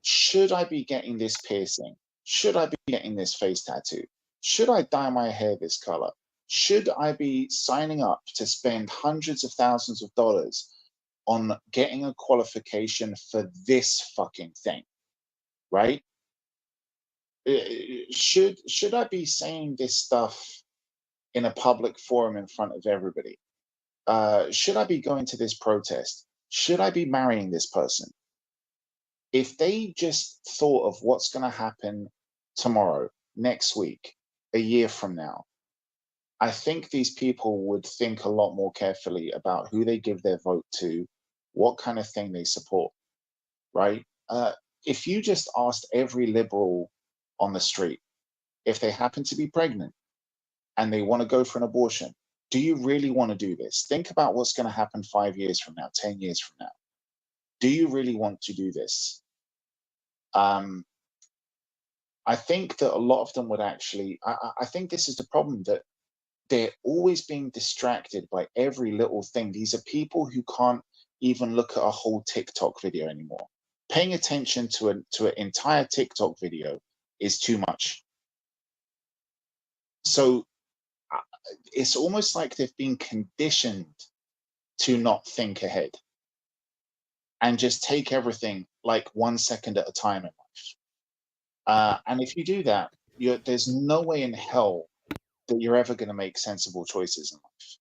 should I be getting this piercing? Should I be getting this face tattoo? Should I dye my hair this color? Should I be signing up to spend hundreds of thousands of dollars on getting a qualification for this fucking thing, right? Should I be saying this stuff in a public forum in front of everybody? Should I be going to this protest? Should I be marrying this person? If they just thought of what's going to happen tomorrow, next week, a year from now, I think these people would think a lot more carefully about who they give their vote to, what kind of thing they support, right? If you just asked every liberal on the street if they happen to be pregnant and they want to go for an abortion, do you really want to do this? Think about what's going to happen 5 years from now, 10 years from now. Do you really want to do this? I think that a lot of them would actually, I think this is the problem, that they're always being distracted by every little thing. These are people who can't even look at a whole TikTok video anymore. Paying attention to an entire TikTok video is too much. So it's almost like they've been conditioned to not think ahead and just take everything like 1 second at a time in life. And if you do that, there's no way in hell that you're ever going to make sensible choices in life.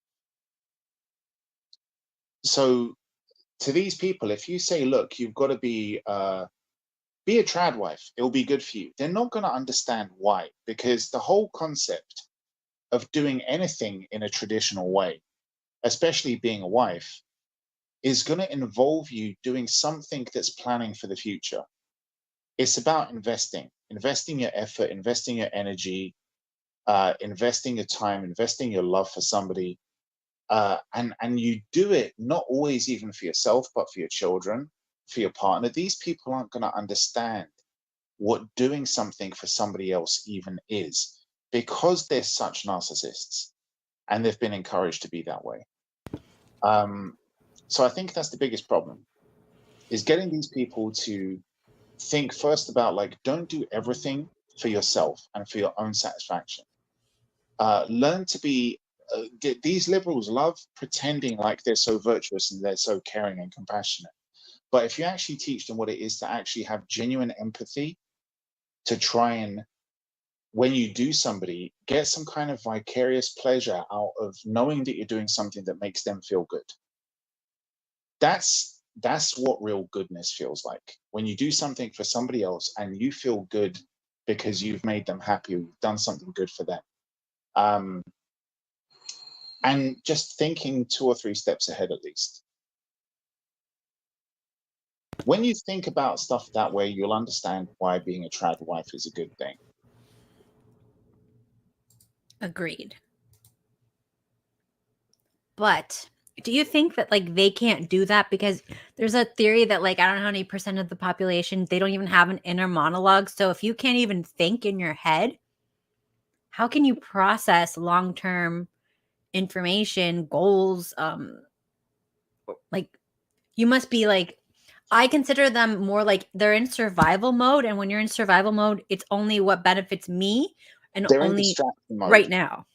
So to these people, if you say, look, you've got to be a TRADWIFE, it'll be good for you, they're not going to understand why, because the whole concept of doing anything in a traditional way, especially being a wife, is going to involve you doing something that's planning for the future. It's about investing your effort, investing your energy, investing your time, investing your love for somebody. And you do it not always even for yourself, but for your children, for your partner. These people aren't going to understand what doing something for somebody else even is, because they're such narcissists and they've been encouraged to be that way. So I think that's the biggest problem, is getting these people to think first about, like, don't do everything for yourself and for your own satisfaction. Learn to be, these liberals love pretending like they're so virtuous and they're so caring and compassionate. But if you actually teach them what it is to actually have genuine empathy, to try and, when you do somebody, get some kind of vicarious pleasure out of knowing that you're doing something that makes them feel good. That's what real goodness feels like. When you do something for somebody else and you feel good because you've made them happy, or you've done something good for them. And just thinking 2 or 3 steps ahead at least. When you think about stuff that way, you'll understand why being a TRADWIFE is a good thing. Agreed. But do you think that, like, they can't do that because there's a theory that, like, I don't know how many % of the population, they don't even have an inner monologue. So if you can't even think in your head, how can you process long-term information, goals? Like, you must be like, I consider them more like they're in survival mode. And when you're in survival mode, it's only what benefits me and They're in only distraction mode. right now.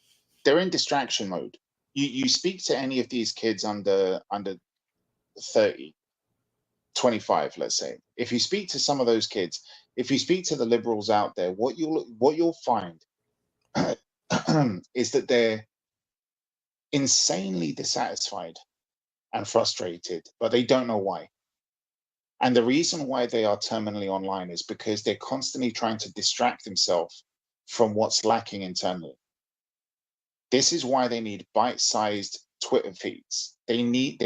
They're in distraction mode. You speak to any of these kids under 30, 25, let's say. If you speak to some of those kids, if you speak to the liberals out there, what you'll find is that they're insanely dissatisfied and frustrated, but they don't know why. And the reason why they are terminally online is because they're constantly trying to distract themselves from what's lacking internally. This is why they need bite-sized Twitter feeds. They need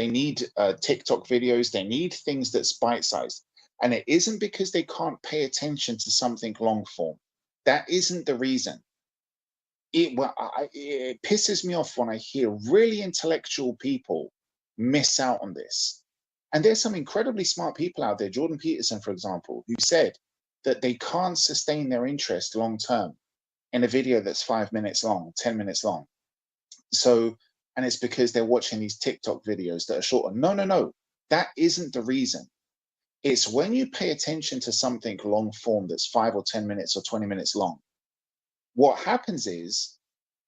TikTok videos. They need things that's bite-sized. And it isn't because they can't pay attention to something long form. That isn't the reason. It pisses me off when I hear really intellectual people miss out on this. And there's some incredibly smart people out there, Jordan Peterson, for example, who said that they can't sustain their interest long term in a video that's 5 minutes long, 10 minutes long. So, and it's because they're watching these TikTok videos that are shorter. No. That isn't the reason. It's when you pay attention to something long form that's 5 or 10 minutes or 20 minutes long, what happens is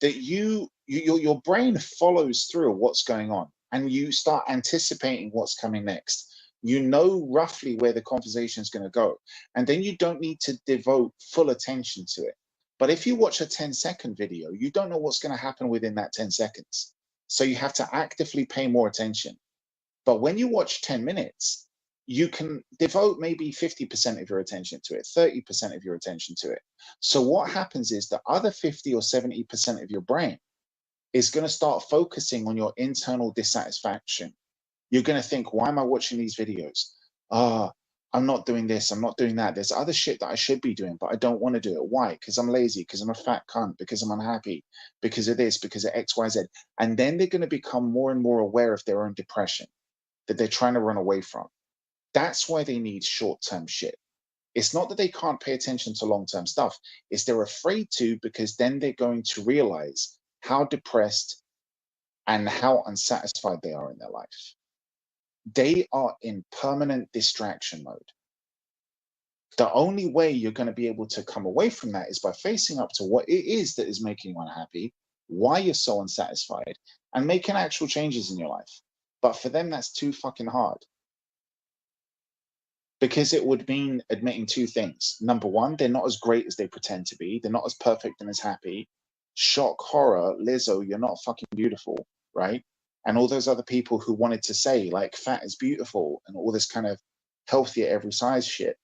that your brain follows through what's going on, and you start anticipating what's coming next. You know roughly where the conversation is going to go, and then you don't need to devote full attention to it. But if you watch a 10-second video, you don't know what's going to happen within that 10 seconds. So you have to actively pay more attention. But when you watch 10 minutes, you can devote maybe 50% of your attention to it, 30% of your attention to it. So what happens is the other 50 or 70% of your brain is going to start focusing on your internal dissatisfaction. You're going to think, why am I watching these videos? I'm not doing this, I'm not doing that. There's other shit that I should be doing, but I don't want to do it. Why? Because I'm lazy, because I'm a fat cunt, because I'm unhappy, because of this, because of X, Y, Z. And then they're going to become more and more aware of their own depression that they're trying to run away from. That's why they need short-term shit. It's not that they can't pay attention to long-term stuff. It's they're afraid to, because then they're going to realize how depressed and how unsatisfied they are in their life. They are in permanent distraction mode. The only way you're going to be able to come away from that is by facing up to what it is that is making you unhappy, why you're so unsatisfied, and making actual changes in your life. But for them, that's too fucking hard. Because it would mean admitting two things. Number one, they're not as great as they pretend to be. They're not as perfect and as happy. Shock, horror, Lizzo, you're not fucking beautiful, right? And all those other people who wanted to say, like, fat is beautiful and all this kind of healthy at every size shit.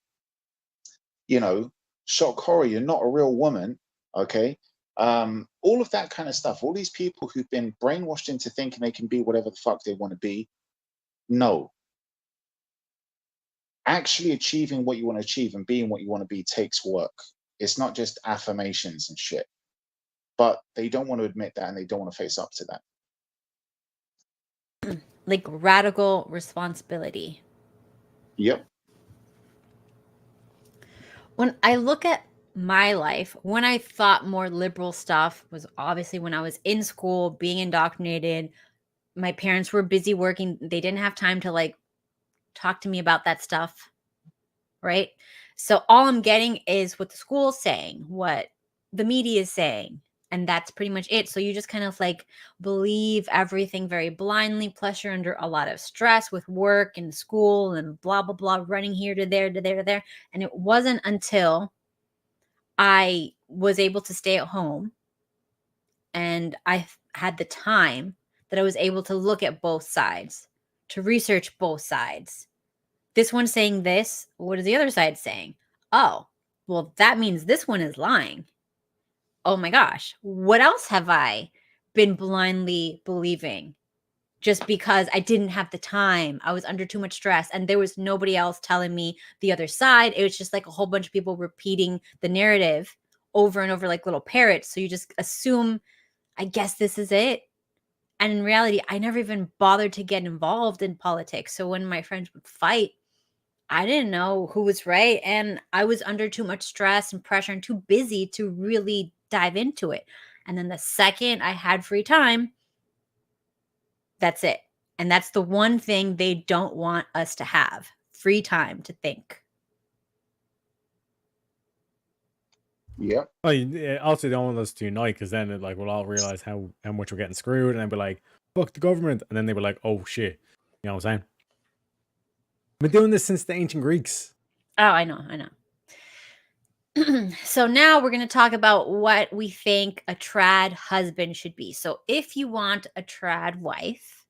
You know, shock, horror, you're not a real woman, okay? All of that kind of stuff. All these people who've been brainwashed into thinking they can be whatever the fuck they want to be. No. Actually achieving what you want to achieve and being what you want to be takes work. It's not just affirmations and shit. But they don't want to admit that, and they don't want to face up to that. Like radical responsibility. Yep. When I look at my life, when I thought more liberal stuff was obviously when I was in school, being indoctrinated. My parents were busy working. They didn't have time to like talk to me about that stuff. Right? So all I'm getting is what the school's saying, what the media is saying. And that's pretty much it. So you just kind of like believe everything very blindly. Plus, you're under a lot of stress with work and school and blah, blah, blah, running here to there, to there, to there. And it wasn't until I was able to stay at home and I had the time that I was able to look at both sides, to research both sides. This one's saying this. What is the other side saying? Oh, well, that means this one is lying. Oh my gosh, what else have I been blindly believing just because I didn't have the time? I was under too much stress and there was nobody else telling me the other side. It was just like a whole bunch of people repeating the narrative over and over like little parrots. So you just assume, I guess this is it. And in reality, I never even bothered to get involved in politics. So when my friends would fight, I didn't know who was right, and I was under too much stress and pressure and too busy to really dive into it. And then the second I had free time, that's it. And that's the one thing they don't want us to have, free time to think. Yep. Also, they don't want us to unite, because then it, like, we'll all realize how much we're getting screwed, and then be like, fuck the government, and then they were like, oh shit. You know what I'm saying? Been doing this since the ancient Greeks. Oh, I know. So now we're going to talk about what we think a trad husband should be. So if you want a trad wife,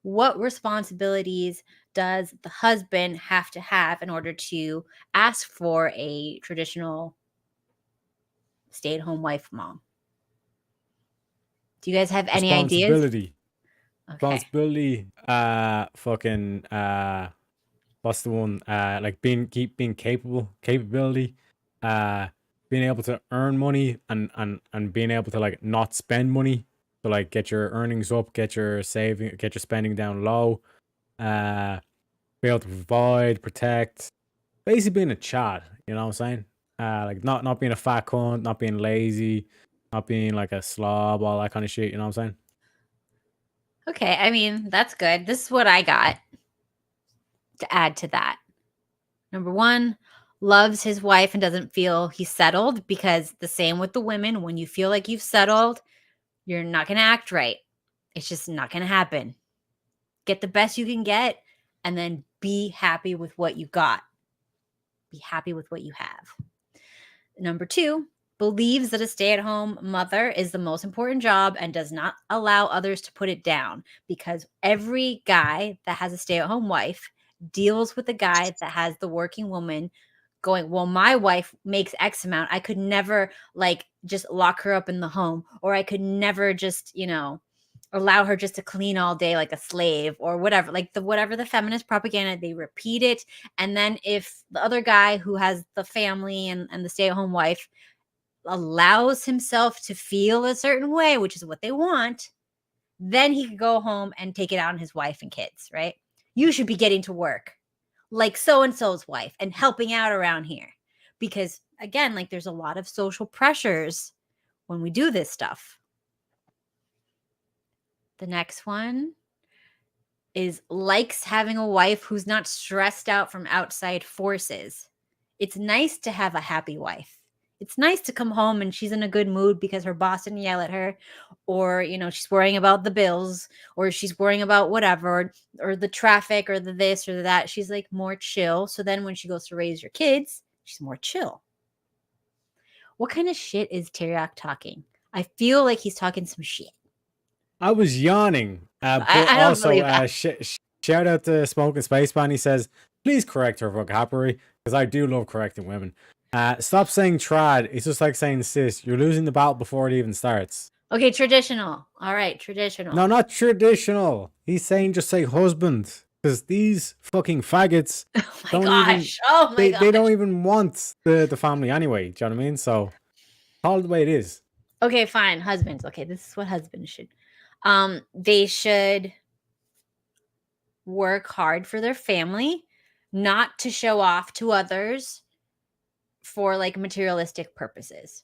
what responsibilities does the husband have to have in order to ask for a traditional stay-at-home wife mom? Do you guys have any ideas? Okay. Responsibility. What's the one? Like being capability. Being able to earn money and being able to like not spend money. So like get your earnings up, get your spending down low. Be able to provide, protect. Basically being a Chad, you know what I'm saying? like not being a fat cunt, not being lazy, not being like a slob, all that kind of shit. You know what I'm saying? Okay, I mean, that's good. This is what I got to add to that. Number 1, loves his wife and doesn't feel he's settled, because the same with the women. When you feel like you've settled, you're not going to act right. It's just not going to happen. Get the best you can get and then be happy with what you got. Be happy with what you have. Number 2, believes that a stay-at-home mother is the most important job and does not allow others to put it down, because every guy that has a stay-at-home wife deals with the guy that has the working woman going, well, my wife makes X amount. I could never like just lock her up in the home, or I could never just, allow her just to clean all day like a slave, or whatever. Like whatever the feminist propaganda, they repeat it. And then if the other guy who has the family and the stay-at-home wife allows himself to feel a certain way, which is what they want, then he could go home and take it out on his wife and kids, right? You should be getting to work like so-and-so's wife and helping out around here. Because again, like there's a lot of social pressures when we do this stuff. The next one is likes having a wife who's not stressed out from outside forces. It's nice to have a happy wife. It's nice to come home and she's in a good mood because her boss didn't yell at her, or, she's worrying about the bills, or she's worrying about whatever, or the traffic, or the this or the that. She's like more chill. So then when she goes to raise your kids, she's more chill. What kind of shit is Tareyak talking? I feel like he's talking some shit. I was yawning, but I don't also believe that. shout out to Smoking Spaceman. He says, please correct her vocabulary, because I do love correcting women. Stop saying trad. It's just like saying sis. You're losing the battle before it even starts. Okay, traditional. All right, traditional. No, not traditional. He's saying just say husband, because these fucking faggots Oh my gosh. they don't even want the family anyway. Do you know what I mean? So call it the way it is. Okay, fine. Husbands. Okay, this is what husbands should. They should work hard for their family, not to show off to others for like materialistic purposes.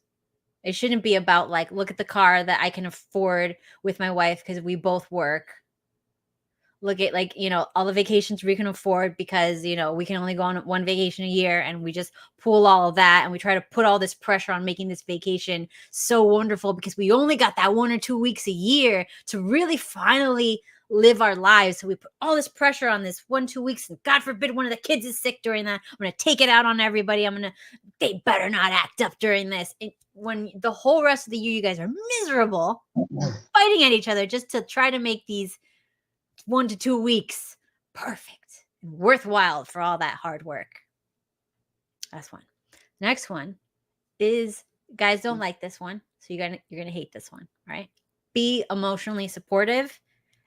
It shouldn't be about like, look at the car that I can afford with my wife because we both work. Look at like, all the vacations we can afford because, we can only go on one vacation a year, and we just pool all of that. And we try to put all this pressure on making this vacation so wonderful because we only got that 1 or 2 weeks a year to really finally live our lives. So we put all this pressure on this 1-2 weeks, and God forbid one of the kids is sick during that. I'm going to take it out on everybody. They better not act up during this. And when the whole rest of the year, you guys are miserable, fighting at each other just to try to make these 1 to 2 weeks perfect and worthwhile for all that hard work. That's one. Next one is, guys don't like this one, so you're gonna hate this one, right? Be emotionally supportive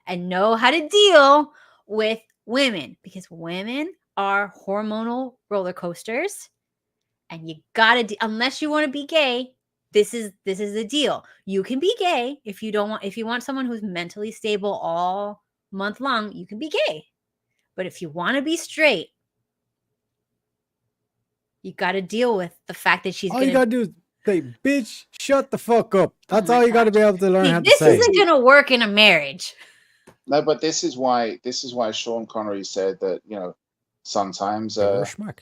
and know how to deal with women, because women are hormonal roller coasters, and you gotta unless you want to be gay. This is the deal. You can be gay if you want someone who's mentally stable all month long, you can be gay. But if you want to be straight, you got to deal with the fact that she's all you gotta do is say, bitch, shut the fuck up. That's all you gotta be able to learn how to this say. isn't gonna work in a marriage. No, but this is why Sean Connery said that, sometimes You're a schmuck.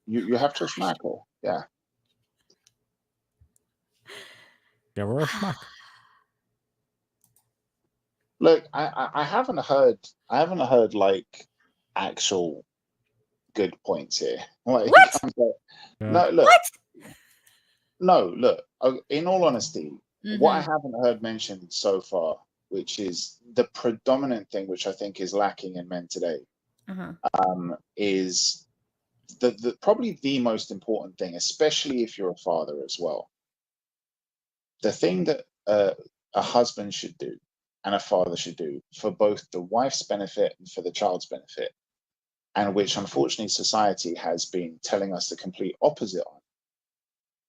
you have to smack her. Yeah. You're a schmuck. Look, I haven't heard like actual good points here. Like, What? no, look. What? No, look. In all honesty, what I Mhm. haven't heard mentioned so far, which is the predominant thing, which I think is lacking in men today, is the probably the most important thing, especially if you're a father as well. The thing that a husband should do and a father should do for both the wife's benefit and for the child's benefit, and which unfortunately society has been telling us the complete opposite on,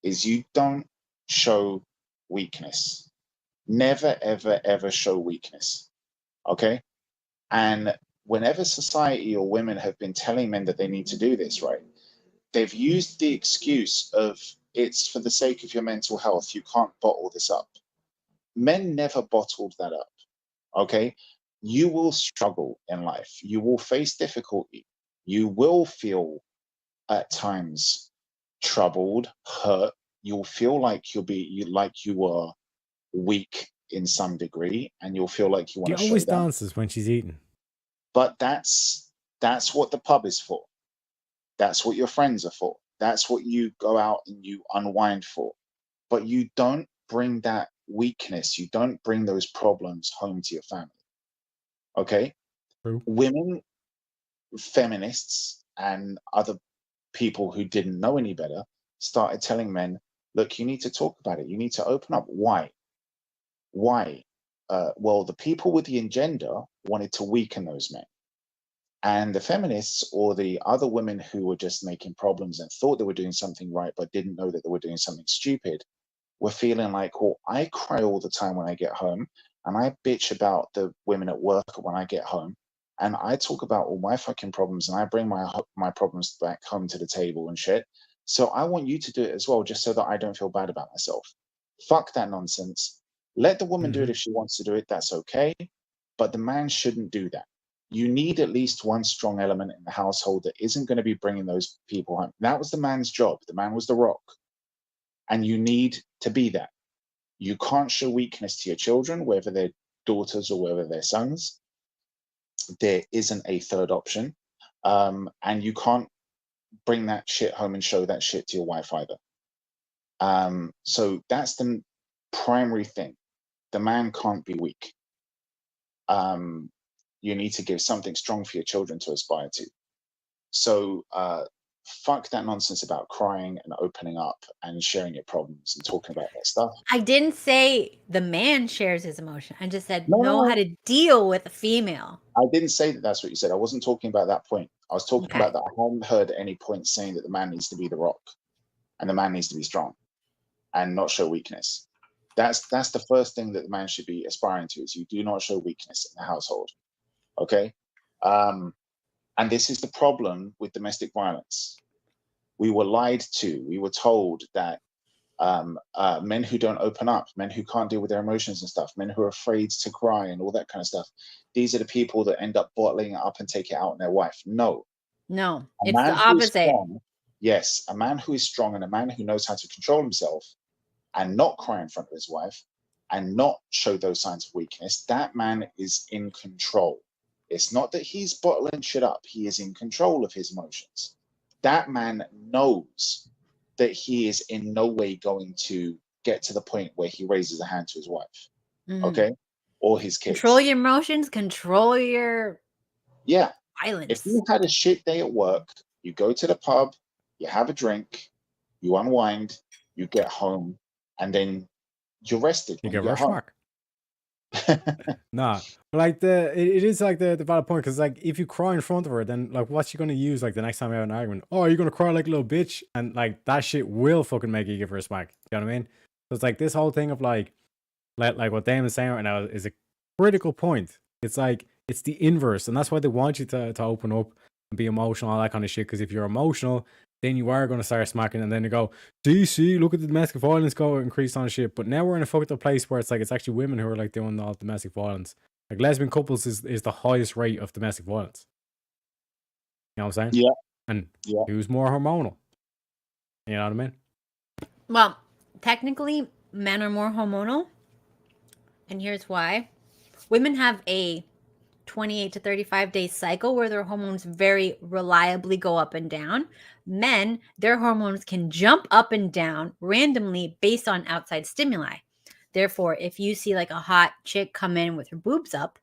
is you don't show weakness. Never, ever, ever show weakness. Okay? And whenever society or women have been telling men that they need to do this, right, they've used the excuse of it's for the sake of your mental health. You can't bottle this up. Men never bottled that up. Okay. You will struggle in life. You will face difficulty. You will feel at times troubled, hurt. You'll feel like you are weak in some degree, and you'll feel like you want She to show always that. dances when she's eating. But that's what the pub is for. That's what your friends are for. That's what you go out and you unwind for. But you don't bring that weakness, you don't bring those problems home to your family. Okay? True. Women, feminists, and other people who didn't know any better started telling men, look, you need to talk about it. You need to open up. Why? Why? Well, the people with the agenda wanted to weaken those men. And the feminists or the other women who were just making problems and thought they were doing something right, but didn't know that they were doing something stupid, were feeling like, well, I cry all the time when I get home, and I bitch about the women at work when I get home, and I talk about all my fucking problems, and I bring my problems back home to the table and shit. So I want you to do it as well, just so that I don't feel bad about myself. Fuck that nonsense. Let the woman do it if she wants to do it. That's okay, but the man shouldn't do that. You need at least one strong element in the household that isn't going to be bringing those people home. That was the man's job. The man was the rock. And you need to be that. You can't show weakness to your children, whether they're daughters or whether they're sons. There isn't a third option. And you can't bring that shit home and show that shit to your wife either. So that's the primary thing. The man can't be weak. You need to give something strong for your children to aspire to. So fuck that nonsense about crying and opening up and sharing your problems and talking about that stuff. I didn't say the man shares his emotion. I just said No. know how to deal with a female. I didn't say that that's what you said. I wasn't talking about that point. I was talking Okay. about that. I hadn't heard any point saying that the man needs to be the rock and the man needs to be strong and not show weakness. That's the first thing that the man should be aspiring to, is you do not show weakness in the household. Okay? And this is the problem with domestic violence. We were lied to. We were told that men who don't open up, men who can't deal with their emotions and stuff, men who are afraid to cry and all that kind of stuff, these are the people that end up bottling it up and take it out on their wife. No, it's the opposite. Strong, yes, a man who is strong and a man who knows how to control himself and not cry in front of his wife and not show those signs of weakness, that man is in control. It's not that he's bottling shit up. He is in control of his emotions. That man knows that he is in no way going to get to the point where he raises a hand to his wife, okay, or his kids. Control your emotions, control your violence. If you had a shit day at work, you go to the pub, you have a drink, you unwind, you get home, and then you're rested. You get rush mark. Nah, but like it is like the valid point, because like if you cry in front of her, then like what's she gonna use like the next time you have an argument? Oh, you're gonna cry like a little bitch, and like that shit will fucking make you give her a smack. You know what I mean? So it's like this whole thing of like what Damon's saying right now is a critical point. It's like it's the inverse, and that's why they want you to open up and be emotional, all that kind of shit. Because if you're emotional, then you are going to start smacking, and then you go, see, look at the domestic violence go increase on shit. But now we're in a fucked up place where it's like it's actually women who are like doing all domestic violence. Like lesbian couples is the highest rate of domestic violence. You know what I'm saying? Yeah. And who's more hormonal? You know what I mean? Well, technically, men are more hormonal, and here's why. Women have a 28 to 35 day cycle where their hormones very reliably go up and down. Men, their hormones can jump up and down randomly based on outside stimuli. Therefore, if you see like a hot chick come in with her boobs up,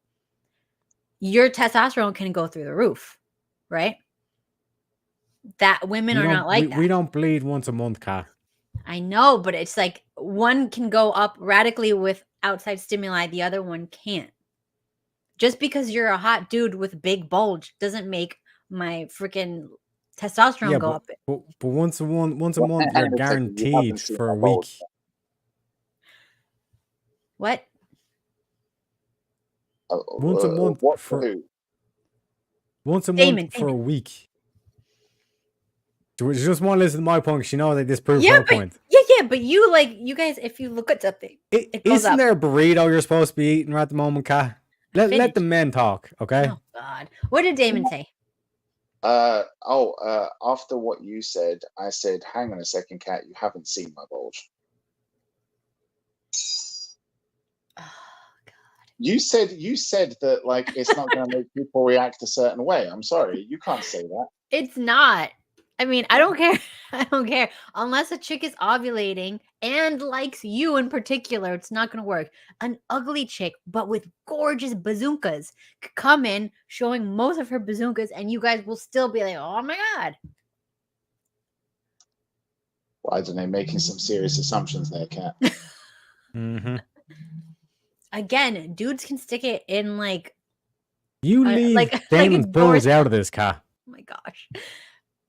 your testosterone can go through the roof, right? That women are not like that. We don't bleed once a month, Kat. I know, but it's like one can go up radically with outside stimuli, the other one can't. Just because you're a hot dude with a big bulge doesn't make my freaking testosterone go up. But once a month, you're guaranteed for a week. What? Once a month for once a month for a week. She just want to listen to my point. She knows that this proves Yeah, her but point. but you guys, if you look at something, it goes Isn't up. there a burrito you're supposed to be eating at the moment, Kat? Let the Finished. men talk, okay? Oh God, what did Damon say? After what you said, I said, hang on a second, Kat, you haven't seen my bulge. Oh, You said that like it's not going to make people react a certain way. I'm sorry, you can't say that. It's not. I mean, I don't care. I don't care. Unless a chick is ovulating and likes you in particular, it's not going to work. An ugly chick, but with gorgeous bazookas, could come in showing most of her bazookas, and you guys will still be like, oh my God. Well, I don't know, making some serious assumptions there, Kat. Mm-hmm. Again, dudes can stick it in like. You leave like Damon's a door. bulge out of this, Kat. Oh my gosh.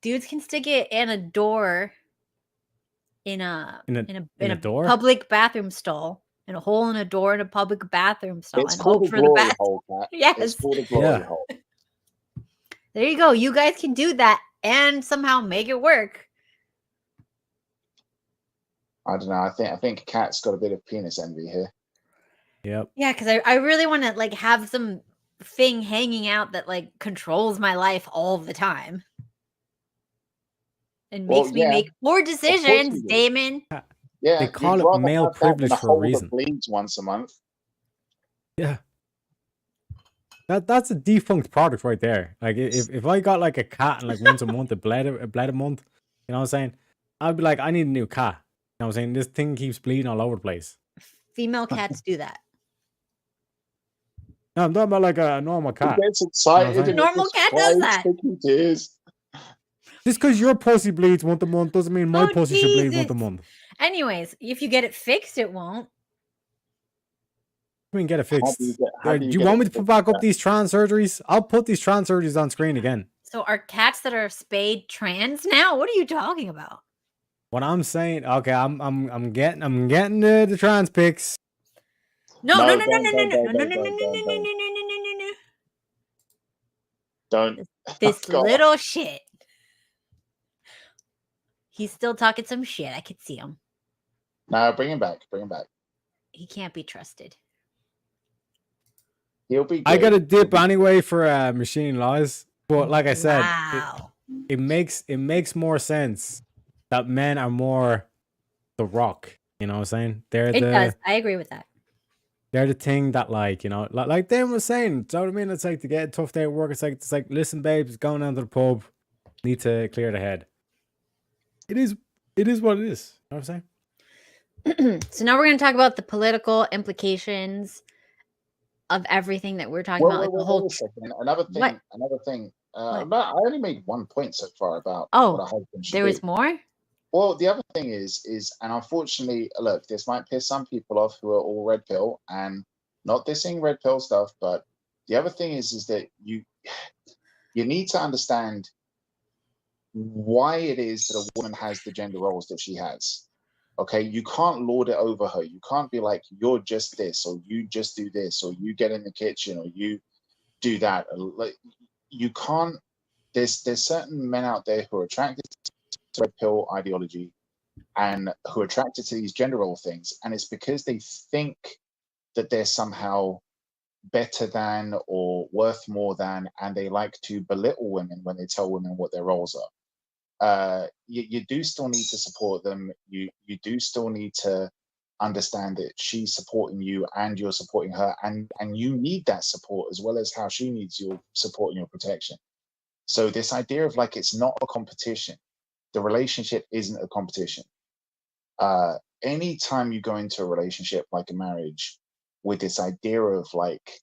Dudes can stick it in a door in a door? public bathroom stall. In a hole in a door in a public bathroom stall. It's and called hope a for the glory best. hole, Kat. Yes. It's called a glory Yeah. hole. There you go. You guys can do that and somehow make it work. I don't know. I think Kat's got a bit of penis envy here. Yep. Yeah, because I really want to like have some thing hanging out that like controls my life all the time. And makes me make more decisions, Damon. Yeah, they call it male privilege for a reason. Bleeds once a month. Yeah, that's a defunct product right there. Like if I got like a cat and like once a month it bled a month, you know what I'm saying? I'd be like, I need a new cat. You know what I'm saying? This thing keeps bleeding all over the place. Female cats do that. No, I'm talking about like a normal cat. He gets excited. You know normal cat does that. Just because your pussy bleeds once a month doesn't mean my pussy should bleed once a month. Anyways, if you get it fixed, it won't. I mean, get it fixed. Do you want me to put back up these trans surgeries? I'll put these trans surgeries on screen again. So are cats that are spayed trans now? What are you talking about? What I'm saying, okay, I'm getting the trans pics. No. Don't. This little shit. He's still talking some shit. I could see him. No, bring him back. Bring him back. He can't be trusted. He'll be good. I got a dip anyway for machine laws, but like I said, it makes more sense that men are more the rock. You know what I'm saying? It does. I agree with that. They're the thing that, like, you know, like Damon was saying. Do you know what I mean? It's like to get a tough day at work. It's like, listen, babes, going down to the pub. Need to clear the head. It is what it is. You know what I'm saying? So now we're going to talk about the political implications of everything that we're talking about. Like the whole another thing. I only made one point so far about what a husband should be. Was more? Well, the other thing is, and unfortunately, look, this might piss some people off who are all red pill, and not dissing red pill stuff, but the other thing is that you need to understand why it is that a woman has the gender roles that she has. Okay, you can't lord it over her. You can't be like, you're just this, or you just do this, or you get in the kitchen, or you do that. Like, you can't. There's certain men out there who are attracted to red pill ideology and who are attracted to these gender role things, and it's because they think that they're somehow better than or worth more than, and they like to belittle women when they tell women what their roles are. You do still need to support them. You do still need to understand that she's supporting you and you're supporting her, and you need that support as well as how she needs your support and your protection. So this idea of like, it's not a competition. The relationship isn't a competition. Anytime you go into a relationship like a marriage with this idea of like,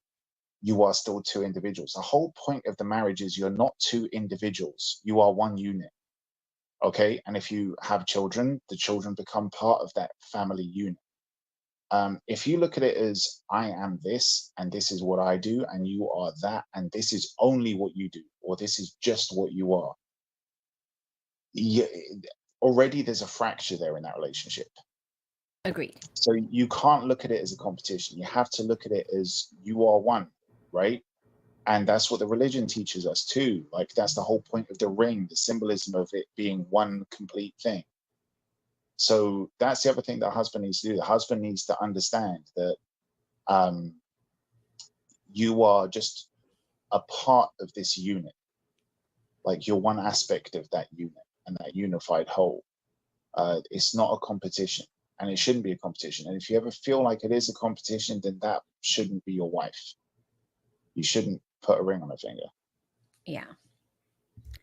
you are still two individuals. The whole point of the marriage is you're not two individuals. You are one unit. Okay. And if you have children, the children become part of that family unit. If you look at it as I am this, and this is what I do, and you are that, and this is only what you do, or this is just what you are, already there's a fracture there in that relationship. Agreed. So you can't look at it as a competition. You have to look at it as you are one, right? And that's what the religion teaches us too. Like that's the whole point of the ring, the symbolism of it being one complete thing. So that's the other thing that a husband needs to do. The husband needs to understand that you are just a part of this unit. Like you're one aspect of that unit and that unified whole. It's not a competition, and it shouldn't be a competition. And if you ever feel like it is a competition, then that shouldn't be your wife. You shouldn't put a ring on her finger. Yeah.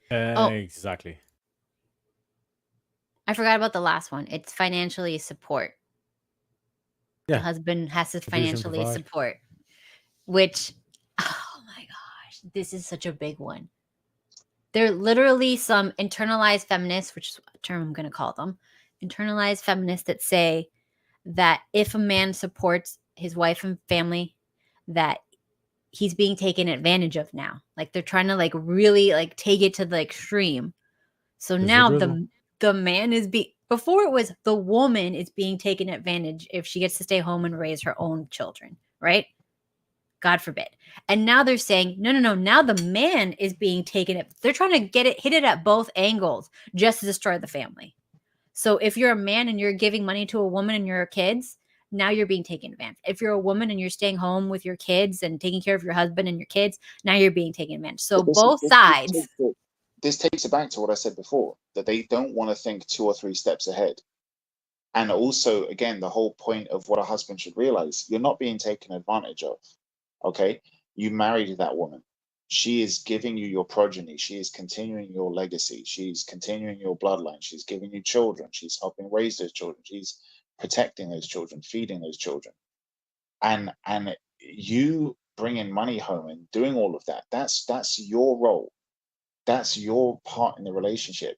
Exactly. I forgot about the last one. It's financially support. Yeah. The husband has to Produce and financially provide. support, which, oh my gosh, this is such a big one. There are literally some internalized feminists, which is a term I'm going to call them, internalized feminists that say that if a man supports his wife and family, that he's being taken advantage of now. Like they're trying to like really like take it to the extreme. So now the man is before it was the woman is being taken advantage if she gets to stay home and raise her own children, right? God forbid. And now they're saying, no. Now the man is being taken. They're trying to hit it at both angles just to destroy the family. So if you're a man and you're giving money to a woman and your kids, now you're being taken advantage. If you're a woman and you're staying home with your kids and taking care of your husband and your kids, now you're being taken advantage. So both sides. This takes it back to what I said before, that they don't want to think 2 or 3 steps ahead. And also, again, the whole point of what a husband should realize, you're not being taken advantage of. Okay, you married that woman. She is giving you your progeny. She is continuing your legacy. She's continuing your bloodline. She's giving you children. She's helping raise those children. She's protecting those children, feeding those children. And you bringing money home and doing all of that, that's your role. That's your part in the relationship.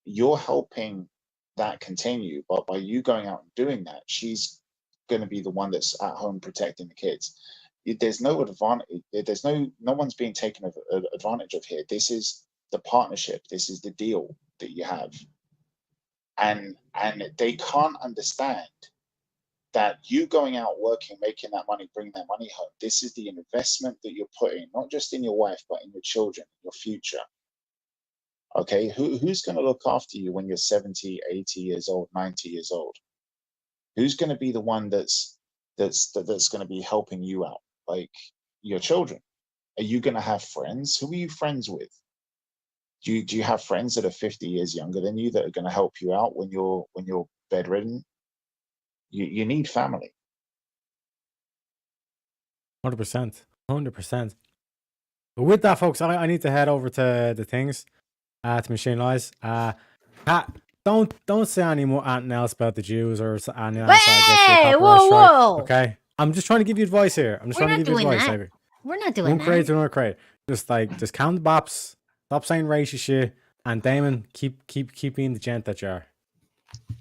You're helping that continue, but by you going out and doing that, she's going to be the one that's at home protecting the kids. There's no advantage. There's no one's being taken advantage of here. This is the partnership. This is the deal that you have, and they can't understand that you going out working, making that money, bringing that money home. This is the investment that you're putting, not just in your wife, but in your children, your future. Okay, who's going to look after you when you're 70, 80 years old, 90 years old? Who's going to be the one that's going to be helping you out? Like your children. Are you going to have friends? Who are you friends with? Do you have friends that are 50 years younger than you that are going to help you out when you're bedridden? You need family. 100%. 100%. But with that, folks, I need to head over to the things, to Machine Lies. Pat, don't say anything else about the Jews or anything else. Hey, whoa. Okay, I'm just trying to give you advice here. I'm just trying to give you advice, baby. We're not doing that. One crate. Just count the bops. Stop saying racist shit. And Daemon, keep being the gent that you are.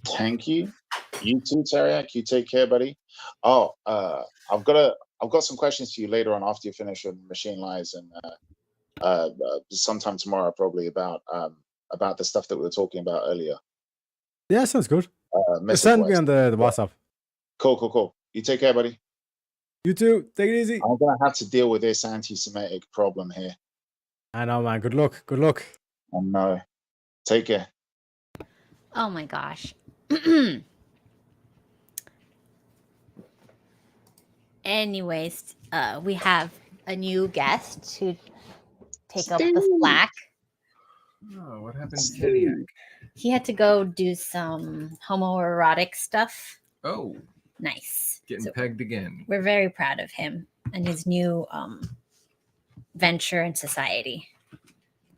Thank you. You too, Tareyak. You take care, buddy. Oh, I've got some questions for you later on after you finish with Machine Lies, and sometime tomorrow probably about the stuff that we were talking about earlier. Yeah, sounds good. Send me on the WhatsApp. Cool. You take care, buddy. You too. Take it easy. I'm gonna have to deal with this anti-Semitic problem here. I know, man. Good luck. I know. Take care. Oh my gosh. Anyways, we have a new guest to take up the slack. Oh, what happened to Tareyak? He had to go do some homoerotic stuff. Oh. Nice. Getting pegged again. We're very proud of him and his new venture in society.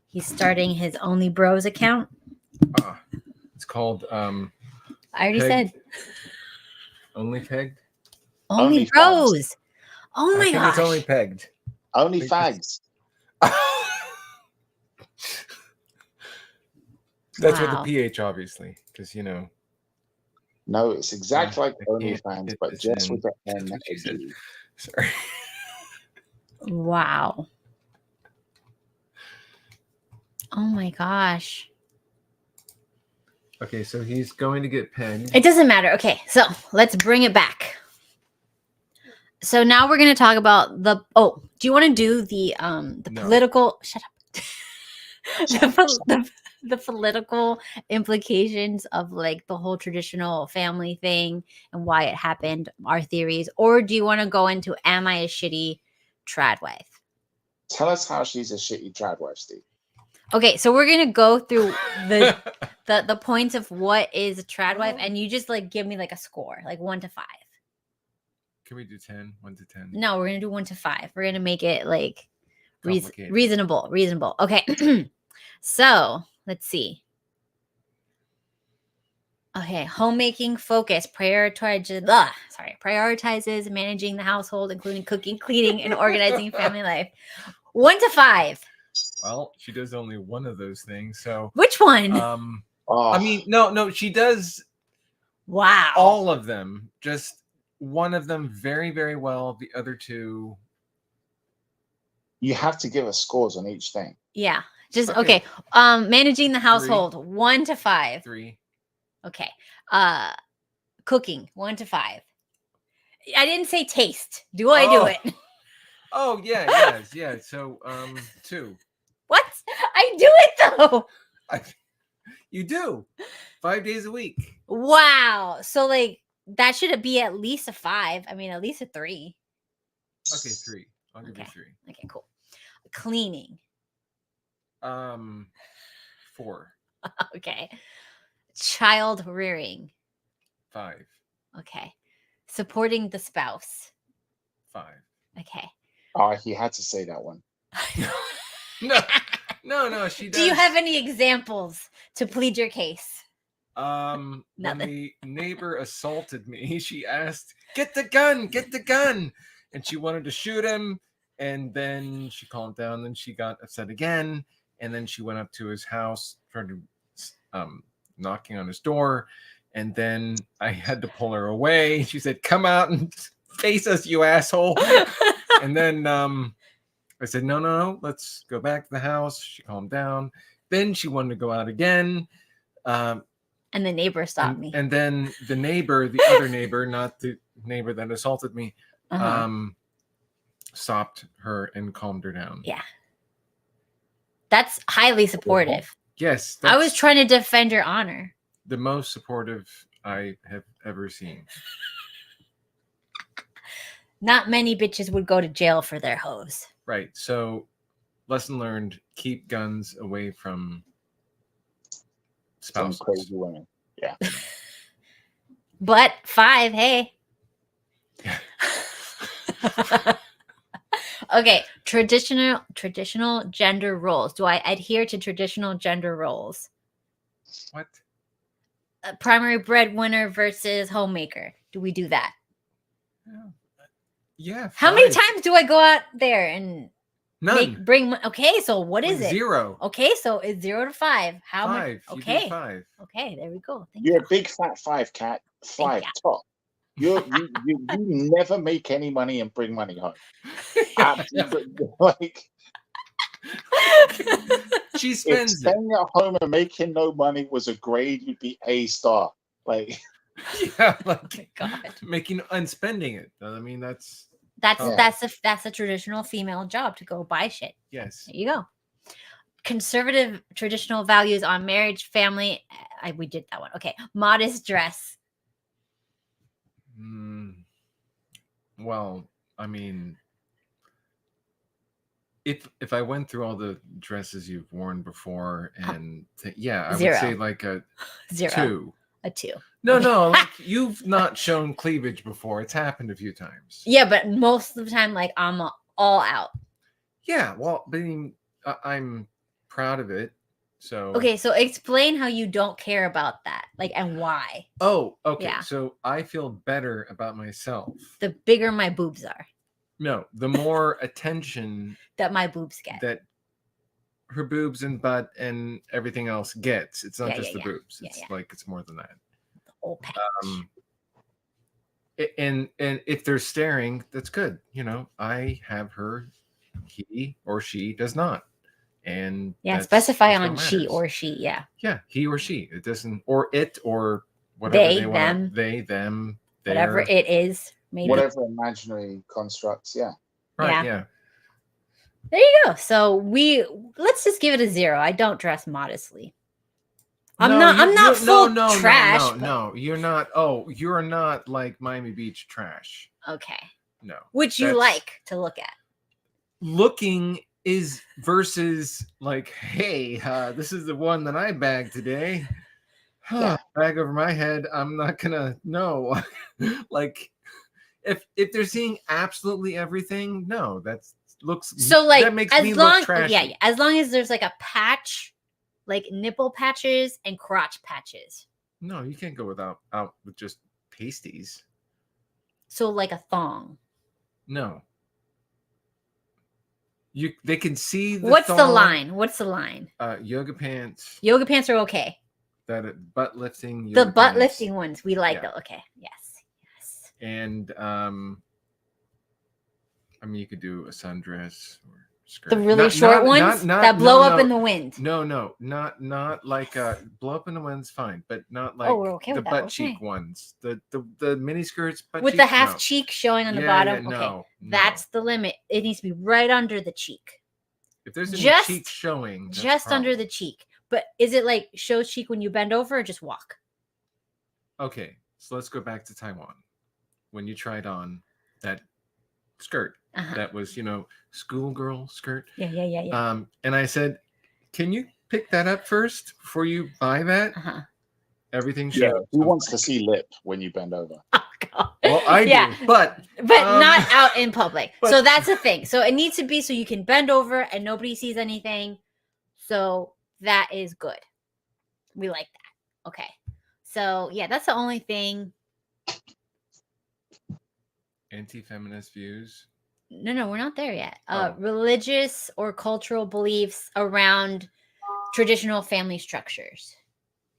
He's starting his Only Bros account. It's called I already said. Only Pegged? Only Bros. Oh my gosh. It's Only Pegged. Only fags. That's with the PH, obviously, because No, it's exactly like OnlyFans, but just with the N. Sorry. Wow. Oh my gosh. Okay, so he's going to get pegged. It doesn't matter. Okay, so let's bring it back. So now we're going to talk about the. Oh, do you want to do the No. political? Shut up. the political implications of like the whole traditional family thing and why it happened, our theories, or do you want to go into am I a shitty trad wife? Tell us how she's a shitty trad wife, Steve. Okay, so we're gonna go through the points of what is a trad wife, and you just like give me like a score, like 1 to 5. Can we do 10? 1 to 10? No, we're gonna do 1 to 5. We're gonna make it like Complicated. reasonable. Okay. So let's see. Okay, homemaking focus prioritizes managing the household, including cooking, cleaning, and organizing family life. 1 to 5. Well, she does only one of those things. So Which one? I mean, no, she does. Wow. All of them. Just one of them very, very well. The other two. You have to give us scores on each thing. Yeah. Just okay. Managing the household, 1 to 5. 3. Okay. Cooking, 1 to 5. I didn't say taste. Do I do it? Oh yeah. So 2. What? I do it though. You do 5 days a week. Wow. So like that should be at least a 5. I mean, at least a 3. Okay, 3. I'll give you 3. Okay, cool. Cleaning. 4. Okay. Child rearing. 5. Okay. Supporting the spouse. 5. Okay. Oh, he had to say that one. No, she does. Do you have any examples to plead your case? When the neighbor assaulted me, she asked, get the gun. And she wanted to shoot him. And then she calmed down. Then she got upset again. And then she went up to his house, started knocking on his door. And then I had to pull her away. She said, come out and face us, you asshole. And then I said, no, let's go back to the house. She calmed down. Then she wanted to go out again. And the neighbor stopped me. And then the neighbor, the other neighbor, not the neighbor that assaulted me, stopped her and calmed her down. Yeah. That's highly supportive. Yes. I was trying to defend your honor. The most supportive I have ever seen. Not many bitches would go to jail for their hoes. Right. So, lesson learned: keep guns away from spouses. Some crazy women. Yeah. But 5, hey. Okay, traditional gender roles. Do I adhere to traditional gender roles? What? Primary breadwinner versus homemaker. Do we do that? Yeah. How many times do I go out there and None. Okay, so what is it? 0. Okay, so it's 0 to 5. How 5. much? You Okay. did 5. Okay, there we go. Thank You're you. a big fat 5, Cat. 5 top. You never make any money and bring money home. Absolutely. Like She if spends it. staying at home and making no money was a grade, you'd be A star. Like Yeah, Oh my God. making and spending it. I mean, that's That's a traditional female job to go buy shit. yes. There you go. Conservative traditional values on marriage, family. We did that one. Okay. Modest dress. Well, I mean, if I went through all the dresses you've worn before, and I 0. would say like a 0. 2. A 2. No, like you've not shown cleavage before. It's happened a few times. Yeah, but most of the time, like I'm all out. Yeah, well, but I mean, I'm proud of it. So Okay, so explain how you don't care about that, like, and why. Oh, okay. Yeah. So I feel better about myself. The bigger my boobs are, No, the more attention that my boobs get. that her boobs and butt and everything else gets. It's not just the boobs. It's like it's more than that. The whole package. And if they're staring, that's good. You know, I have her. He or she does not. And specify that's on she or she. Yeah, he or she. It doesn't, or it, or whatever they, they want. them, They, them, whatever their. it is. maybe. Whatever imaginary constructs, yeah. Right, yeah. There you go. So let's just give it a 0. I don't dress modestly. I'm not full trash. No, you're not. Oh, you're not like Miami Beach trash. Okay. No. Which you like to look at. Looking is versus like, hey, this is the one that I bagged today. Yeah. Bag over my head. I'm not gonna know. Like, if they're seeing absolutely everything, no, looks so like that makes me look trashy. Yeah, as long as there's like a patch, like nipple patches and crotch patches. No, you can't go out with just pasties. So like a thong. No. They can see the What's thong. the line? What's the line? Yoga pants. Yoga pants are okay. That butt lifting. The butt lifting ones we like. Yeah. Okay. Yes. And I mean, you could do a sundress or skirt. The really short ones that blow up in the wind. No, not like blow up in the wind's fine, but not like the butt cheek ones. The mini skirts, with the half cheek showing on the bottom. Yeah, okay, that's the limit. It needs to be right under the cheek. If there's any cheek showing, just under the cheek. But is it like shows cheek when you bend over or just walk? Okay, so let's go back to Taiwan. When you tried on that skirt, that was, schoolgirl skirt. Yeah. And I said, can you pick that up first before you buy that? Everything shows. Yeah, who wants to see lip when you bend over? Oh, God. Well, I do, but not out in public. So that's the thing. So it needs to be so you can bend over and nobody sees anything. So that is good. We like that. Okay. So yeah, that's the only thing. Anti-feminist views. No, we're not there yet. Religious or cultural beliefs around traditional family structures.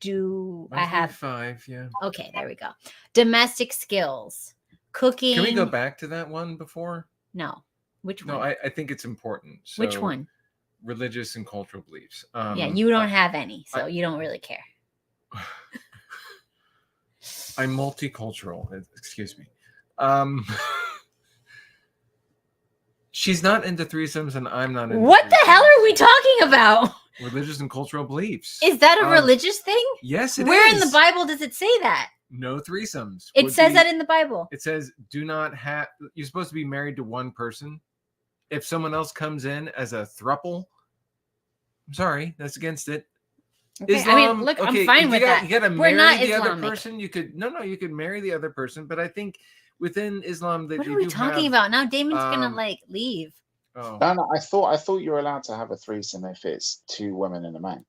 I have 5? Yeah. Okay, there we go. Domestic skills, cooking. Can we go back to that one before? No. Which one? No, I think it's important. So, which one? Religious and cultural beliefs. Yeah, you don't have any, so you don't really care. I'm multicultural. Excuse me. She's not into threesomes, and I'm not into What the hell are we talking about? Religious and cultural beliefs. Is that a religious thing? Yes, it is. Where in the Bible does it say that? No threesomes. It says that in the Bible. It says do not have. You're supposed to be married to one person. If someone else comes in as a throuple, I'm sorry, that's against it. Okay. Islam, I mean, look, I'm fine with that. You got to marry the other person. You could marry the other person, but I think within Islam that what are we talking about now? Damon's gonna leave. Oh. No, I thought you were allowed to have a threesome if it's 2 women and a man.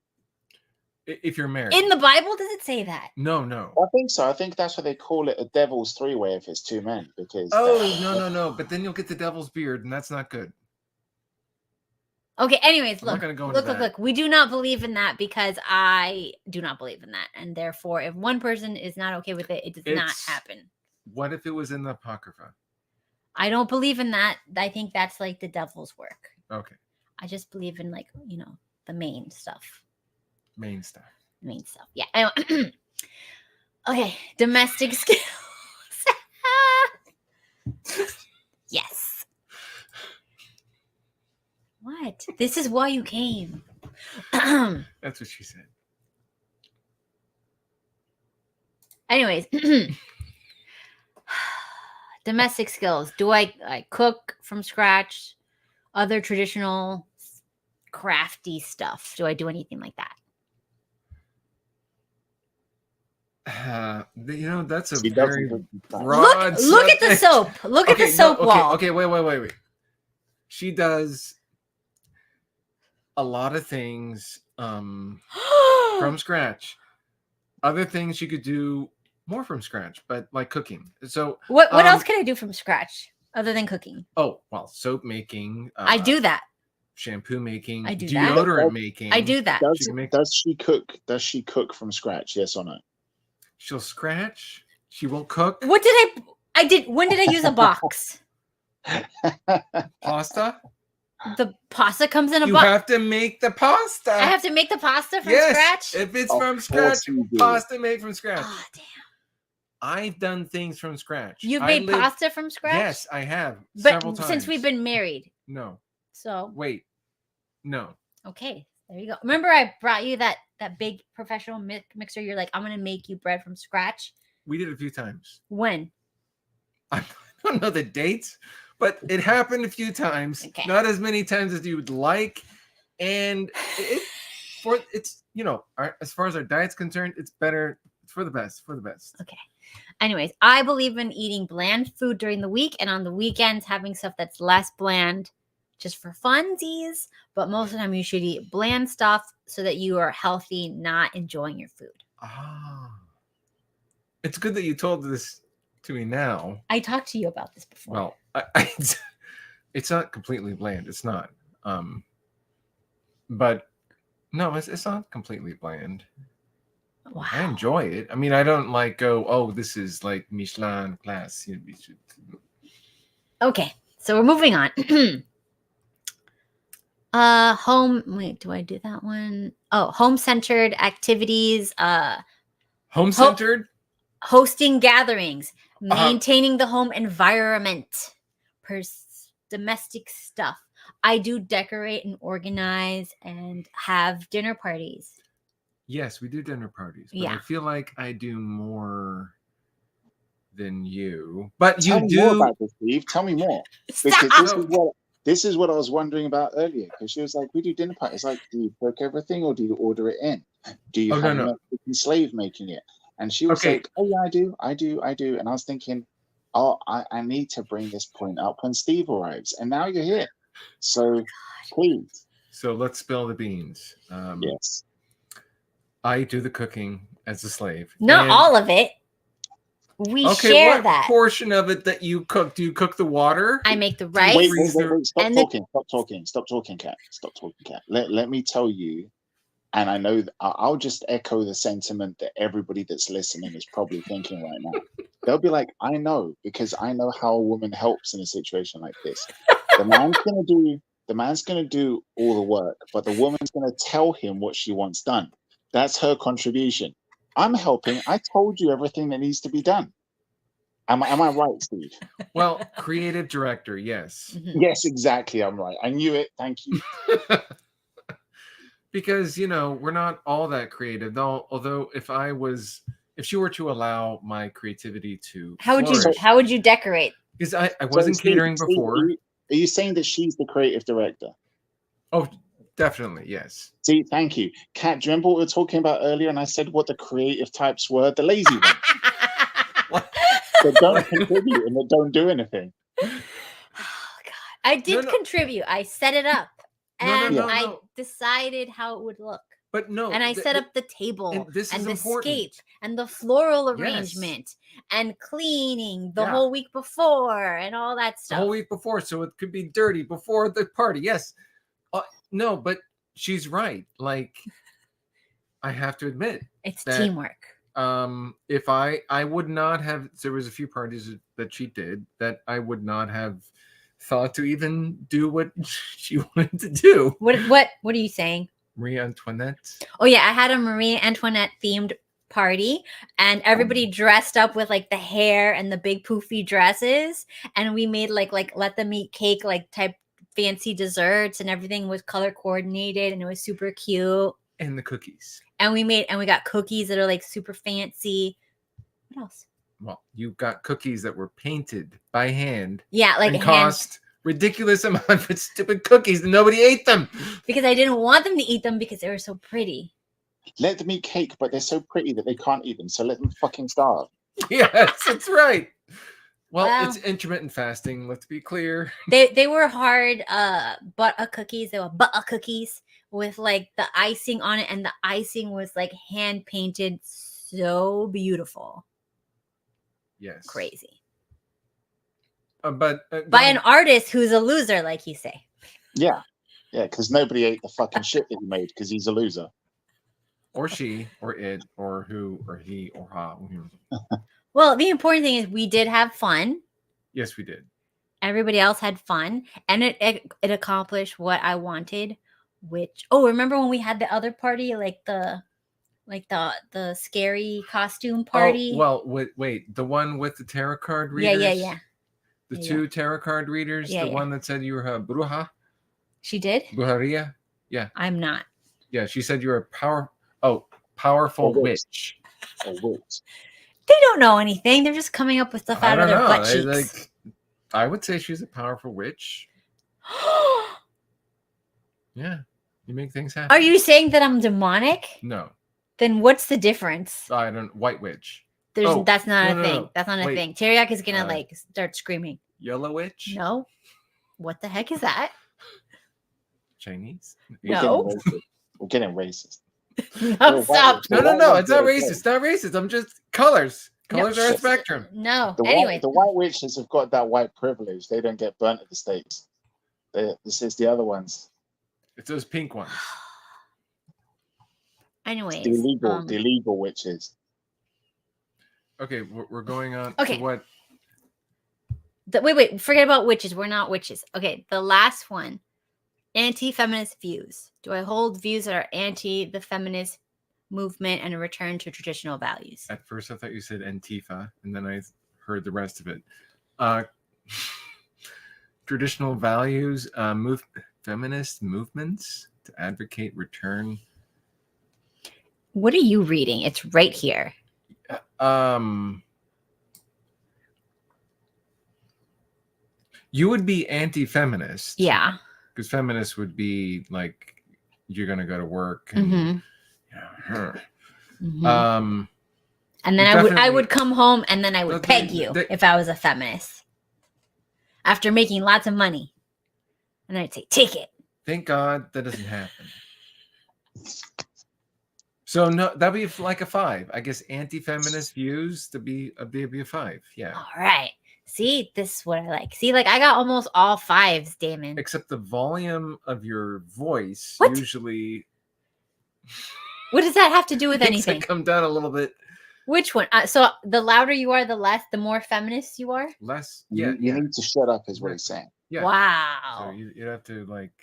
If you're married. In the Bible, does it say that? No. I think so. I think that's why they call it a devil's three-way if it's 2 men, because no. But then you'll get the devil's beard, and that's not good. Okay, anyways, look. We do not believe in that because I do not believe in that. And therefore, if one person is not okay with it, it does not happen. What if it was in the Apocrypha? I don't believe in that. I think that's like the devil's work. Okay. I just believe in the main stuff. Main stuff. Yeah. Okay. Domestic skills. Yes. What? This is why you came. That's what she said. Anyways. Domestic skills. Do I cook from scratch? Other traditional crafty stuff. Do I do anything like that? That's a very broad look at the soap. Look at the soap wall. Okay, wait. She does a lot of things from scratch. Other things you could do more from scratch, but like cooking. So what else can I do from scratch other than cooking? Oh, well, soap making. I do that. Shampoo making. I do deodorant making. I do that. Does she cook? Does she cook from scratch? Yes or no? She'll scratch. She won't cook. What did I did? When did I use a box? Pasta. The pasta comes in a box. You have to make the pasta. I have to make the pasta from scratch? If it's from scratch, pasta made from scratch. Oh, damn. I've done things from scratch. You've I made lived- pasta from scratch? Yes, I have. But Several times. since we've been married. No. So. Wait. No. Okay. There you go. Remember I brought you that big professional mixer? You're like, I'm going to make you bread from scratch. We did it a few times. When? I don't know the dates, but it happened a few times. Okay. Not as many times as you would like. And it's, you know, as far as our diet's concerned, it's better. It's for the best. Okay. Anyways, I believe in eating bland food during the week and on the weekends having stuff that's less bland just for funsies. But most of the time you should eat bland stuff so that you are healthy, not enjoying your food. Ah. It's good that you told this to me now. I talked to you about this before. Well, it's not completely bland. It's not. But no, it's not completely bland. Wow. I enjoy it. I mean, I don't like go, oh, this is like Michelin class. Okay, so we're moving on. Wait, do I do that one? Oh, home-centered activities, Home-centered? hosting gatherings, maintaining the home environment, domestic stuff. I do decorate and organize and have dinner parties. Yes, we do dinner parties. But Yeah. I feel like I do more than you. But Tell you me more do. about this, Steve. Tell me more. Because Stop! this is what I was wondering about earlier. Because she was like, "We do dinner parties. Like, do you cook everything or do you order it in? Do you have a slave making it?" And she was like, "Oh yeah, I do." And I was thinking, "Oh, I need to bring this point up when Steve arrives." And now you're here, so please. So let's spill the beans. Yes. I do the cooking as a slave. Not all of it. We share what that. portion of it that you cook? Do you cook the water? I make the rice. Wait. Stop talking, Kat. Stop talking, Kat. Let me tell you, and I know I'll just echo the sentiment that everybody that's listening is probably thinking right now. They'll be like, I know, because I know how a woman helps in a situation like this. The man's gonna do all the work, but the woman's gonna tell him what she wants done. That's her contribution. I'm helping. I told you everything that needs to be done. Am I right, Steve? Well, creative director, yes. Mm-hmm. Yes, exactly. I'm right. I knew it. Thank you. Because, you know, we're not all that creative. Although if she were to allow my creativity to how would you decorate? Because I wasn't catering before. Are you saying that she's the creative director? Oh, definitely, yes. See, thank you. Kat, do you remember what we were talking about earlier? And I said what the creative types were? The lazy ones. That don't contribute and that don't do anything. Oh, God. I did contribute. I set it up. And I decided how it would look. But no. And I set up the table and the important. scape and the floral arrangement and cleaning the whole week before and all that stuff. The whole week before, so it could be dirty before the party. Yes. No, but she's right. Like, I have to admit. It's teamwork. If I would not have, there was a few parties that she did that I would not have thought to even do what she wanted to do. What are you saying? Marie Antoinette. Oh yeah, I had a Marie Antoinette themed party and everybody dressed up with like the hair and the big poofy dresses, and we made like let them eat cake like type fancy desserts, and everything was color coordinated and it was super cute. And the cookies. And we got cookies that are like super fancy. What else? Well, you got cookies that were painted by hand. Yeah, like and cost ridiculous amount of stupid cookies and nobody ate them. Because I didn't want them to eat them because they were so pretty. Let them eat cake, but they're so pretty that they can't eat them. So let them fucking starve. Yes, that's right. Well, it's intermittent fasting. Let's be clear. They were hard butter cookies. They were butter cookies with like the icing on it, and the icing was like hand painted, so beautiful. Yes, crazy. But by an artist who's a loser, like you say. Yeah, because nobody ate the fucking shit that he made because he's a loser. Or she, or it, or who, or he, or ha. Well, the important thing is we did have fun. Yes, we did. Everybody else had fun, and it accomplished what I wanted. Which remember when we had the other party, like the like the scary costume party. Oh, well, wait, the one with the tarot card yeah, readers? yeah. The Yeah, two tarot card readers? Yeah, the yeah. one that said you were a bruja? She did? Brujeria? Yeah. I'm not. Yeah, she said you were a powerful witch. A witch. They don't know anything. They're just coming up with stuff I out of don't their know. butt cheeks. I would say she's a powerful witch. Yeah. You make things happen. Are you saying that I'm demonic? No. Then what's the difference? I don't. White witch. That's not a thing. No. That's not a Wait. thing. Tareyak is gonna like start screaming. Yellow witch? No. What the heck is that? Chinese? No. We're getting racist. No, stop. No. It's not racist. It's not racist. I'm just colors. Colors are a spectrum. No. The white witches have got that white privilege. They don't get burnt at the stakes. This is the other ones. It's those pink ones. Anyways, the illegal witches. Okay, we're going on Okay. to what? Wait. Forget about witches. We're not witches. Okay, the last one. Anti-feminist views. Do I hold views that are anti the feminist movement and a return to traditional values? At first, I thought you said Antifa, and then I heard the rest of it. Traditional values, feminist movements to advocate return. What are you reading? It's right here. You would be anti-feminist. Yeah. Because feminists would be like, you're gonna go to work and And then I would come home and then I would peg you if I was a feminist. After making lots of money. And I'd say, take it. Thank God that doesn't happen. So no, that'd be like a 5. I guess anti-feminist views to be a 5. Yeah. All right. See, this is what I like. See, like I got almost all 5s, Damon. Except the volume of your voice usually. What does that have to do with anything? Come down a little bit. Which one? So the louder you are, the more feminist you are? Less. You need to shut up is what he's saying. Yeah. Wow. So you'd have to like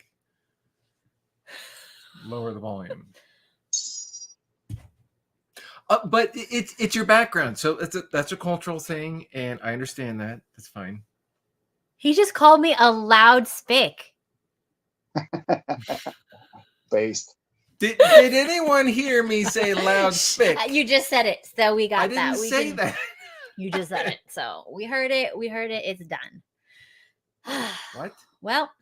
lower the volume. But it's your background, so that's a cultural thing, and I understand that. That's fine. He just called me a loud spick. Based. Did anyone hear me say loud spick? You just said it, so we got that. I didn't say that. You just said it, so we heard it. It's done. What? Well.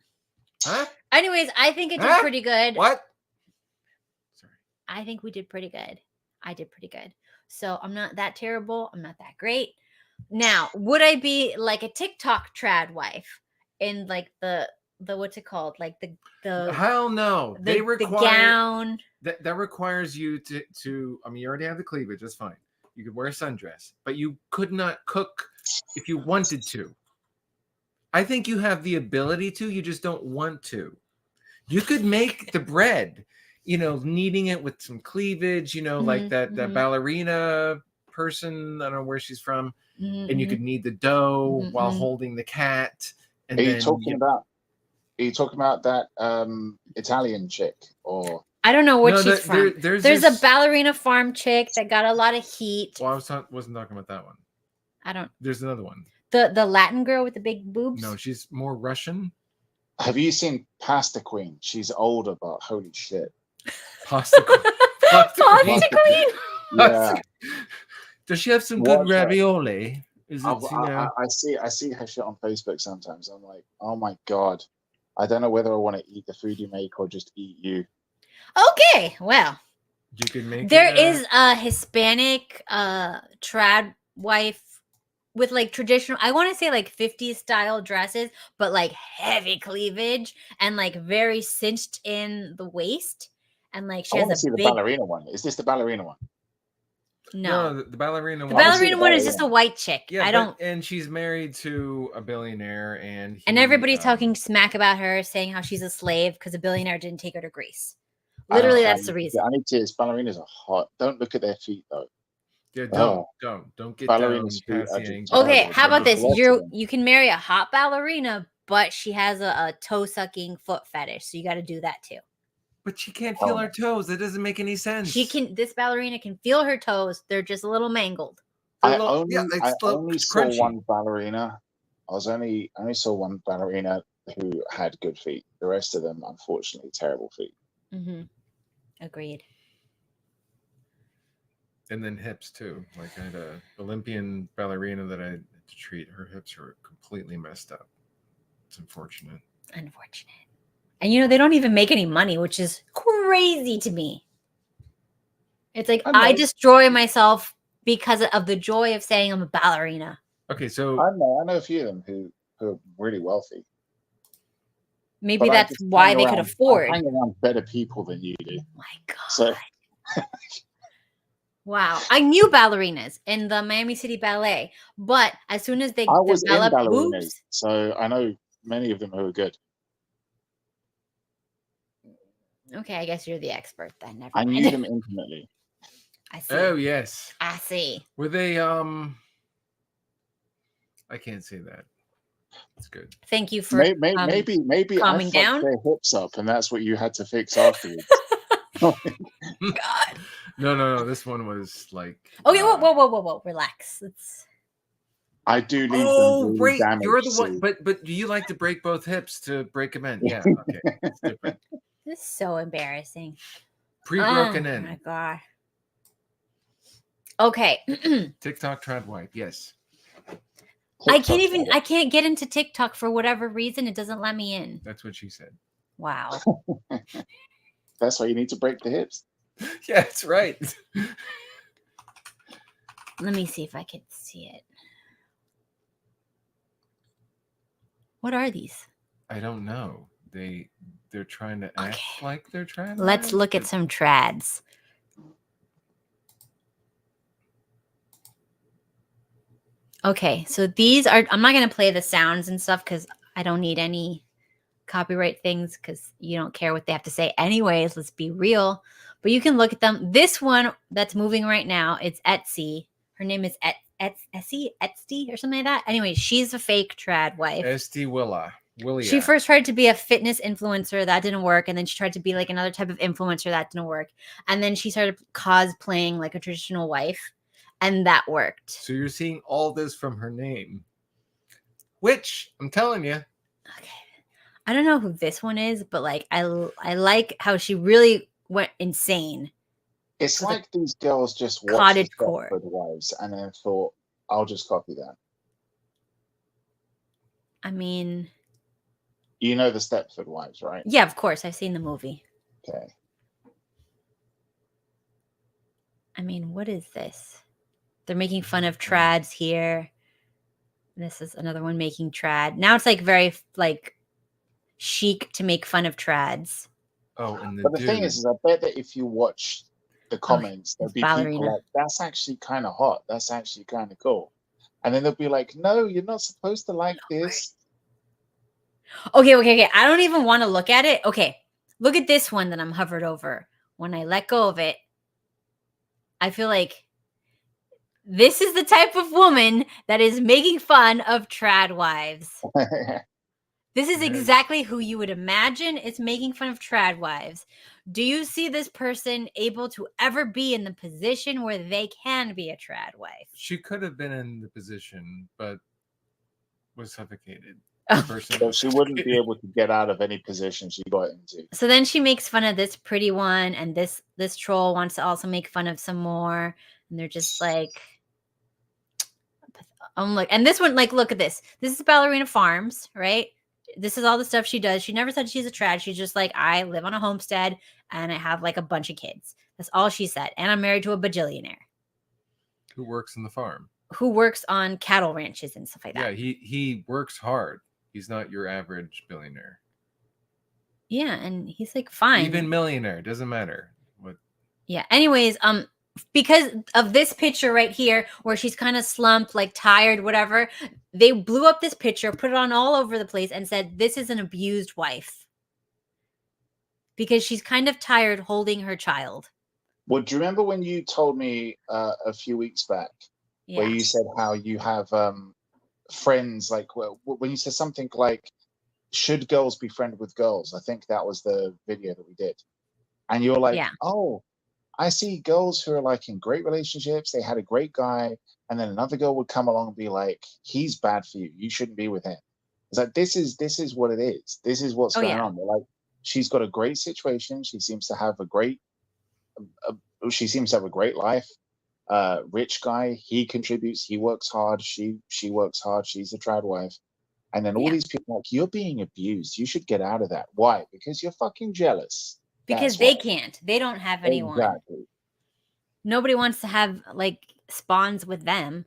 Huh? Anyways, I think it did pretty good. What? Sorry. I think we did pretty good. I did pretty good. So I'm not that terrible. I'm not that great. Now, would I be like a TikTok trad wife in like the what's it called? Like the hell no. They require the gown. That requires you to I mean, you already have the cleavage, that's fine. You could wear a sundress, but you could not cook if you wanted to. I think you have the ability to, you just don't want to. You could make the bread, kneading it with some cleavage, like that ballerina person, I don't know where she's from, and you could knead the dough while holding the cat. And Are you talking about that Italian chick or? I don't know what she's from. There's a ballerina farm chick that got a lot of heat. Well, wasn't talking about that one. There's another one. The Latin girl with the big boobs. No, she's more Russian. Have you seen Pasta Queen? She's older, but holy shit. Pasta Queen. Pasta Queen. Yeah. Does she have some good ravioli? I see her shit on Facebook sometimes. I'm like, oh my God. I don't know whether I want to eat the food you make or just eat you. Okay, well. You could make there is a Hispanic trad wife with like traditional, I want to say like 50s style dresses, but like heavy cleavage and like very cinched in the waist. And like she has a the ballerina one. Is this the ballerina one? No, the ballerina one. The ballerina one is just a white chick. Yeah, and she's married to a billionaire, and everybody's talking smack about her, saying how she's a slave because a billionaire didn't take her to Greece. Literally, that's the reason. I need to. Ballerinas are hot. Don't look at their feet though. Yeah, don't get ballerinas down past the ankle. Okay, how about this? You can marry a hot ballerina, but she has a toe sucking foot fetish, so you got to do that too. But she can't feel her toes. That doesn't make any sense. This ballerina can feel her toes. They're just a little mangled. I it's only saw crunchy. one ballerina. I only saw one ballerina who had good feet. The rest of them, unfortunately, terrible feet. Mm-hmm. Agreed. And then hips too. Like I had a Olympian ballerina that I had to treat. Her hips are completely messed up. It's unfortunate. Unfortunate. And you know, they don't even make any money, which is crazy to me. It's like I destroy myself because of the joy of saying I'm a ballerina. Okay, so I know a few of them who are really wealthy. Maybe that's why they could afford. I hang around better people than you do. Oh my God. So wow. I knew ballerinas in the Miami City Ballet, but as soon as they developed boobs, so I know many of them who are good. Okay, I guess you're the expert then. Never I mind. knew them intimately. I see. Oh yes. I see. Were they I can't say that. It's good. Thank you for maybe calming I down. fucked their hips up, and that's what you had to fix afterwards. God. No. This one was like. Okay, whoa. Relax. I do leave them really right. damaged. You're the one. But do you like to break both hips to break them in? Yeah. Okay. It's different. This is so embarrassing. Pre-broken in. Oh my God. Okay. TikTok TRADWIFE. Yes. I can't get into TikTok for whatever reason. It doesn't let me in. That's what she said. Wow. That's why you need to break the hips. Yeah, that's right. Let me see if I can see it. What are these? I don't know. They're trying to act like they're trad. Let's look at some trads. Okay, so these are, I'm not going to play the sounds and stuff because I don't need any copyright things because you don't care what they have to say anyways. Let's be real. But you can look at them. This one that's moving right now, it's Etsy. Her name is Etsy or something like that. Anyway, she's a fake trad wife. Willia. She first tried to be a fitness influencer. That didn't work. And then she tried to be like another type of influencer. That didn't work. And then she started cosplaying like a traditional wife. And that worked. So you're seeing all this from her name. Which, I'm telling you. Okay. I don't know who this one is, but like I like how she really went insane. It's like these girls just watched Stepford Wives and then thought, I'll just copy that. I mean... You know the Stepford Wives, right? Yeah, of course. I've seen the movie. Okay. I mean, what is this? They're making fun of trads here. This is another one making trad. Now it's like very like chic to make fun of trads. Oh, and the thing is I bet that if you watch the comments, there'll be people like, that's actually kind of hot. That's actually kind of cool. And then they'll be like, no, you're not supposed to like this. Okay. I don't even want to look at it. Okay. Look at this one that I'm hovered over. When I let go of it, I feel like this is the type of woman that is making fun of trad wives. This is exactly who you would imagine is making fun of trad wives. Do you see this person able to ever be in the position where they can be a trad wife? She could have been in the position, but was suffocated. So she wouldn't be able to get out of any position she got into. So then she makes fun of this pretty one, and this troll wants to also make fun of some more, and they're just like, look, and this one, like, look at this. This is Ballerina Farms, right? This is all the stuff she does. She never said she's a trad. She's just like, I live on a homestead and I have like a bunch of kids. That's all she said. And I'm married to a bajillionaire who works in the farm, who works on cattle ranches and stuff like that. Yeah, he works hard. He's not your average billionaire. Yeah, and he's like, fine. Even millionaire, doesn't matter. What? Yeah. Anyways, because of this picture right here where she's kind of slumped, like tired, whatever, they blew up this picture, put it on all over the place and said, this is an abused wife. Because she's kind of tired holding her child. Well, do you remember when you told me a few weeks back where you said how you have friends, like when you said something like, should girls be friends with girls? I think that was the video that we did. And you're like, Yeah. oh, I see girls who are like in great relationships. They had a great guy, and then another girl would come along and be like, he's bad for you. You shouldn't be with him. It's like, this is what it is. This is what's Oh, going yeah. on. They're like, she's got a great situation. She seems to have a great life. Rich guy, he contributes, he works hard, she works hard, she's a trad wife. And then all Yeah. these people are like, you're being abused. You should get out of that. Why? Because you're fucking jealous. Because That's they why. can't. They don't have anyone. Exactly. Nobody wants to have like spawns with them.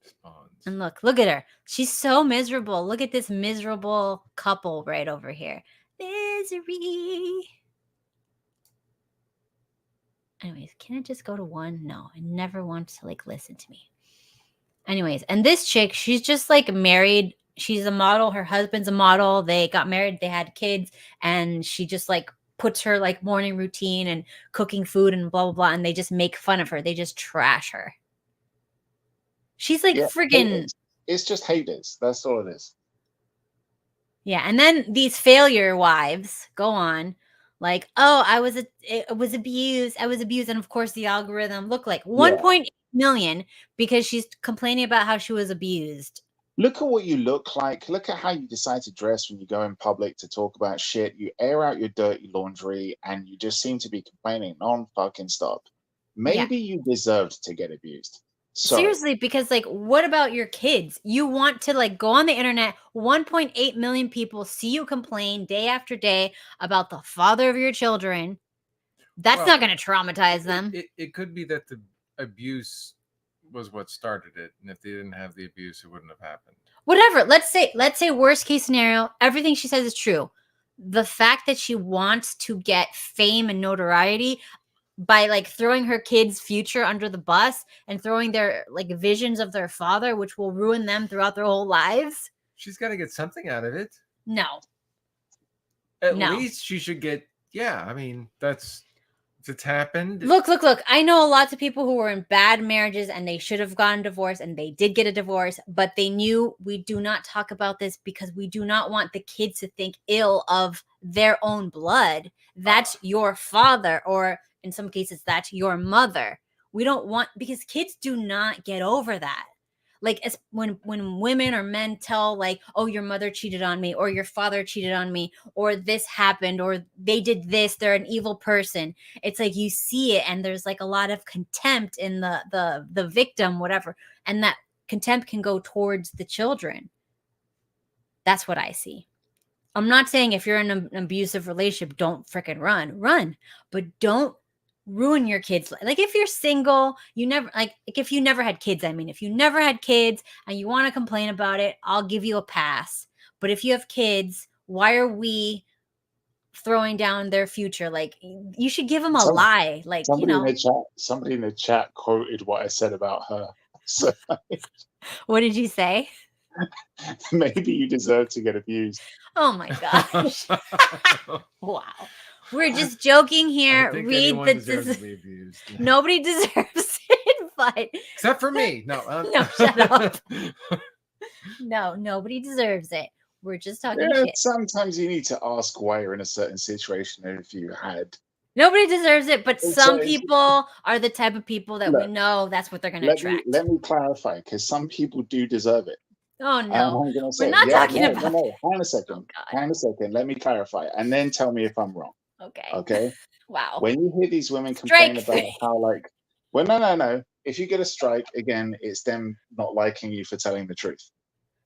Spawns. And look at her. She's so miserable. Look at this miserable couple right over here. Misery. Anyways, can I just go to one? No, I never want to like listen to me. Anyways, and this chick, she's just like married. She's a model. Her husband's a model. They got married. They had kids. And she just like puts her like morning routine and cooking food and blah, blah, blah. And they just make fun of her. They just trash her. She's like friggin'. It's just haters. That's all it is. Yeah. And then these failure wives go on like, oh, I was abused. I was abused. And of course, the algorithm looked like 1.8 million because she's complaining about how she was abused. Look at what you look like. Look at how you decide to dress when you go in public to talk about shit. You air out your dirty laundry and you just seem to be complaining non-fucking stop. Maybe you deserved to get abused. Sorry. Seriously, because like, what about your kids? You want to like go on the internet, 1.8 million people see you complain day after day about the father of your children. That's not going to traumatize them. It could be that the abuse was what started it, and if they didn't have the abuse, it wouldn't have happened. Whatever. Let's say worst case scenario, everything she says is true. The fact that she wants to get fame and notoriety by like throwing her kids' future under the bus and throwing their like visions of their father, which will ruin them throughout their whole lives. She's got to get something out of it. No. At least she should get, I mean, it's happened. Look. I know lots of people who were in bad marriages and they should have gotten divorced and they did get a divorce, but they knew we do not talk about this because we do not want the kids to think ill of their own blood. That's your father, or in some cases, that's your mother. We don't want, because kids do not get over that. Like when women or men tell like, oh, your mother cheated on me, or your father cheated on me, or this happened, or they did this, they're an evil person. It's like you see it and there's like a lot of contempt in the victim, whatever. And that contempt can go towards the children. That's what I see. I'm not saying if you're in an abusive relationship, don't freaking run, but don't ruin your kids. Like if you're single, you never like if you never had kids, I mean, if you never had kids and you want to complain about it, I'll give you a pass. But if you have kids, why are we throwing down their future? Like you should give them a lie. Like, somebody in the chat quoted what I said about her. So what did you say? Maybe you deserve to get abused. Oh my gosh. Wow. We're just joking here. Read the nobody deserves it, but except for me. No, no, shut up. No, nobody deserves it. We're just talking shit. Sometimes you need to ask why you're in a certain situation if you had. Nobody deserves it, but some people are the type of people that we know that's what they're going to attract. Let me clarify, because some people do deserve it. Oh no, we're not talking about. No. Hang on a second. Let me clarify, and then tell me if I'm wrong. Okay. Wow. When you hear these women complain about how like, well, no. If you get a strike again, it's them not liking you for telling the truth.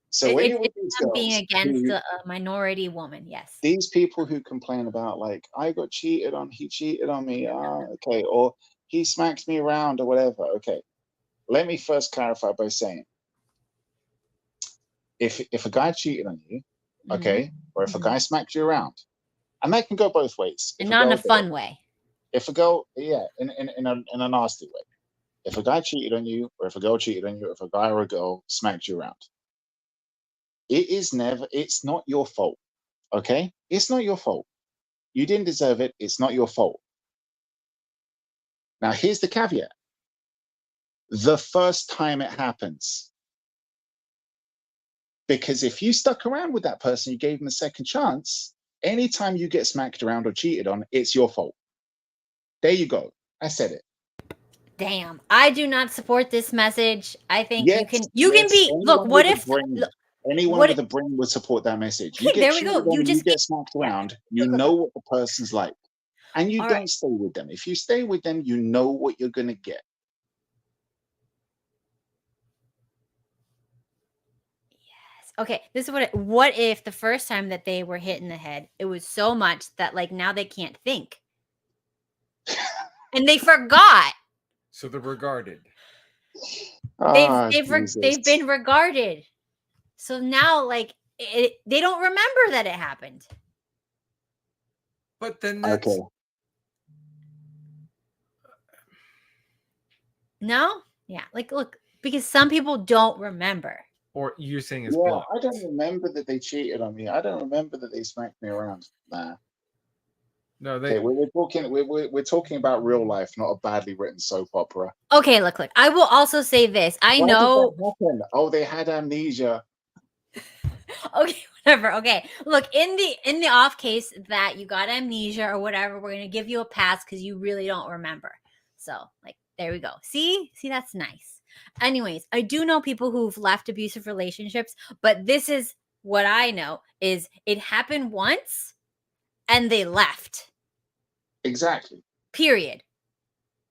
So when you're with these girls, being against a minority woman, yes. These people who complain about like, I got cheated on, he cheated on me, okay, or he smacked me around or whatever. Okay. Let me first clarify by saying, if a guy cheated on you, okay, or if a guy smacked you around, and that can go both ways. And not in a fun way. If a girl, in a nasty way. If a guy cheated on you, or if a girl cheated on you, or if a guy or a girl smacked you around, it's not your fault, okay? It's not your fault. You didn't deserve it. It's not your fault. Now, here's the caveat. The first time it happens. Because if you stuck around with that person, you gave them a second chance, anytime you get smacked around or cheated on, it's your fault. There you go. I said it. Damn, I do not support this message. I think Yes, you can be. Look, what if? Anyone what with a brain would support that message. Okay, You get there we cheated go. on You and just you get smacked around, you Look, know what the person's like. And you All don't right. stay with them. If you stay with them, you know what you're gonna get. Yes. Okay, this is what if the first time that they were hit in the head, it was so much that like now they can't think. And they forgot. So they're regarded. They've been regarded. So now like they don't remember that it happened. But then that's Okay. No? Yeah. Like look, because some people don't remember. Or you're saying it's Yeah, blocked. I don't remember that they cheated on me. I don't remember that they smacked me around. Nah. No, they. Okay, we're talking about real life, not a badly written soap opera. Okay, look. I will also say this. I Why know. did that happen? Oh, they had amnesia. Okay, whatever. Okay, look, in the off case that you got amnesia or whatever, we're gonna give you a pass because you really don't remember. So, like, there we go. See, that's nice. Anyways, I do know people who've left abusive relationships, but this is what I know is it happened once and they left. Exactly. Period.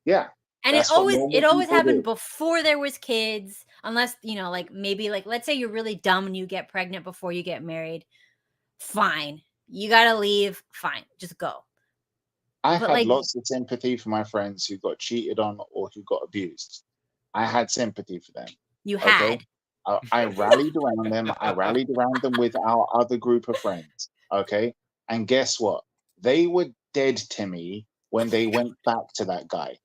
Yeah. And That's it what always normal people happened do. before there was kids, unless, like maybe like let's say you're really dumb and you get pregnant before you get married. Fine. You got to leave. Fine. Just go. I But, had like- lots of sympathy for my friends who got cheated on or who got abused. I had sympathy for them. You Okay. had. I rallied around them. I rallied around them with our other group of friends. Okay. And guess what? They were dead to me when they went back to that guy.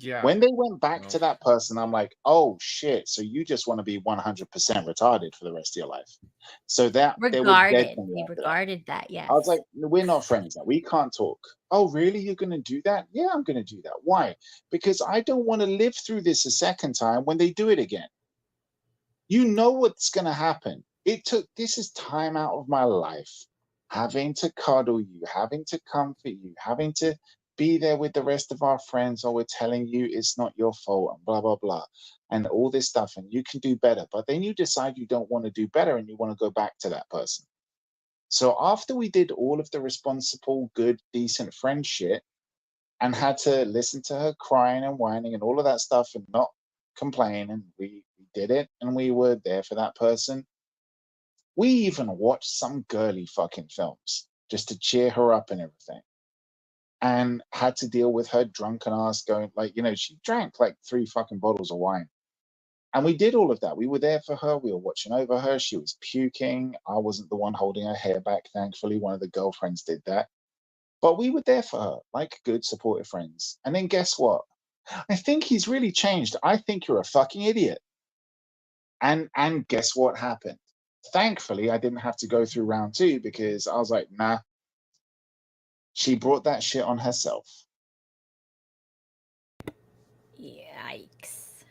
Yeah. When they went back No. to that person, I'm like, oh shit. So you just want to be 100% retarded for the rest of your life. So that they were dead Regarded. to me They after that. regarded that. Yes. I was like, we're not friends now. We can't talk. Oh, really? You're going to do that? Yeah, I'm going to do that. Why? Because I don't want to live through this a second time when they do it again. You know what's going to happen. This is time out of my life, having to cuddle you, having to comfort you, having to be there with the rest of our friends, or we're telling you it's not your fault and blah, blah, blah, and all this stuff, and you can do better. But then you decide you don't want to do better and you want to go back to that person. So after we did all of the responsible, good, decent friend shit and had to listen to her crying and whining and all of that stuff and not complain, and we did it and we were there for that person. We even watched some girly fucking films just to cheer her up and everything. And had to deal with her drunken ass going like, she drank like 3 fucking bottles of wine. And we did all of that. We were there for her. We were watching over her. She was puking. I wasn't the one holding her hair back. Thankfully, one of the girlfriends did that. But we were there for her, like good, supportive friends. And then guess what? I think he's really changed. I think you're a fucking idiot. And guess what happened? Thankfully, I didn't have to go through round 2 because I was like, nah. She brought that shit on herself. Yikes.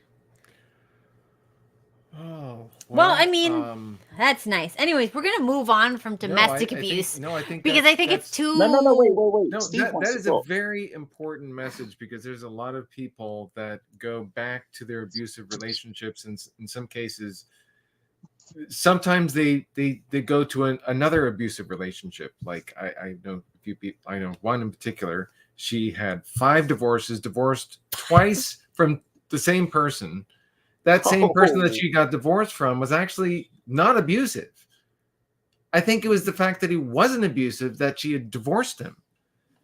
Oh. Well, I mean, that's nice. Anyways, we're gonna move on from domestic abuse. I think because I think it's too. No, wait. No, Steve that wants is to a talk. very important message because there's a lot of people that go back to their abusive relationships, and in some cases, sometimes they go to another abusive relationship. Like I know a few people. I know one in particular. She had 5 divorces, divorced twice from the same person. That same person that she got divorced from was actually not abusive. I think it was the fact that he wasn't abusive that she had divorced him.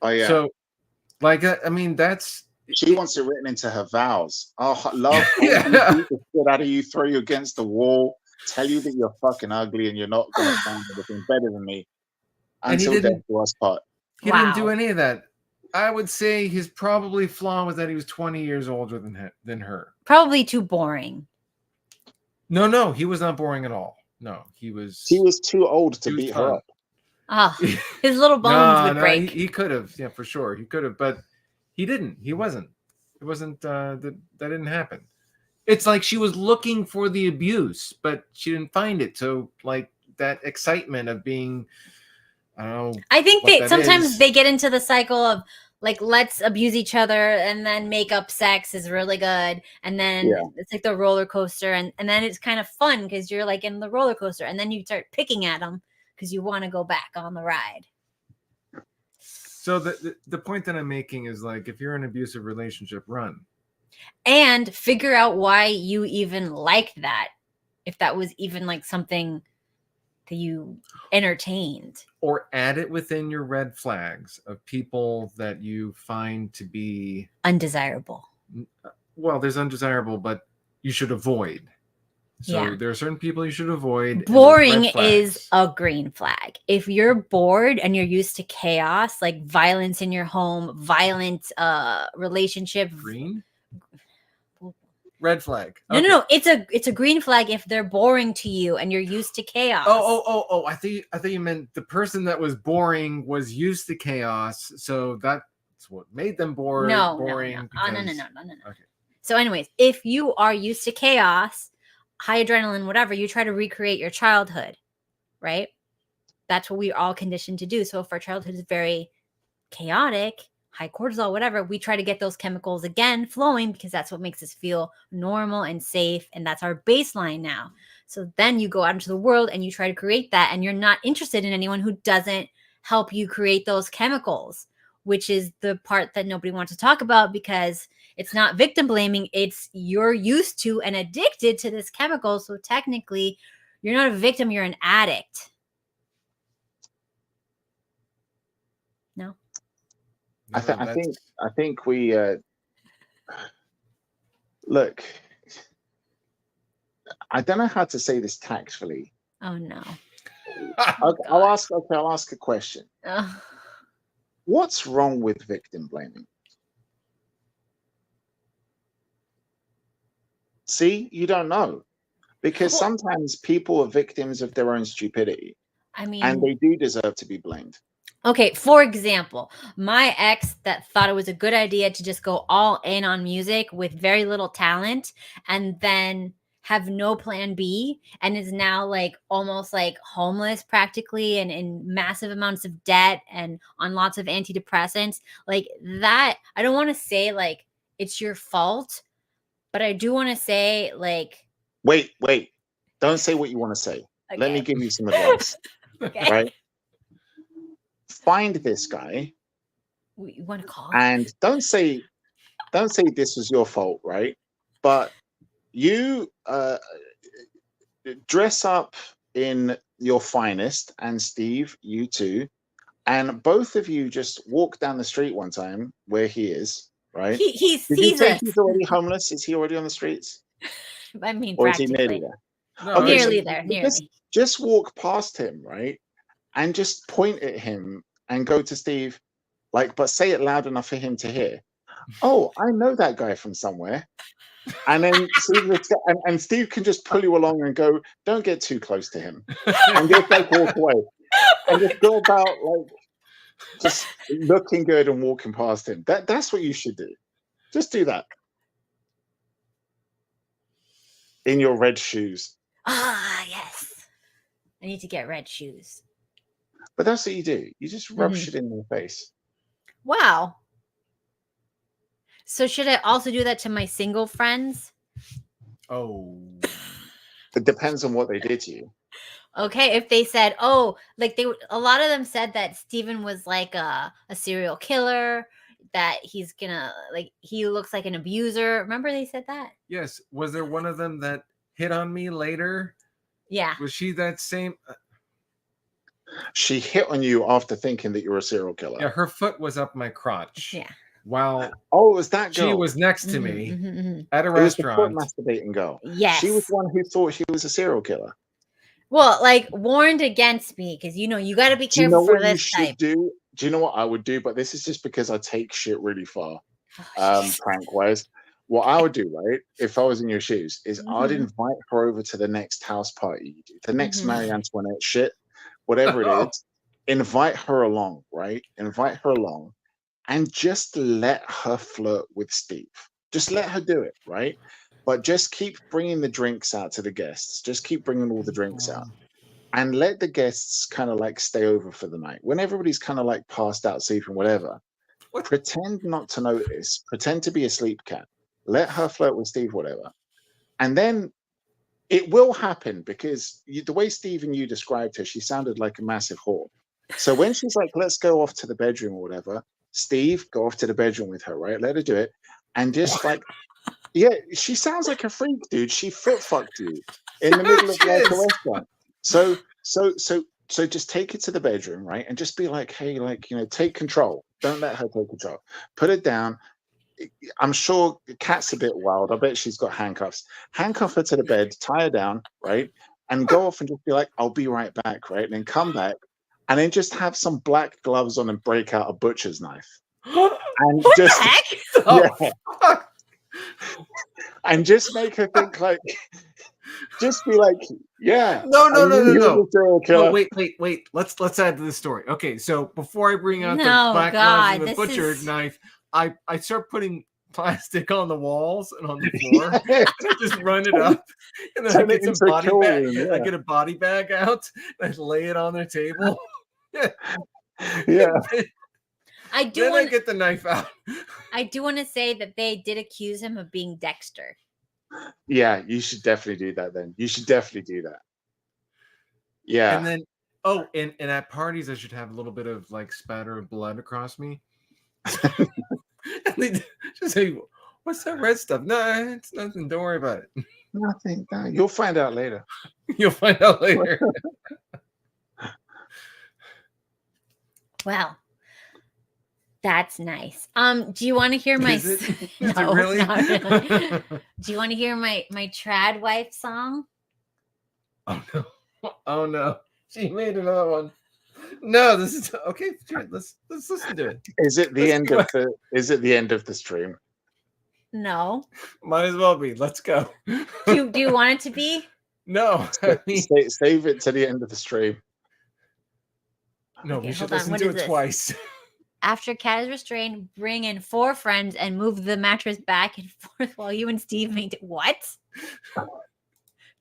Oh yeah. So, like, I mean, that's. She wants it written into her vows. Oh, love, Yeah. beat the shit out of you, throw you against the wall, tell you that you're fucking ugly and you're not going to find anything better than me until death do us part. He didn't do any of that. I would say his probably flaw was that he was 20 years older than her. Probably too boring. No, he was not boring at all. No, he was. He was too old to beat her up. Oh, his little bones would break. He could have, yeah, for sure, he could have, but he didn't. He wasn't. It wasn't. That didn't happen. It's like she was looking for the abuse, but she didn't find it. So, like that excitement of being I don't know. I think what that sometimes is. they get into the cycle of like, let's abuse each other, and then make up sex is really good, and then Yeah. it's like the roller coaster, and then it's kind of fun because you're like in the roller coaster, and then you start picking at them because you want to go back on the ride. So the point that I'm making is like, if you're in an abusive relationship, run. And figure out why you even liked that, if that was even like something that you entertained. Or add it within your red flags of people that you find to be Undesirable. Well, there's undesirable, but you should avoid. So Yeah. there are certain people you should avoid. Boring is a green flag. If you're bored and you're used to chaos, like violence in your home, violent relationship. Green? Red flag. No, no. It's a green flag if they're boring to you and you're used to chaos. Oh! I thought you meant the person that was boring was used to chaos, so that's what made them boring. No. Because... No. Okay. So, anyways, if you are used to chaos, high adrenaline, whatever, you try to recreate your childhood, right? That's what we're all conditioned to do. So, if our childhood is very chaotic, high cortisol, whatever, we try to get those chemicals again flowing because that's what makes us feel normal and safe. And that's our baseline now. So then you go out into the world and you try to create that, and you're not interested in anyone who doesn't help you create those chemicals, which is the part that nobody wants to talk about because it's not victim blaming. It's you're used to and addicted to this chemical. So technically you're not a victim, you're an addict. No. I think we look. I don't know how to say this tactfully. Oh no. I'll ask a question. What's wrong with victim blaming? See, you don't know, because sometimes people are victims of their own stupidity. I mean, and they do deserve to be blamed. Okay, for example, my ex that thought it was a good idea to just go all in on music with very little talent and then have no plan B and is now like almost like homeless practically and in massive amounts of debt and on lots of antidepressants. Like that, I don't want to say like it's your fault, but I do want to say like... Wait. Don't say what you want to say. Okay. Let me give you some advice. Okay. Right? Find this guy. You want to call? And don't say this was your fault, right? But you dress up in your finest, and Steve, you too, and both of you just walk down the street one time where he is, right? He Did you sees say us. he's already homeless? Is he already on the streets? I mean, or is he practically. nearly there? No, Okay, nearly there. Nearly. Just walk past him, right? And just point at him and go to Steve, like, but say it loud enough for him to hear. Oh, I know that guy from somewhere. And then Steve can just pull you along and go, don't get too close to him. And just like walk away. And just go about like just looking good and walking past him. That's what you should do. Just do that. In your red shoes. Ah, yes. I need to get red shoes. But that's what you do. You just rub shit in your face. Wow. So should I also do that to my single friends? Oh. It depends on what they did to you. Okay, if they said, oh, like a lot of them said that Steven was like a serial killer, that he's gonna, like, he looks like an abuser. Remember they said that? Yes. Was there one of them that hit on me later? Yeah. Was she that same? She hit on you after thinking that you were a serial killer. Yeah, her foot was up my crotch. Yeah. While it was that girl. She was next to me at a restaurant. It was the foot masturbating girl. Yes. She was the one who thought she was a serial killer. Well, like warned against me because you got to be careful for this type. Do you know what I would do? But this is just because I take shit really far, prank wise. What I would do, right, if I was in your shoes, is I'd invite her over to the next house party you do, the next Marie Antoinette shit, whatever it is. Invite her along, right? Invite her along, and just let her flirt with Steve. Just let her do it, right? But just keep bringing the drinks out to the guests. Just keep bringing all the drinks out. and let the guests kind of like stay over for the night. When everybody's kind of like passed out, sleeping, whatever, What? pretend not to notice, pretend to be asleep, Kat. Let her flirt with Steve, whatever. And then it will happen because the way Steve and you described her, she sounded like a massive whore. So when she's like, let's go off to the bedroom or whatever, Steve, go off to the bedroom with her, right? Let her do it. And just like, yeah, she sounds like a freak, dude. She foot fucked you in the middle of like a restaurant. So just take it to the bedroom, right? And just be like, hey, like, you know, take control. Don't let her take control. Put it down. I'm sure Kat's a bit wild. I bet she's got handcuffs. Handcuff her to the bed, tie her down, right? And go off and just be like, I'll be right back, right? And then come back and then just have some black gloves on and break out a butcher's knife. And What just, the heck? yeah. And just make her think like, just be like, yeah. No. Killer. Oh, wait. Let's add to the story. Okay, so before I bring out No, the black knives and the this butcher is- knife, I start putting plastic on the walls and on the floor. And I just run it up, and then I Turn it get some into a body kill bag. room, yeah. I get a body bag out, and I lay it on their table. Yeah. I do Then I want get the knife out. I do want to say that they did accuse him of being Dexter. Yeah, you should definitely do that then. You should definitely do that. Yeah. And then, and at parties, I should have a little bit of like spatter of blood across me. And they just say, "What's that red stuff?" No, it's nothing. Don't worry about it. Nothing. No, you'll find out later. You'll find out later. Well, that's nice. Do you want to hear my? Is it? Is it No, really? not really. Do you want to hear my TRADWIFE song? Oh no! Oh no! She made another one. No, this is okay. Sure, let's listen to it. Is it the end of the? Is it the end of the stream? No. Might as well be. Let's go. Do you want it to be? No, I mean, Save it to the end of the stream. no. Okay, We should hold on. listen What to is it this? twice. After Kat is restrained, bring in 4 friends and move the mattress back and forth while you and Steve maintain. What?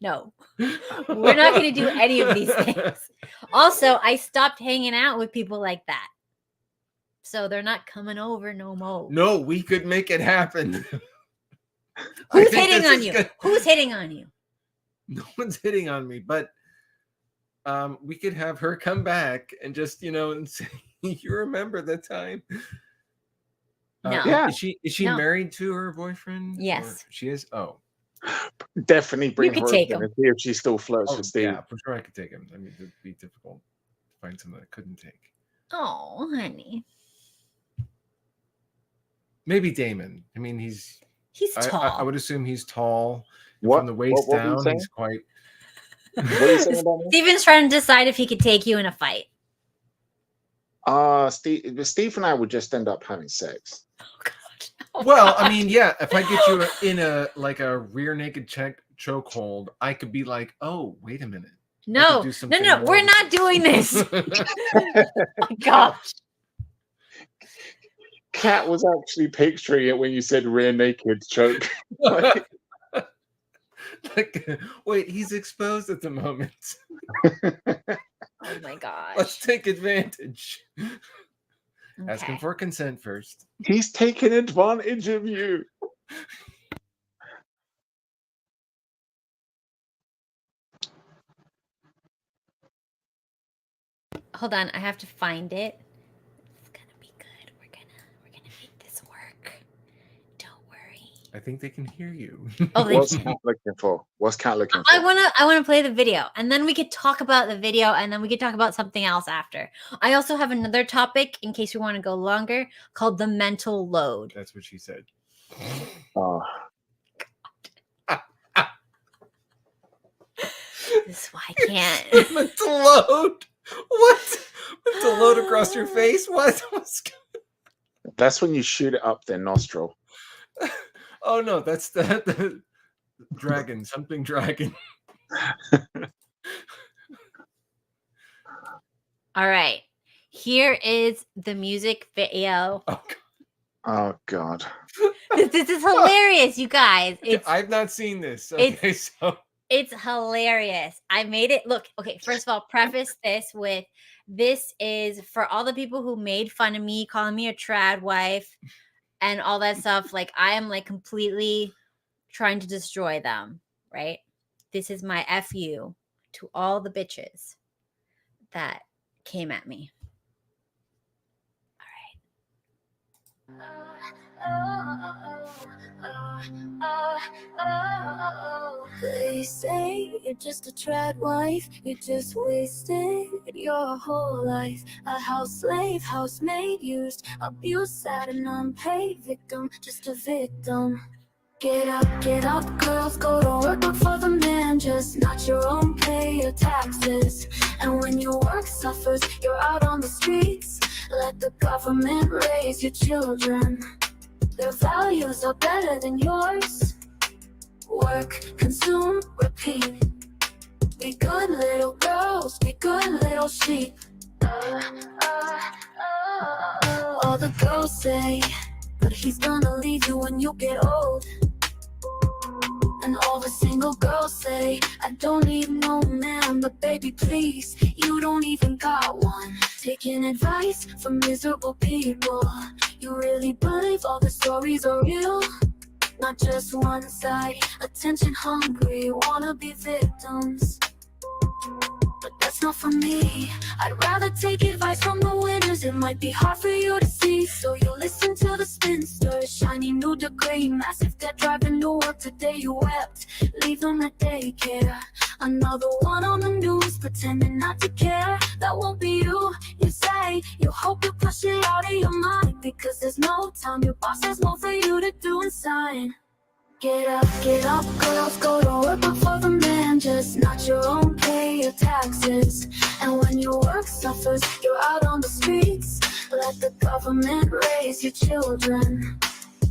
No, we're not going to do any of these things. Also, I stopped hanging out with people like that, so they're not coming over no more. No, we could make it happen. Who's hitting on you? Who's hitting on you? No one's hitting on me, but we could have her come back and just, and say, you remember the time? No. Yeah. Is she No. married to her boyfriend? Yes. Or she is? Oh. Definitely bring could her take over him. and see if she still flirts with Steve. Yeah, for sure I could take him. I mean, it'd be difficult to find someone that couldn't take. Oh, honey. Maybe Daemon. I mean, he's tall. I would assume he's tall. What? From the waist What were you down, saying? he's quite. What are you saying about me? Steven's trying to decide if he could take you in a fight. Steve and I would just end up having sex. Oh, God. Oh, Well, God. I mean, yeah, if I get you in a rear naked chokehold, I could be like, oh, wait a minute. No, do something no, more we're not doing this. Oh, my gosh. Kat was actually picturing it when you said rear naked choke. Wait, he's exposed at the moment. Oh my gosh. Let's take advantage. Ask him Okay. for consent first. He's taking advantage of you. Hold on, I have to find it. It's gonna be good. We're gonna make this work. Don't worry. I think they can hear you. Oh, they What's Kat looking for? What's Kat looking for? I wanna play the video, and then we could talk about the video, and then we could talk about something else after. I also have another topic in case we want to go longer called the mental load. That's what she said. Oh, This is why I can't. Mental load. What? Mental load across your face? What? that's when you shoot it up their nostril. Oh no, that's the dragon. Something dragon. All right, here is the music video. Oh, Oh God. This is hilarious, you guys. It's I've not seen this. Okay, so It's hilarious. I made it look. Okay, first of all, preface this with this is for all the people who made fun of me, calling me a trad wife and all that stuff. Like, I am like completely trying to destroy them, right? This is my FU to all the bitches that came at me. They say you're just a trad wife, you just wasted your whole life. A house slave, housemaid, used, abused, sad and unpaid victim, just a victim. Get up, girls, go to work for the man, just not your own pay, your taxes. And when your work suffers, you're out on the streets. Let the government raise your children. Their values are better than yours. Work, consume, repeat. Be good little girls, be good little sheep. All the girls say, but he's gonna leave you when you get old. And all the single girls say, I don't need no man, but baby please, you don't even got one. Taking advice from miserable people. You really believe all the stories are real? Not just one side, attention hungry, wanna be victims. But that's not for me. I'd rather take advice from the winners. It might be hard for you to see, so you listen to the spinsters. Shiny new degree, massive debt, driving to work today. You wept, leave them at daycare. Another one on the news, pretending not to care. That won't be you, you say. You hope you push it out of your mind, because there's no time. Your boss has more for you to do and sign. Get up, girls, go to work for the man, just not your own pay, your taxes. And when your work suffers, you're out on the streets. Let the government raise your children.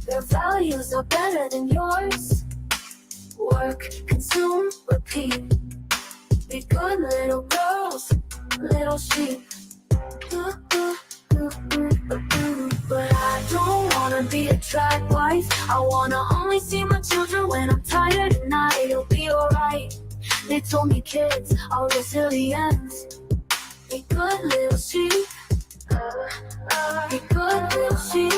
Their values are better than yours. Work, consume, repeat. Be good little girls, little sheep. But I don't wanna be a trad wife. I wanna only see my children when I'm tired at night. It'll be alright. They told me kids are resilient. Be good little sheep. Be good little sheep.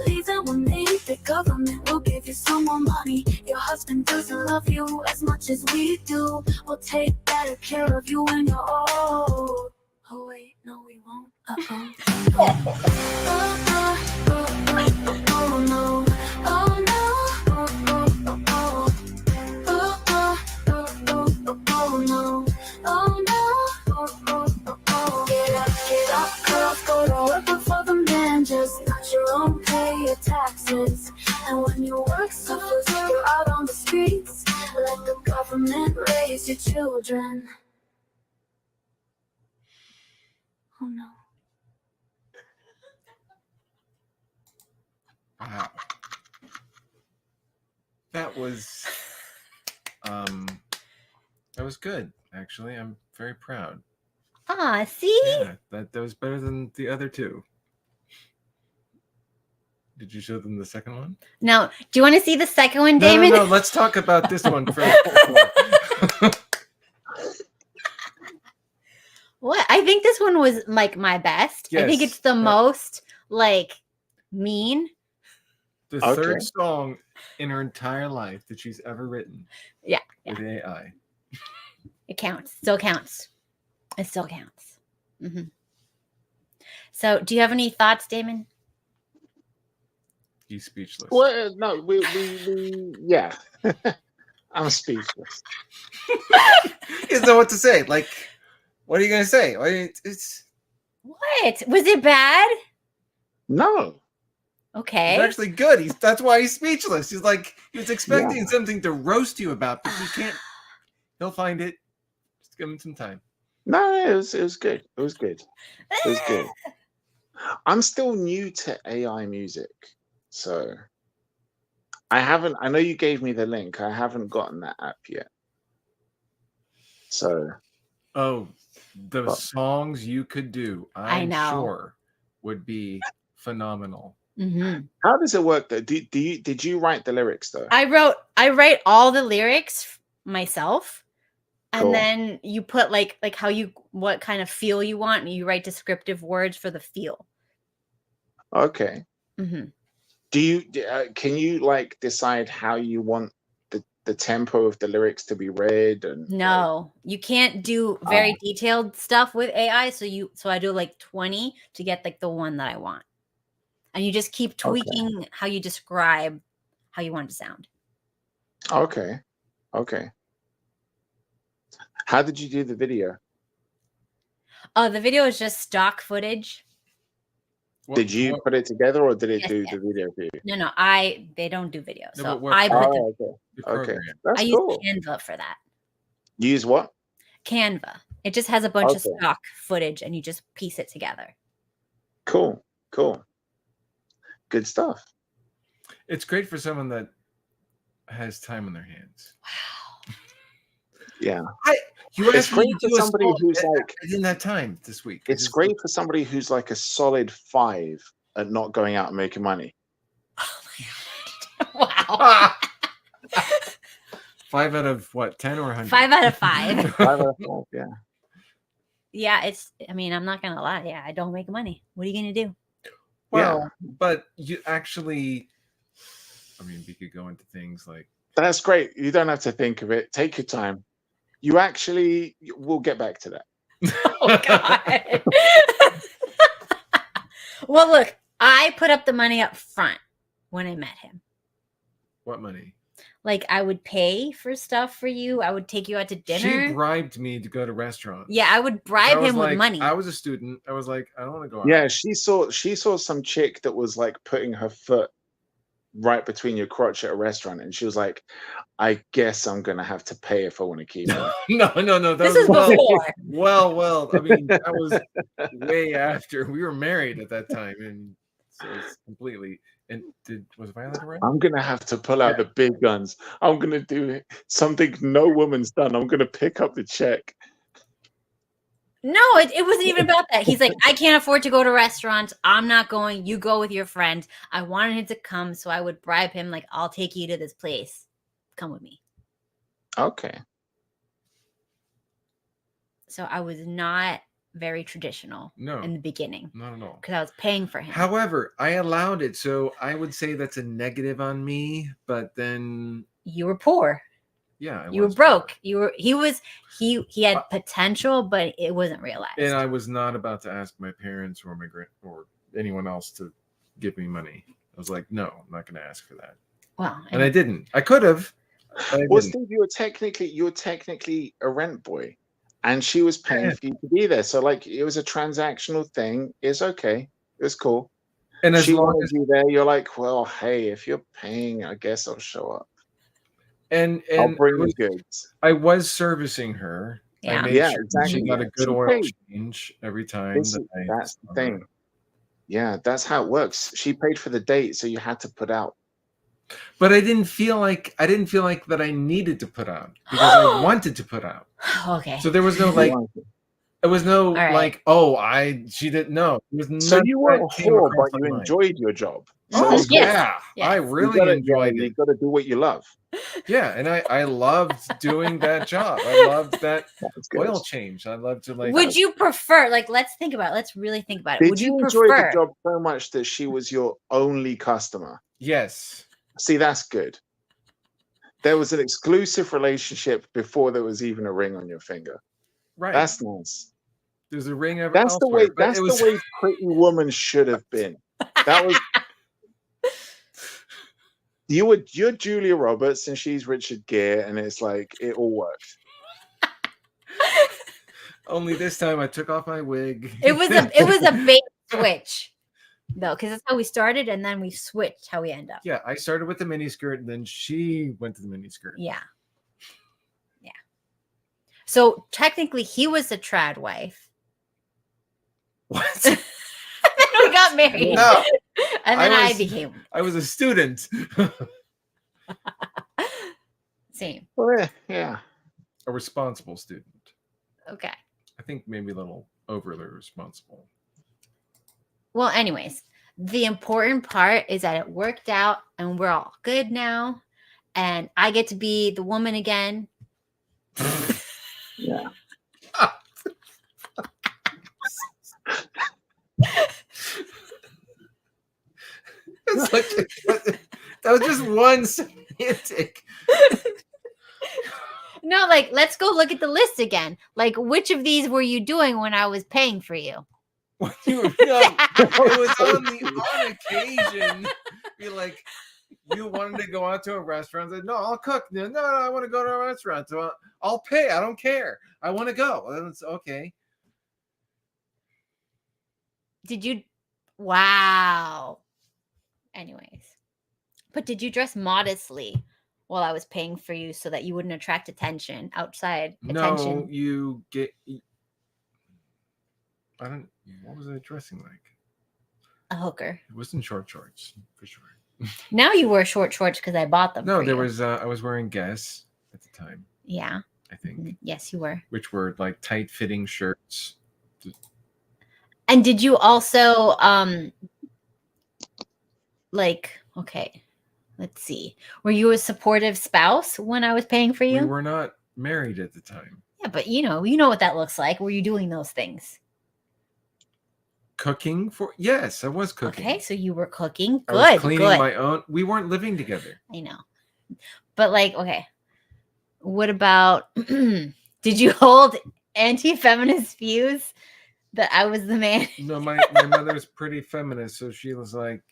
Leave them with me. The government will give you some more money. Your husband doesn't love you as much as we do. We'll take better care of you when you're old. Oh wait, no we won't. Oh no, oh no, oh no. Get up, girls, go to work for the man, just not your own pay, your taxes. And when your work suffers, you're out on the streets. Let the government raise your children. Oh no. Wow. That was good, actually. I'm very proud. Ah, see? Yeah, that was better than the other two. Did you show them the second one? No. Do you want to see the second one, Damon? No. Let's talk about this one first. What? I think this one was like my best. I think it's the most like mean. The third song in her entire life that she's ever written. Yeah. With AI. It counts. Still counts. It still counts. Mm-hmm. So, do you have any thoughts, Damon? He's speechless. Well, no, we yeah. I'm speechless. He doesn't know what to say. Like, what are you gonna say? It's what? Was it bad? No. Okay. It's actually good. That's why he's speechless. He's like, he was expecting something to roast you about, but he can't. He'll find it. Just give him some time. No, it was good. It was good. It was good. I'm still new to AI music, so I know you gave me the link. I haven't gotten that app yet. So the songs you could do, I'm sure, would be phenomenal. Mm-hmm. How does it work though? Did you write the lyrics though? I write all the lyrics myself. Cool. And then you put like how what kind of feel you want, and you write descriptive words for the feel. Okay. Mm-hmm. Can you like decide how you want the tempo of the lyrics to be read? And No, you can't do very detailed stuff with AI. So I do like 20 to get like the one that I want. And you just keep tweaking how you describe how you want it to sound. Okay. How did you do the video? Oh, the video is just stock footage. Did you put it together, or did it Yes, do yes. the video for you? No, they don't do video. No, So but what I put program? the Okay. program. That's I cool. use Canva for that. You use what? Canva. It just has a bunch of Okay. stock footage, and you just piece it together. Cool. Good stuff. It's great for someone that has time on their hands. Wow. Yeah. You It's asked me great to for do a somebody small- who's I- like- I didn't have time this week. It's great for somebody who's like a solid 5 at not going out and making money. Oh my God. Wow. 5 out of what? 10 or 100? 5 out of 5. 5 out of 5, yeah. Yeah, I'm not gonna lie. Yeah, I don't make money. What are you gonna do? Well, but you actually, we could go into things like. That's great. You don't have to think of it. Take your time. We'll get back to that. Oh God. Well, look, I put up the money up front when I met him. What money? Like, I would pay for stuff for you. I would take you out to dinner. She bribed me to go to restaurants. Yeah, I would bribe him with money. I was a student. I was like, I don't want to go out. Yeah, she saw some chick that was like putting her foot right between your crotch at a restaurant, and she was like, I guess I'm gonna have to pay if I want to keep her. No. This is before. Well. That was way after. We were married at that time, and so it's completely. And was Violet around? I'm gonna have to pull out the big guns. I'm gonna do something no woman's done. I'm gonna pick up the check. No, it wasn't even about that. He's like, I can't afford to go to restaurants. I'm not going. You go with your friend. I wanted him to come, so I would bribe him. Like, I'll take you to this place. Come with me. Okay. So I was not very traditional No, in the beginning not at all. because I was paying for him. However, I allowed it, so I would say that's a negative on me. But then, You were poor. yeah, You were broke. He had potential, but it wasn't realized. and I was not about to ask my parents or or anyone else to give me money. I was like, no, I'm not going to ask for that, well, and I didn't. I could have. Well, Steve, you were technically a rent boy, and she was paying for you to be there. So like, it was a transactional thing. It's okay. It's cool. And as she long wanted as you there, you're like, well, hey, if you're paying, I guess I'll show up. and I'll bring the goods. I was servicing her. Yeah. I made Yeah, sure exactly. she got a good She oil paid. change every time. That's the thing. Yeah, that's how it works. She paid for the date, so you had to put out. But I didn't feel like that I needed to put out because I wanted to put out. Okay. So there was no it was no right. she didn't know. So you weren't a whore, but you enjoyed your job. So Oh that's good. yeah, Yes. I really enjoyed You it. got to do what you love. Yeah, and I loved doing that job. I loved that That's good. oil change. I loved to like. Would you prefer, like, let's think about it. Let's really think about it. Did Would you you enjoy prefer? the job so much that she was your only customer? Yes. See, that's good. There was an exclusive relationship before there was even a ring on your finger. Right. That's nice. There's a ring of That's the way. elsewhere, but That's it was the way Pretty Woman should have been. That was. You're Julia Roberts and she's Richard Gere, and it's like it all worked. only this time I took off my wig. It was a bait switch, though, because that's how we started, and then we switched how we end up. Yeah, I started with the miniskirt, and then she went to the miniskirt. Yeah. So technically, he was a trad wife. What? And then we got married. No, And then I was- became I was a student. same. Well, yeah. A responsible student. Okay. I think maybe a little overly responsible. Well, anyways, the important part is that it worked out and we're all good now. And I get to be the woman again. Yeah. It's like that was just one semantic. No, like, let's go look at the list again. Like, which of these were you doing when I was paying for you? No, it was on occasion. Be like, you wanted to go out to a restaurant. I said, no, I'll cook. No, I want to go to a restaurant. So I'll pay. I don't care. I want to go. And it's okay. Did you? Wow. Anyways, but did you dress modestly while I was paying for you so that you wouldn't attract attention outside? Attention. No, you get. I don't. What was I dressing like? A hooker. It wasn't short shorts for sure. Now you wear short shorts because I bought them. No, for there you. was. I was wearing Guess at the time. Yeah. I think. Yes, you were. Which were like tight fitting shirts. And did you also like, okay, let's see. Were you a supportive spouse when I was paying for you? We were not married at the time. Yeah, but you know what that looks like. Were you doing those things? Cooking for yes, I was cooking. Okay, so you were cooking. Good. I was cleaning good. my own. We weren't living together. I know. But like, okay. What about did you hold anti-feminist views that I was the man? No, my mother's pretty feminist, so she was like,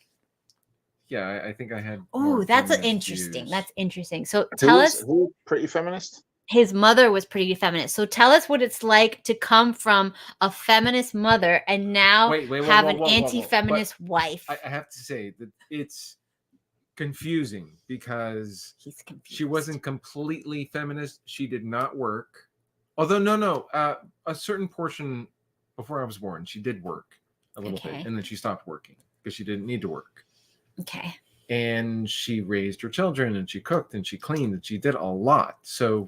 yeah, I think I had. Oh, that's interesting. Views. That's interesting. So tell us, who pretty feminist? his mother was pretty feminist. So tell us what it's like to come from a feminist mother and now have an anti-feminist wife. I have to say that it's confusing because she wasn't completely feminist. She did not work. Although, a certain portion before I was born, she did work a little bit. And then she stopped working because she didn't need to work. Okay. And she raised her children and she cooked and she cleaned and she did a lot. So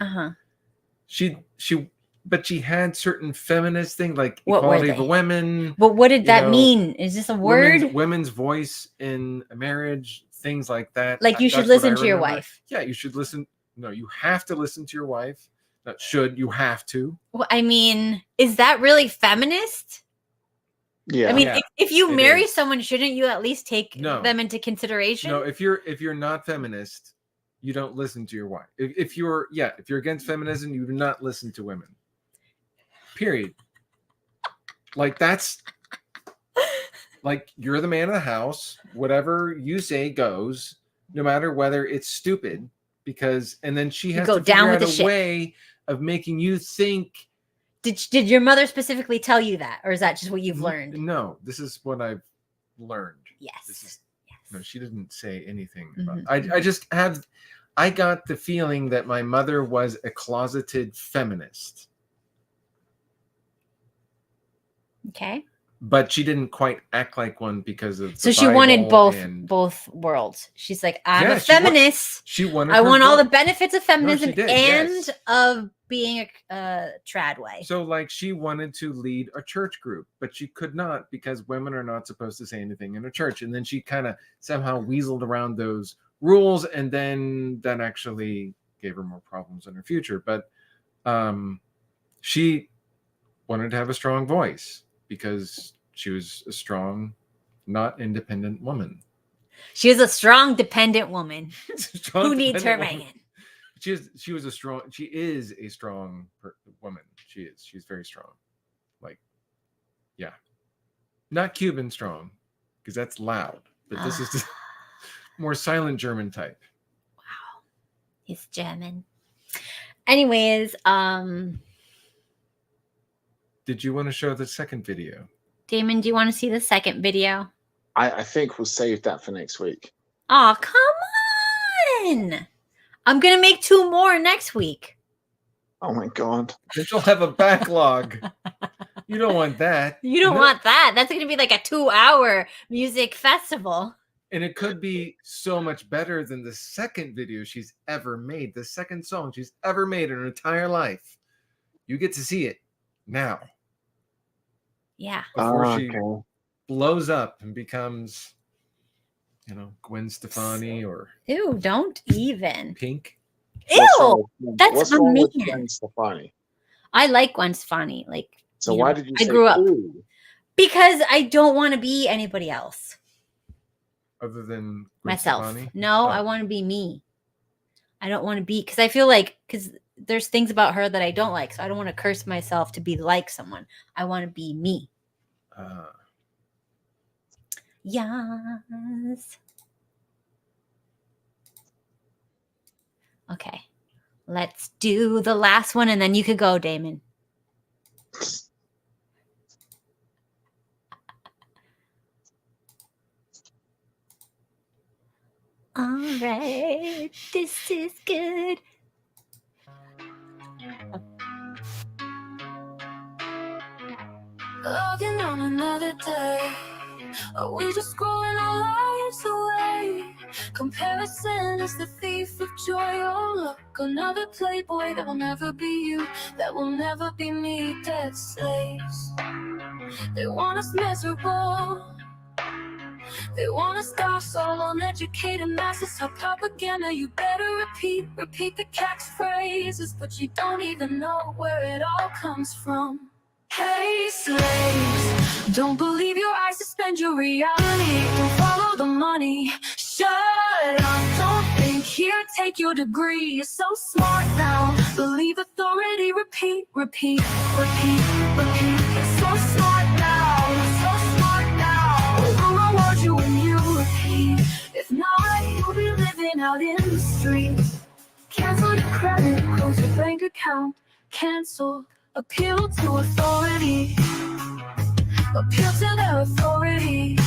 but she had certain feminist things like equality of women. But what did that mean? Is this a word? Women's voice in a marriage, things like that. Like you should listen to your wife. Yeah, you should listen. No, you have to listen to your wife. Not should, you have to. Well, I mean, is that really feminist? Yeah. I mean, if you marry someone, shouldn't you at least take them into consideration? No, if you're not feminist, you don't listen to your wife. If you're against feminism, you do not listen to women. Period. Like that's like you're the man of the house. Whatever you say goes, no matter whether it's stupid. Because and then she has to figure out a way of making you think. Did your mother specifically tell you that, or is that just what you've learned? No, this is what I've learned. Yes. No, she didn't say anything about it. I got the feeling that my mother was a closeted feminist. Okay. But she didn't quite act like one because of so she wanted both worlds. She's like, I'm a feminist. She wanted I want all the benefits of feminism and of being a TRADWIFE. So like she wanted to lead a church group, but she could not because women are not supposed to say anything in a church. And then she kind of somehow weaseled around those rules, and then that actually gave her more problems in her future. But she wanted to have a strong voice because she was a strong, not independent woman. She is a strong, dependent woman who needs her man. She is a strong woman. She's very strong. Like, yeah. Not Cuban strong, because that's loud. But this is just more silent German type. Wow. He's German. Anyways, did you want to show the second video? Damon, do you want to see the second video? I think we'll save that for next week. Oh, come on. I'm going to make 2 more next week. Oh, my God. Then you'll have a backlog. You don't want that. You don't want that. That's going to be like a 2-hour music festival. And it could be so much better than the second video she's ever made. The second song she's ever made in her entire life. You get to see it now. Yeah. Before she blows up and becomes, Gwen Stefani or ew, don't even. Pink. Ew, that's what's wrong with mean. Gwen Stefani? I like Gwen Stefani. Like, So you why know, did you I say grew up ooh? because I don't want to be anybody else. Other than Gwen Myself. Stefani? No, Oh. I want to be me. I don't want to be because I feel like because there's things about her that I don't like, so I don't want to curse myself to be like someone. I want to be me. Yes. Okay. Let's do the last one and then you could go, Damon. All right. This is good. Logging on another day. Are we just scrolling our lives away? Comparison is the thief of joy. Oh look, another playboy that will never be you, that will never be me. Dead slaves. They want us miserable. They want us docile, uneducated masses. How propaganda, you better repeat the catchphrases, but you don't even know where it all comes from. Hey slaves, don't believe your eyes, suspend your reality. Don't follow the money, shut up. Don't think here, take your degree. You're so smart now, believe authority. Repeat, repeat, repeat, repeat. You're so smart now, you're so smart now. We'll reward you when you repeat. If not, you'll be living out in the streets. Cancel your credit, close your bank account. Cancel. Appeal to authority. Appeal to their authority.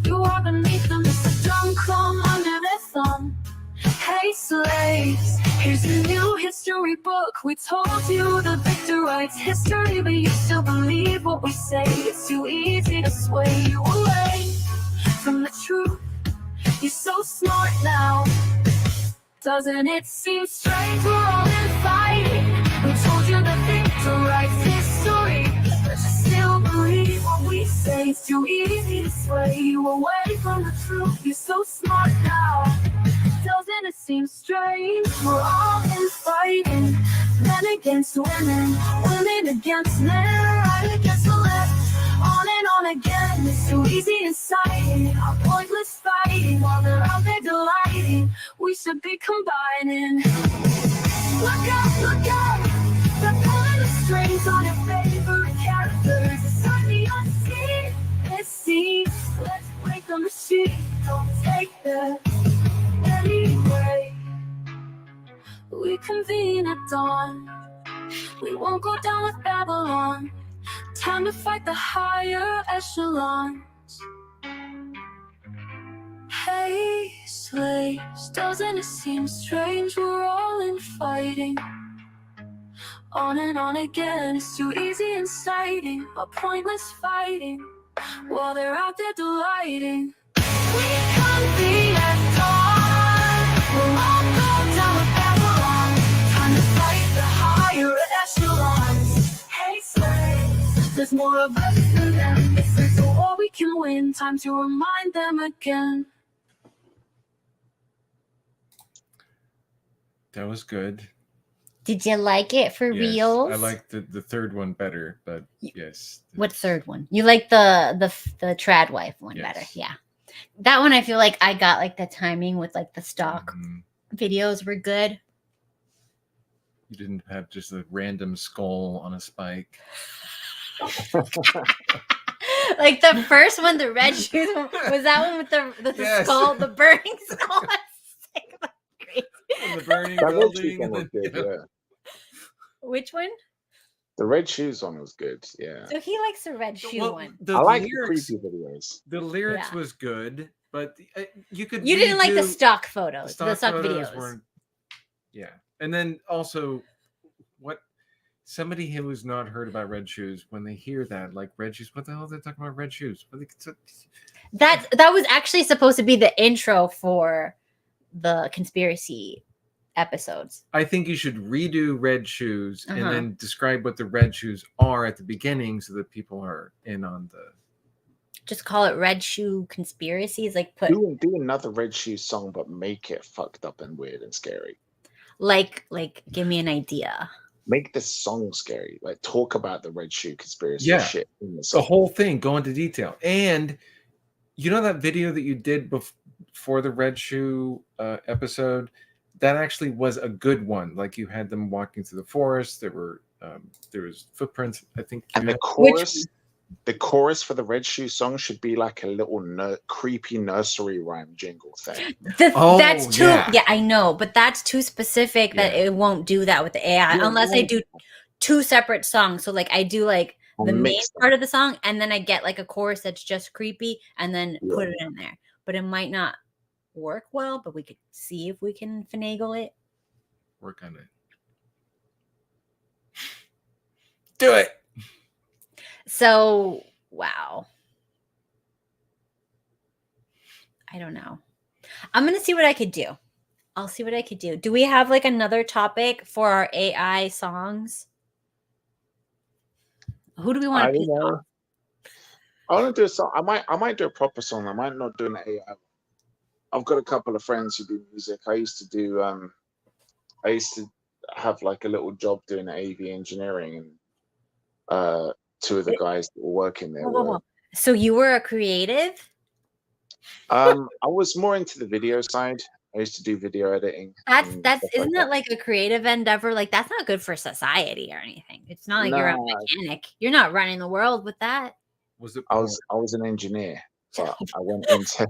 You are beneath them, it's a dumb clumb under their thumb. Hey slaves, here's a new history book. We told you the victor writes history, but you still believe what we say. It's too easy to sway you away from the truth. You're so smart now. Doesn't it seem strange we're all infighting? We told you the victor writes history, but you still believe what we say. It's too easy to sway you away from the truth. You're so smart now. Doesn't it seem strange we're all infighting? Men against women, women against men, right against the left. On and on again, it's too easy inciting our pointless fighting while they're out there delighting. We should be combining. Look out, they're pulling the strings on your favorite characters. It's on the unseen, let's see. Let's break the machine, don't take that anyway. We convene at dawn, we won't go down with Babylon. Time to fight the higher echelons. Hey slaves, doesn't it seem strange we're all infighting? On and on again, it's too easy inciting a pointless fighting while they're out there delighting. We convene at dawn, we'll all go down with Babylon. Time to fight the higher echelons. Hey slaves, there's more of us than them. This is a war we can win. Time to remind them again. That was good. Did you like it for Yes, reals? I liked the third one better, but yes. What third one? You like the TRADWIFE one Yes. better? Yeah, that one I feel like I got like the timing with like the stock videos were good. You didn't have just a random skull on a spike. Like the first one, the red shoes one, was that one with the Yes. skull, the burning skull? Like, crazy. And the burning That red shoes building. one And was then, good, yeah. Which one? The red shoes one was good, yeah. So he likes the red shoe Well, one. the I like lyrics. the creepy videos. The lyrics Yeah. was good, but you could. You didn't like the redo- stock photos, the stock photos videos. weren't- Yeah, and then also, what somebody who has not heard about red shoes, when they hear that, like red shoes, what the hell are they talking about red shoes? That was actually supposed to be the intro for the conspiracy episodes. I think you should redo red shoes and Uh-huh. then describe what the red shoes are at the beginning, so that people are in on the. Just call it red shoe conspiracies. Like put Do another red shoe song, but make it fucked up and weird and scary. Like, give me an idea. Make the song scary. Like, talk about the red shoe conspiracy Yeah. shit in the The song. whole thing, go into detail. And you know that video that you did before the red shoe episode? That actually was a good one. Like, you had them walking through the forest. There was footprints, I think. And the chorus for the red shoe song should be like a little creepy nursery rhyme jingle thing. That's too. yeah. Yeah, I know, but that's too specific that it won't do that with the AI unless I do 2 separate songs. So like I do like the main part of the song, and then I get like a chorus that's just creepy, and then put it in there. But it might not work well. But we could see if we can finagle it. Work on it. Do it. So wow. I don't know. I'm gonna see what I could do. I'll see what I could do. Do we have like another topic for our AI songs? Who do we want to pick off? I want to do a song. I might do a proper song. I might not do an AI. I've got a couple of friends who do music. I used to have like a little job doing AV engineering, and 2 of the guys that were working there. So you were a creative? I was more into the video side. I used to do video editing. That's isn't that like a creative endeavor? Like that's not good for society or anything. It's not like you're a mechanic. You're not running the world with that. I was an engineer, but I went into.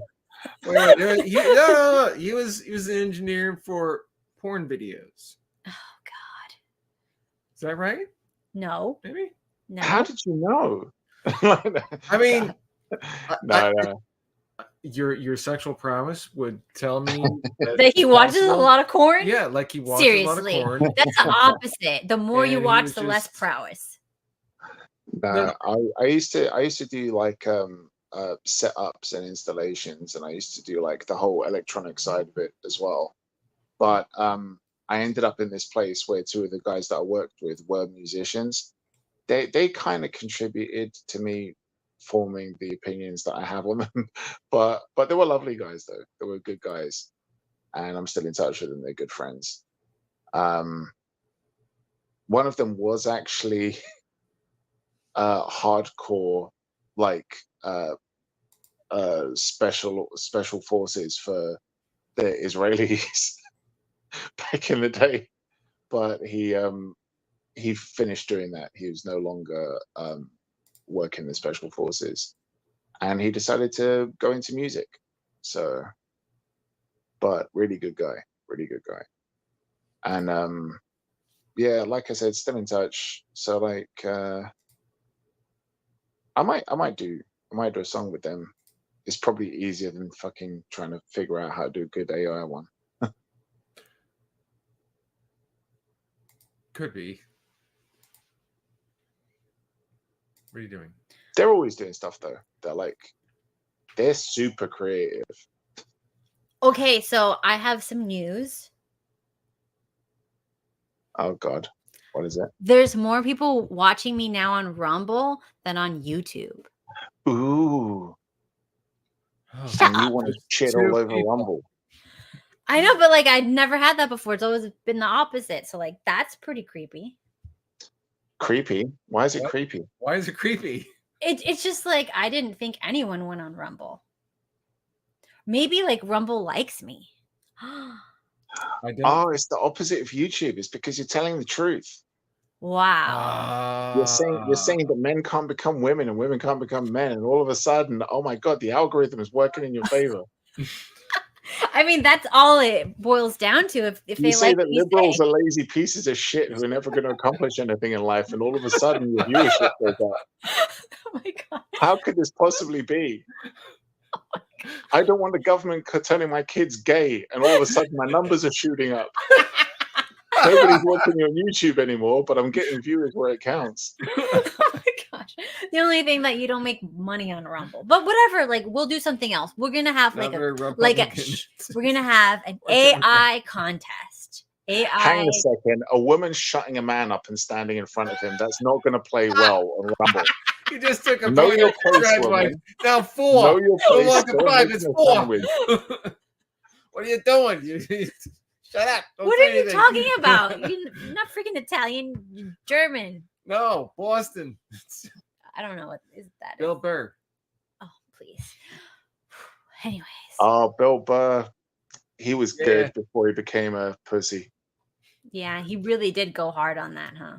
No. He was an engineer for porn videos. Oh God. Is that right? No. Maybe. No. How did you know? I mean, no. Your sexual prowess would tell me that he watches a lot of porn. Yeah, like he watches a lot of porn. That's the opposite. The more you watch, the less prowess. No, I used to do like setups and installations, and I used to do like the whole electronic side of it as well. But I ended up in this place where 2 of the guys that I worked with were musicians. They kind of contributed to me forming the opinions that I have on them, but they were lovely guys though. They were good guys, and I'm still in touch with them. They're good friends. One of them was actually hardcore, like special forces for the Israelis back in the day, but he finished doing that. He was no longer working the special forces, and he decided to go into music. So, but really good guy, and yeah, like I said, still in touch. So like I might do a song with them. It's probably easier than fucking trying to figure out how to do a good AI one. Could be. What are you doing? They're always doing stuff though. They're super creative. Okay, so I have some news. Oh God, what is it? There's more people watching me now on Rumble than on YouTube. Ooh. Oh, And you want to shit all over Rumble. I know, but like I'd never had that before. It's always been the opposite. So like that's pretty creepy. Creepy? Why is it creepy? Why is it creepy? It's just like I didn't think anyone went on Rumble. Maybe like Rumble likes me. I don't. Oh, it's the opposite of YouTube. It's because you're telling the truth. Wow. You're saying that men can't become women and women can't become men, and all of a sudden, oh my God, the algorithm is working in your favor. I mean, that's all it boils down to. If You they say like that liberals are lazy pieces of shit who are never going to accomplish anything in life, and all of a sudden your viewership goes up. Oh my God. How could this possibly be? I don't want the government turning my kids gay, and all of a sudden my numbers are shooting up. Nobody's watching me on YouTube anymore, but I'm getting viewers where it counts. Oh my gosh. The only thing that you don't make money on Rumble. But whatever, like we'll do something else. We're gonna have we're gonna have an AI contest. AI. Hang a second. A woman shutting a man up and standing in front of him, that's not gonna play well on Rumble. You just took a Know photo your of place, TRADWIFE. woman. Now 4. Know your No place. longer Don't 5, make it's no 4. sandwich. What are you doing? Shut up. Don't What say are you anything. talking about? You're not freaking Italian. You're German. No, Boston. I don't know what is that. Bill Burr. Oh, please. Anyways. Oh, Bill Burr. He was Yeah. good before he became a pussy. Yeah, he really did go hard on that, huh?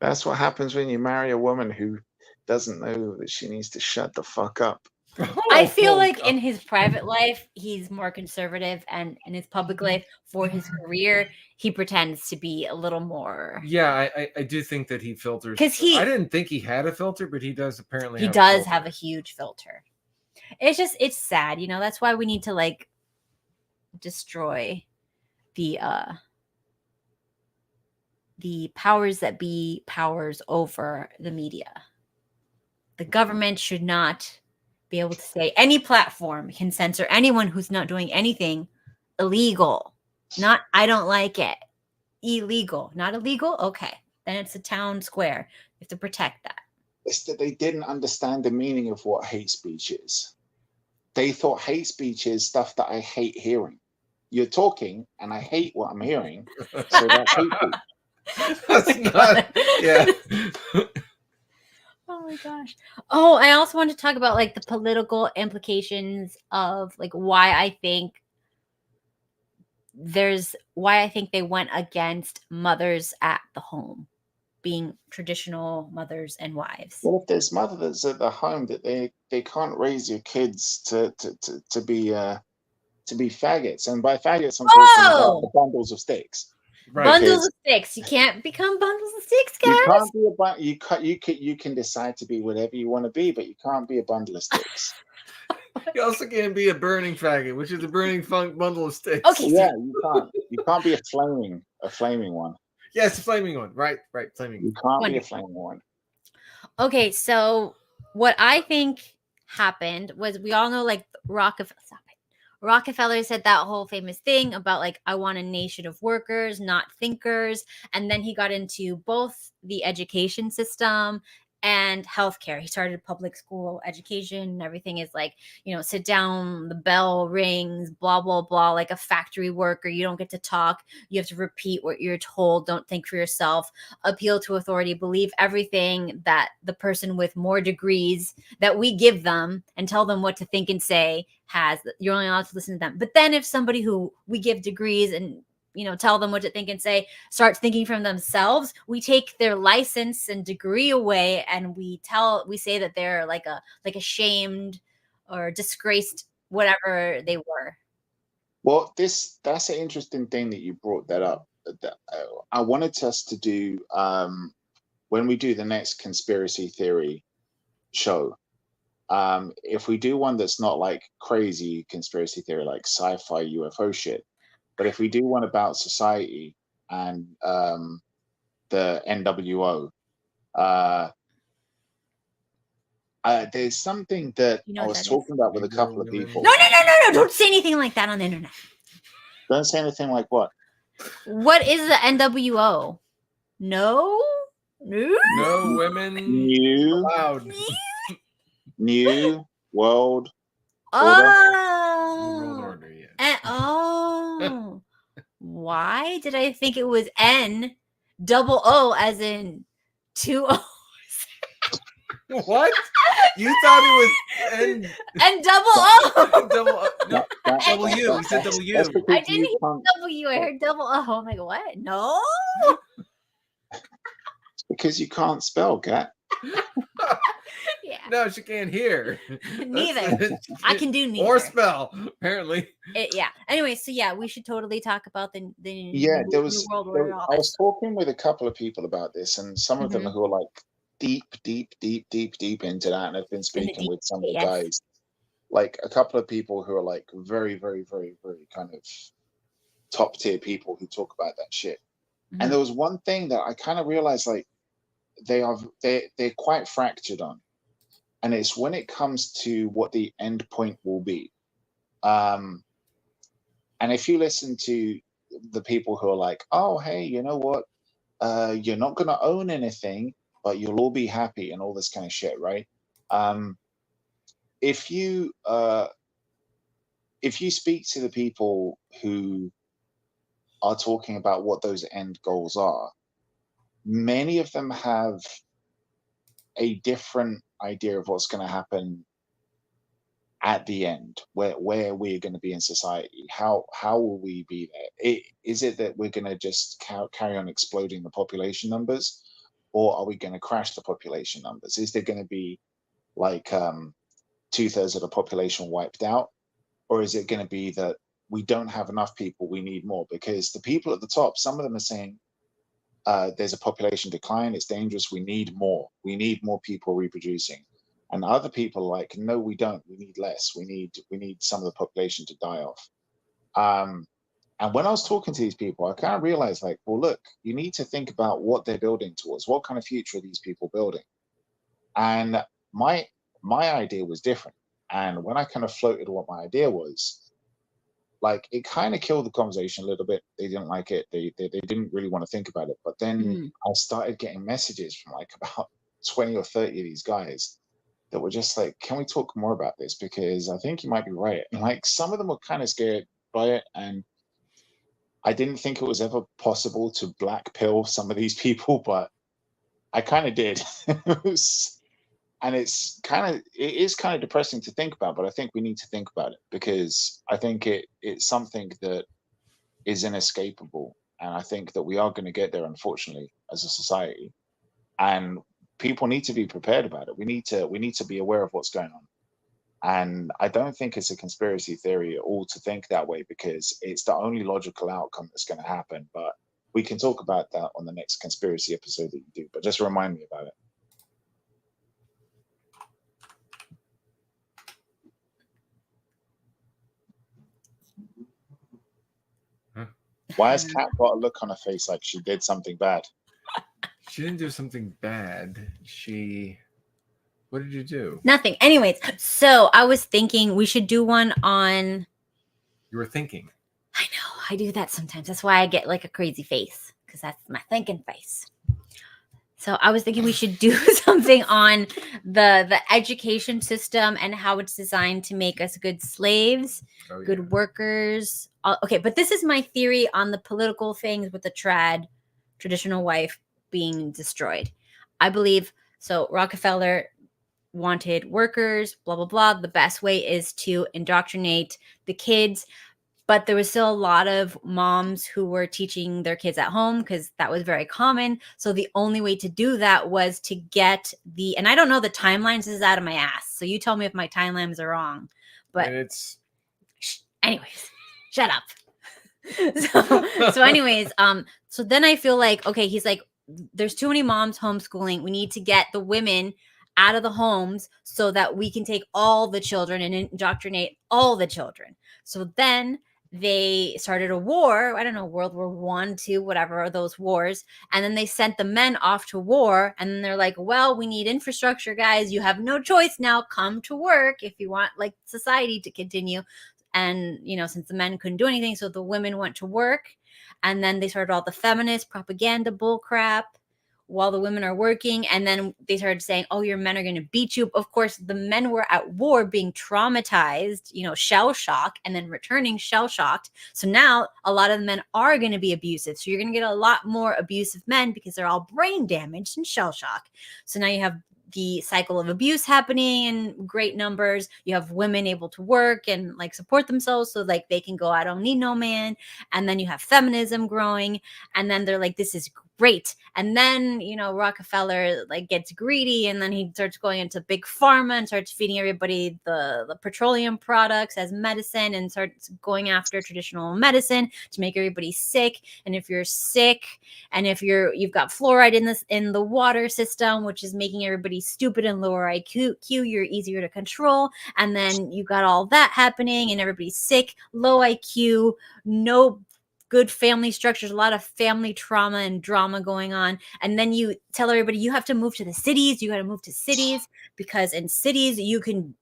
That's what happens when you marry a woman who doesn't know that she needs to shut the fuck up. I feel Oh, like God. in his private life, he's more conservative, and in his public life, for his career, he pretends to be a little more. Yeah, I do think that he filters. 'Cause he- I didn't think he had a filter, but he does apparently. He have does a have a filter. huge filter. It's sad, you know. That's why we need to like destroy the powers that be powers over the media. The government should not be able to say any platform can censor anyone who's not doing anything illegal. Not, I don't like it. Illegal. Not illegal? Okay. Then it's a town square. You have to protect that. It's that they didn't understand the meaning of what hate speech is. They thought hate speech is stuff that I hate hearing. You're talking and I hate what I'm hearing. So that's hate speech. That's not. Yeah. Oh my gosh. Oh, I also want to talk about like the political implications of like why I think they went against mothers at the home, being traditional mothers and wives. Well, if there's mothers at the home that they can't raise your kids to be faggots, and by faggots I'm talking about the bundles of sticks. Right. Bundles of sticks. You can't become bundles of sticks, guys. You can't be you can decide to be whatever you want to be, but you can't be a bundle of sticks. You also can't be a burning faggot, which is a burning bundle of sticks. Okay. Yeah, you can't be a flaming one. Yes, flaming one. Right, flaming. You can't be a flaming one. Okay, so what I think happened was we all know like Rockefeller said that whole famous thing about like, I want a nation of workers, not thinkers. And then he got into both the education system and healthcare. He started public school education and everything is like, you know, sit down, the bell rings, blah, blah, blah, like a factory worker. You don't get to talk. You have to repeat what you're told. Don't think for yourself. Appeal to authority. Believe everything that the person with more degrees that we give them and tell them what to think and say has. You're only allowed to listen to them. But then if somebody who we give degrees and, you know, tell them what to think and say, starts thinking from themselves, we take their license and degree away, and we say that they're like a shamed or disgraced whatever they were. Well, that's an interesting thing that you brought that up. I wanted us to do when we do the next conspiracy theory show. If we do one that's not like crazy conspiracy theory, like sci-fi UFO shit, but if we do one about society and the NWO, there's something that I was talking about with a couple of people. No! Don't say anything like that on the internet. Don't say anything like what? What is the NWO? No women allowed. New World Oh. World Order, yeah. Oh. Why did I think it was NOO as in 2 O's? What? You thought it was N and double O. double O. No, W. You said That's W. because I didn't you hear can't- W. I heard double O. I'm like, what? No. it's because you can't spell, Kat. Yeah. No, she can't hear. Neither. I can do neither. Or spell, apparently. Yeah. Anyway, so yeah, we should totally talk about the Yeah, new, there was. new world order. I was talking with a couple of people about this, and some of them Mhm. who are like deep into that, and I've been speaking with some of the guys, like a couple of people who are like very kind of top tier people who talk about that shit. And there was one thing that I kind of realized, like they're quite fractured on, and it's when it comes to what the end point will be. And if you listen to the people who are like, oh, hey, you know what? You're not going to own anything, but you'll all be happy and all this kind of shit, right? If you if you speak to the people who are talking about what those end goals are, many of them have a different idea of what's going to happen at the end, where we're going to be in society. How will we be there? Is it that we're going to just carry on exploding the population numbers, or are we going to crash the population numbers? Is there going to be like 2/3 of the population wiped out, or is it going to be that we don't have enough people, we need more? Because the people at the top, some of them are saying there's a population decline, it's dangerous, we need more people reproducing. And other people are like, no, we don't, we need less, we need some of the population to die off. And when I was talking to these people, I kind of realized, like, well, look, you need to think about what they're building towards. What kind of future are these people building? And my idea was different. And when I kind of floated what my idea was, like, it kind of killed the conversation a little bit. They didn't like it. They didn't really want to think about it. But then I started getting messages from like about 20 or 30 of these guys that were just like, can we talk more about this? Because I think you might be right. And like, some of them were kind of scared by it. And I didn't think it was ever possible to black pill some of these people, but I kind of did. And it is kind of depressing to think about, but I think we need to think about it, because I think it's something that is inescapable. And I think that we are going to get there, unfortunately, as a society. And people need to be prepared about it. We need to be aware of what's going on. And I don't think it's a conspiracy theory at all to think that way, because it's the only logical outcome that's going to happen. But we can talk about that on the next conspiracy episode that you do. But just remind me about it. Why has Kat got a look on her face like she did something bad? She didn't do something bad. What did you do? Nothing. Anyways, so I was thinking we should do one on. You were thinking. I know. I do that sometimes. That's why I get like a crazy face, because that's my thinking face. So I was thinking we should do something on the education system and how it's designed to make us good slaves, good workers. Okay, but this is my theory on the political things with the traditional wife being destroyed. I believe, so Rockefeller wanted workers, blah, blah, blah. The best way is to indoctrinate the kids. But there was still a lot of moms who were teaching their kids at home, because that was very common. So the only way to do that was to get and I don't know the timelines, is out of my ass. So you tell me if my timelines are wrong. But anyways, shut up. So anyways, so then I feel like, okay, he's like, there's too many moms homeschooling. We need to get the women out of the homes so that we can take all the children and indoctrinate all the children. So then they started a war. I don't know, World War I, II, whatever, those wars. And then they sent the men off to war. And then they're like, well, we need infrastructure, guys. You have no choice now. Come to work if you want like society to continue. And, you know, since the men couldn't do anything, so the women went to work. And then they started all the feminist propaganda bull crap while the women are working. And then they started saying, oh, your men are going to beat you. Of course, the men were at war being traumatized, you know, shell shock, and then returning shell shocked. So now a lot of the men are going to be abusive. So you're going to get a lot more abusive men because they're all brain damaged and shell shock. So now you have the cycle of abuse happening in great numbers. You have women able to work and like support themselves, so like they can go, I don't need no man. And then you have feminism growing, and then they're like, this is great. And then, you know, Rockefeller like gets greedy, and then he starts going into big pharma and starts feeding everybody the petroleum products as medicine, and starts going after traditional medicine to make everybody sick. And if you're sick, and if you've got fluoride in the water system, which is making everybody stupid and lower IQ, you're easier to control. And then you got all that happening, and everybody's sick, low IQ, no good family structures, a lot of family trauma and drama going on. And then you tell everybody you have to move to the cities. You got to move to cities, because in cities you can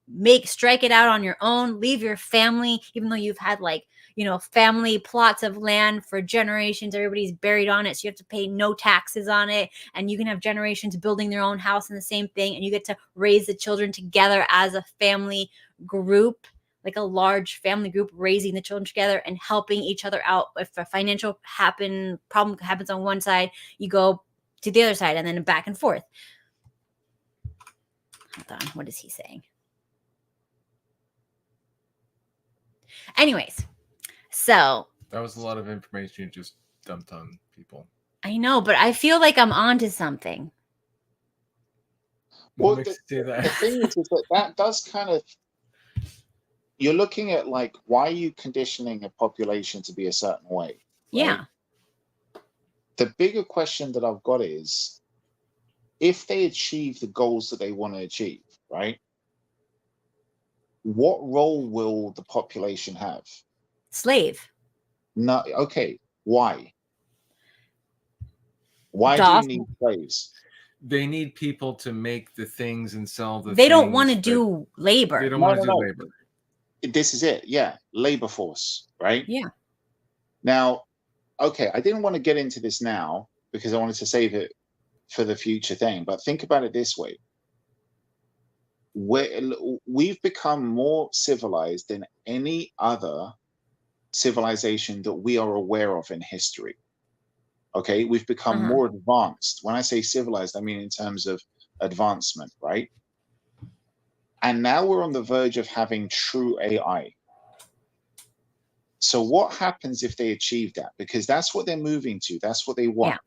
strike it out on your own, leave your family, even though you've had like, you know, family plots of land for generations. Everybody's buried on it, so you have to pay no taxes on it. And you can have generations building their own house in the same thing, and you get to raise the children together as a family group. like a large family group, raising the children together and helping each other out. If a financial problem happens on one side, you go to the other side and then back and forth. Hold on, what is he saying? Anyways, so That was a lot of information you just dumped on people. I know, but I feel like I'm onto something. Well, What makes the, you say that? the thing is that does kind of, you're looking at like, why are you conditioning a population to be a certain way? Right? Yeah. The bigger question that I've got is, if they achieve the goals that they want to achieve, right? What role will the population have? Slave. No, okay. Why? Why do you need slaves? They need people to make the things and sell the They don't things want to that- do labor. They don't No, want to no, do no. labor. This is it. Yeah. Labor force, right? Yeah. Now, okay, I didn't want to get into this now because I wanted to save it for the future thing, but think about it this way. We've become more civilized than any other civilization that we are aware of in history. Okay, we've become more advanced. When I say civilized, I mean in terms of advancement, right? And now we're on the verge of having true AI. So what happens if they achieve that? Because that's what they're moving to. That's what they want. Yeah.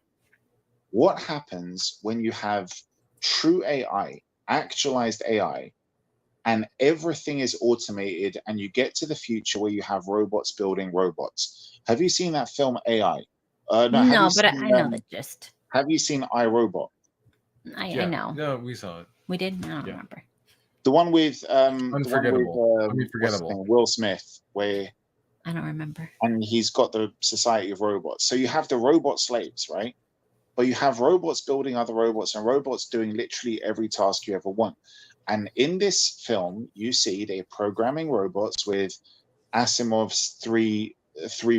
What happens when you have true AI, actualized AI, and everything is automated, and you get to the future where you have robots building robots? Have you seen that film AI? No, but I know the gist. Have you seen iRobot? I know. No, we saw it. We did? I don't remember. The one with Unforgettable. what's Unforgettable. his name? Will Smith, where I don't remember. and he's got the Society of Robots. So you have the robot slaves, right? But you have robots building other robots and robots doing literally every task you ever want. And in this film, you see they're programming robots with Asimov's three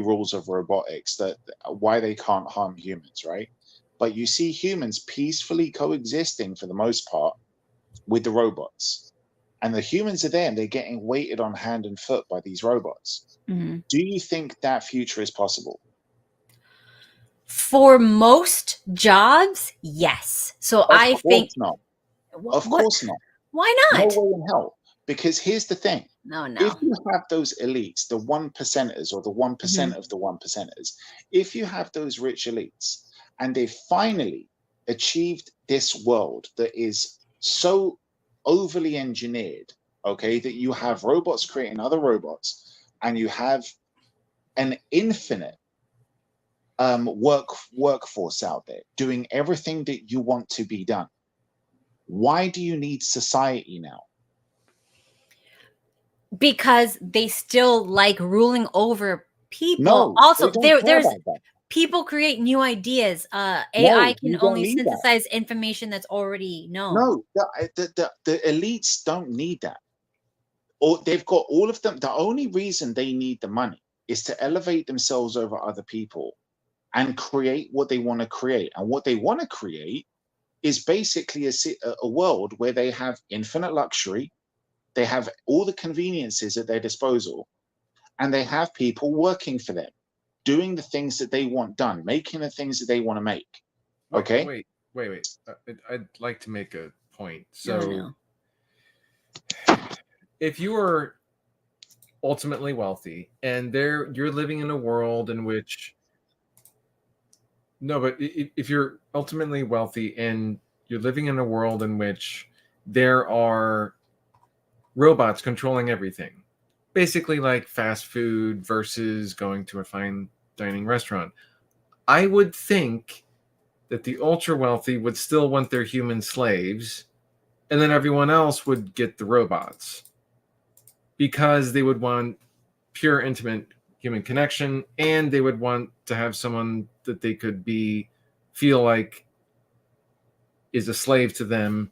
rules of robotics, that why they can't harm humans, right? But you see humans peacefully coexisting for the most part with the robots. And the humans are there and they're getting weighted on hand and foot by these robots. Mm-hmm. Do you think that future is possible? For most jobs, yes. So I think not. Of course not. Why not? No way in hell. Because here's the thing. No. If you have those elites, the 1%ers or the 1% of the 1%ers, if you have those rich elites and they finally achieved this world that is so overly engineered, okay, that you have robots creating other robots and you have an infinite workforce out there doing everything that you want to be done, why do you need society now? Because they still like ruling over people. No, also, there's about that. People create new ideas. AI No, can you don't only need that. synthesize information that's already known. No, the elites don't need that. Or they've got all of them. The only reason they need the money is to elevate themselves over other people and create what they want to create. And what they want to create is basically a world where they have infinite luxury, they have all the conveniences at their disposal, and they have people working for them, doing the things that they want done, making the things that they want to make. Okay? Wait. I'd like to make a point. So, if you are ultimately wealthy and you're living in a world in which if you're ultimately wealthy and you're living in a world in which there are robots controlling everything, basically like fast food versus going to a fine dining restaurant, I would think that the ultra wealthy would still want their human slaves, and then everyone else would get the robots because they would want pure, intimate human connection, and they would want to have someone that they could feel like is a slave to them,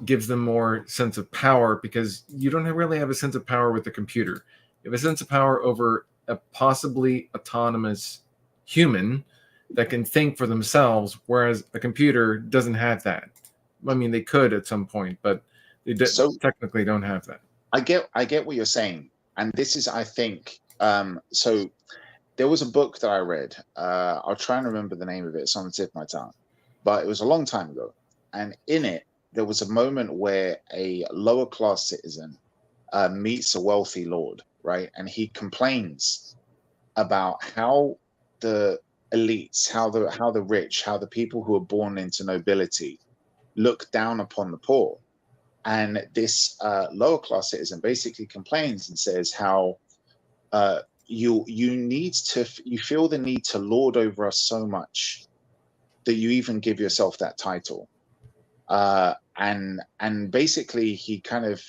gives them more sense of power, because you don't really have a sense of power with the computer. You have a sense of power over a possibly autonomous human that can think for themselves, whereas a computer doesn't have that. I mean, they could at some point, but they technically don't have that. I get what you're saying, and this is, I think, so there was a book that I read. I'll try and remember the name of it. It's on the tip of my tongue, but it was a long time ago. And in it, there was a moment where a lower class citizen meets a wealthy lord, right? And he complains about how the elites, how the rich, how the people who are born into nobility look down upon the poor. And this lower class citizen basically complains and says how you feel the need to lord over us so much that you even give yourself that title. And basically he kind of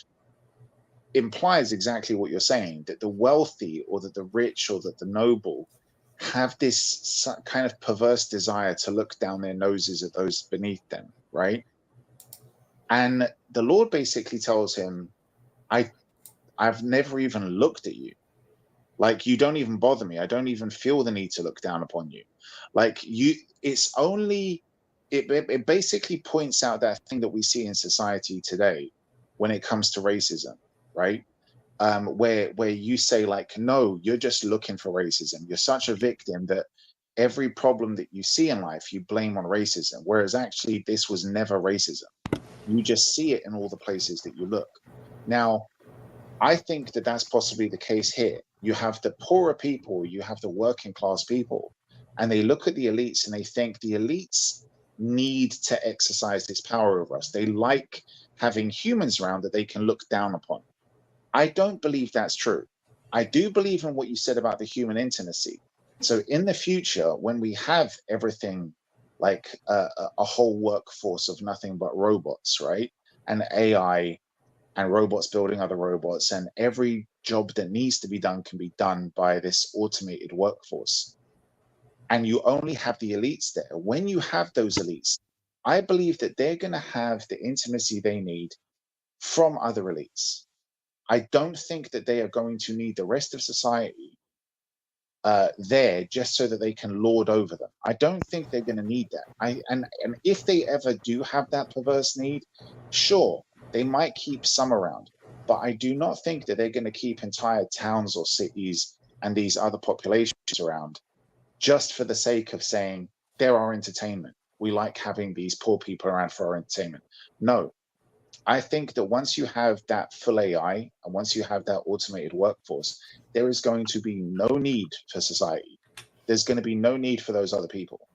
implies exactly what you're saying, that the wealthy or that the rich or that the noble have this kind of perverse desire to look down their noses at those beneath them, right? And the Lord basically tells him, I've never even looked at you. Like, you don't even bother me. I don't even feel the need to look down upon you. Like, it's only, it basically points out that thing that we see in society today when it comes to racism, right? Where you say, like, no, you're just looking for racism. You're such a victim that every problem that you see in life, you blame on racism. Whereas actually this was never racism. You just see it in all the places that you look. Now, I think that that's possibly the case here. You have the poorer people, you have the working class people, and they look at the elites and they think the elites need to exercise this power over us. They like having humans around that they can look down upon. I don't believe that's true. I do believe in what you said about the human intimacy. So in the future, when we have everything like a whole workforce of nothing but robots, right? And AI and robots building other robots, and every job that needs to be done can be done by this automated workforce. And you only have the elites there. When you have those elites, I believe that they're going to have the intimacy they need from other elites. I don't think that they are going to need the rest of society there just so that they can lord over them. I don't think they're going to need that. And if they ever do have that perverse need, sure, they might keep some around, but I do not think that they're going to keep entire towns or cities and these other populations around just for the sake of saying they're our entertainment. We like having these poor people around for our entertainment. No, I think that once you have that full AI and once you have that automated workforce, there is going to be no need for society. There's going to be no need for those other people.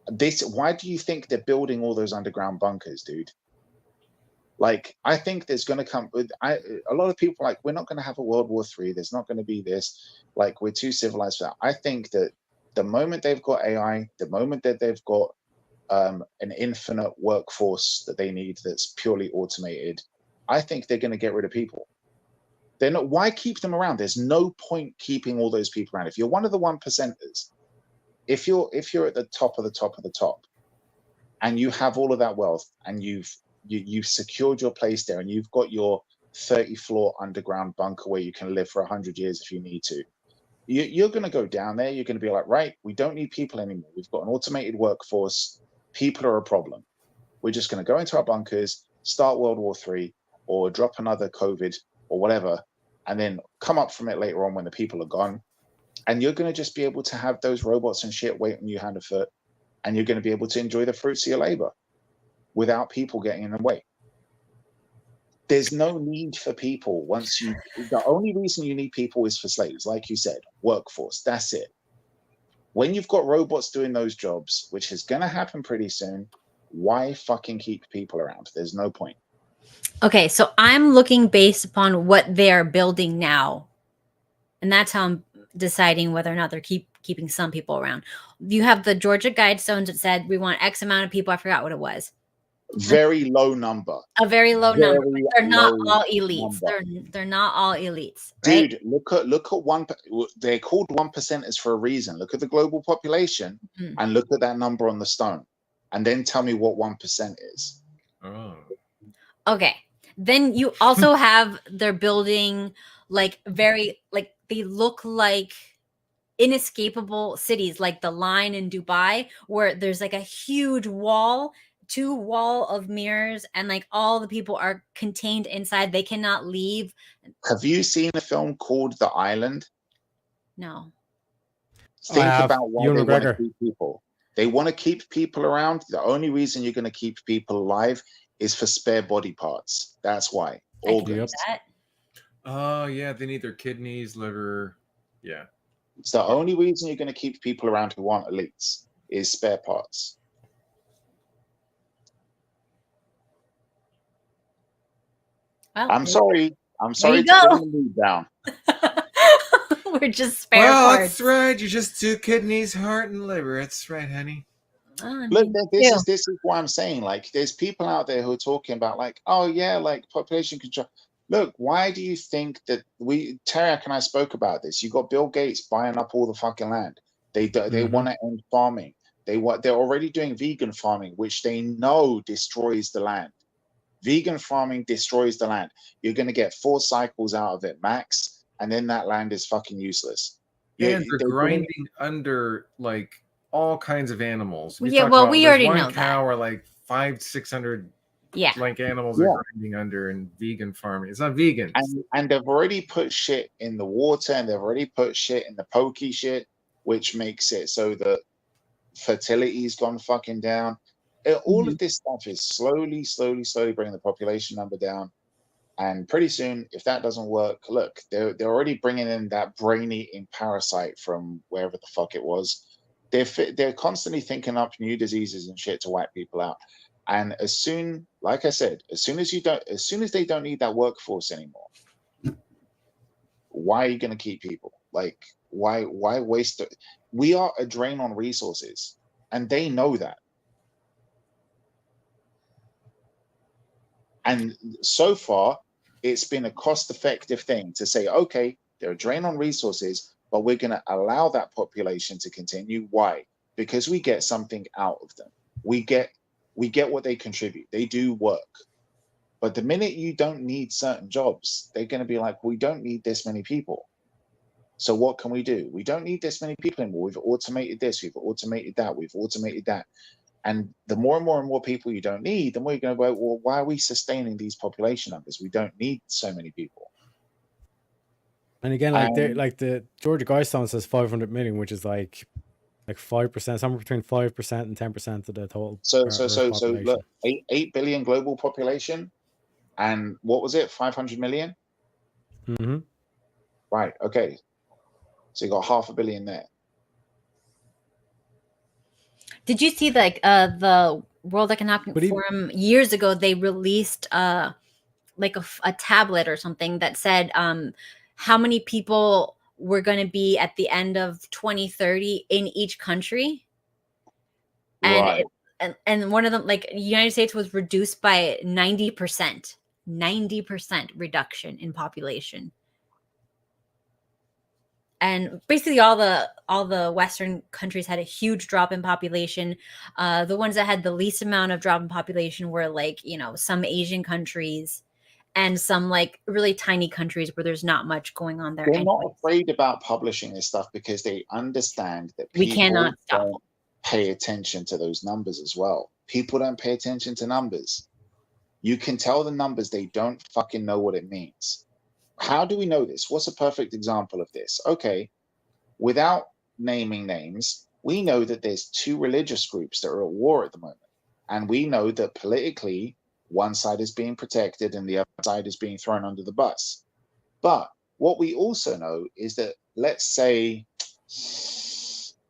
Why do you think they're building all those underground bunkers, dude? Like, I think there's going to come, a lot of people are like, we're not going to have a World War III. There's not going to be this, like, we're too civilized for that. I think that the moment they've got AI, the moment that they've got an infinite workforce that they need that's purely automated, I think they're going to get rid of people. They're not. Why keep them around? There's no point keeping all those people around. If you're one of the 1%ers, if you're at the top of the top of the top, and you have all of that wealth, and you've secured your place there, and you've got your 30-floor underground bunker where you can live for 100 years if you need to, you're going to go down there. You're going to be like, right, we don't need people anymore. We've got an automated workforce. People are a problem. We're just going to go into our bunkers, start World War III, or drop another COVID or whatever, and then come up from it later on when the people are gone. And you're going to just be able to have those robots and shit wait on you hand and foot, and you're going to be able to enjoy the fruits of your labor without people getting in the way. There's no need for people the only reason you need people is for slaves, like you said, workforce, that's it. When you've got robots doing those jobs, which is going to happen pretty soon, why fucking keep people around? There's no point. Okay, so I'm looking based upon what they're building now. And that's how I'm deciding whether or not they're keeping some people around. You have the Georgia Guidestones that said we want X amount of people. I forgot what it was. Very low number. A very low number. They're not all elites. Number. They're not all elites. Right? Dude, look at one. They're called 1%ers for a reason. Look at the global population and look at that number on the stone, and then tell me what 1% is. Oh. Okay. Then you also have they're building like they look like inescapable cities, like the Line in Dubai, where there's like a huge wall two wall of mirrors, and like all the people are contained inside. They cannot leave. Have you seen a film called The Island? No. Think have. about why Ewan they want to McGregor. keep people. They want to keep people around. The only reason you're going to keep people alive is for spare body parts. That's why. I can do Organs. that. Oh yeah, they need their kidneys, liver. Yeah. It's the only reason you're going to keep people around who aren't elites is spare parts. Well, I'm sorry. I'm sorry you to go. bring the mood down. We're just spare Well, parts. that's right. You just do kidneys, heart, and liver. That's right, honey. I Look, mean, this ew. is what I'm saying. Like, there's people out there who are talking about, like, oh yeah, like population control. Look, why do you think that Tareyak and I spoke about this? You got Bill Gates buying up all the fucking land. They want to end farming. They're already doing vegan farming, which they know destroys the land. Vegan farming destroys the land. You're going to get 4 cycles out of it max, and then that land is fucking useless. And they're grinding under like all kinds of animals. Yeah, well, we already know one cow that. or like 500-600 Yeah. like animals are grinding under in vegan farming. It's not vegan. And they've already put shit in the water, and they've already put shit in the pokey shit, which makes it so that fertility's gone fucking down. All of this stuff is slowly bringing the population number down. And pretty soon, if that doesn't work, look, they're already bringing in that brain-eating parasite from wherever the fuck it was. They're constantly thinking up new diseases and shit to wipe people out. And as soon, like I said, as soon as they don't need that workforce anymore, why are you going to keep people? Like, why waste it? We are a drain on resources, and they know that. And so far, it's been a cost-effective thing to say, okay, they're a drain on resources, but we're going to allow that population to continue. Why? Because we get something out of them. We get what they contribute. They do work. But the minute you don't need certain jobs, they're going to be like, we don't need this many people. So what can we do? We don't need this many people anymore. We've automated this. We've automated that. We've automated that. And the more and more people you don't need, the more you're going to go, well, why are we sustaining these population numbers? We don't need so many people. And again, like the Georgia Guidestone says 500 million, which is like 5%, somewhere between 5% and 10% of the total. So population. look, 8 billion global population, and what was it? 500 million. Right. Okay. So you got 500 million there. Did you see like the World Economic Forum years ago? They released like a tablet or something that said how many people were going to be at the end of 2030 in each country, and right. and one of them, like United States, was reduced by 90%. 90% reduction in population. And basically all the Western countries had a huge drop in population. The ones that had the least amount of drop in population were like, some Asian countries and some like really tiny countries where there's not much going on there. They're not afraid about publishing this stuff because they understand that we cannot stop. Don't pay attention to those numbers as well. People don't pay attention to numbers. You can tell the numbers, they don't fucking know what it means. How do we know this? What's a perfect example of this? Okay, without naming names, we know that there's 2 religious groups that are at war at the moment. And we know that politically, one side is being protected and the other side is being thrown under the bus. But what we also know is that, let's say,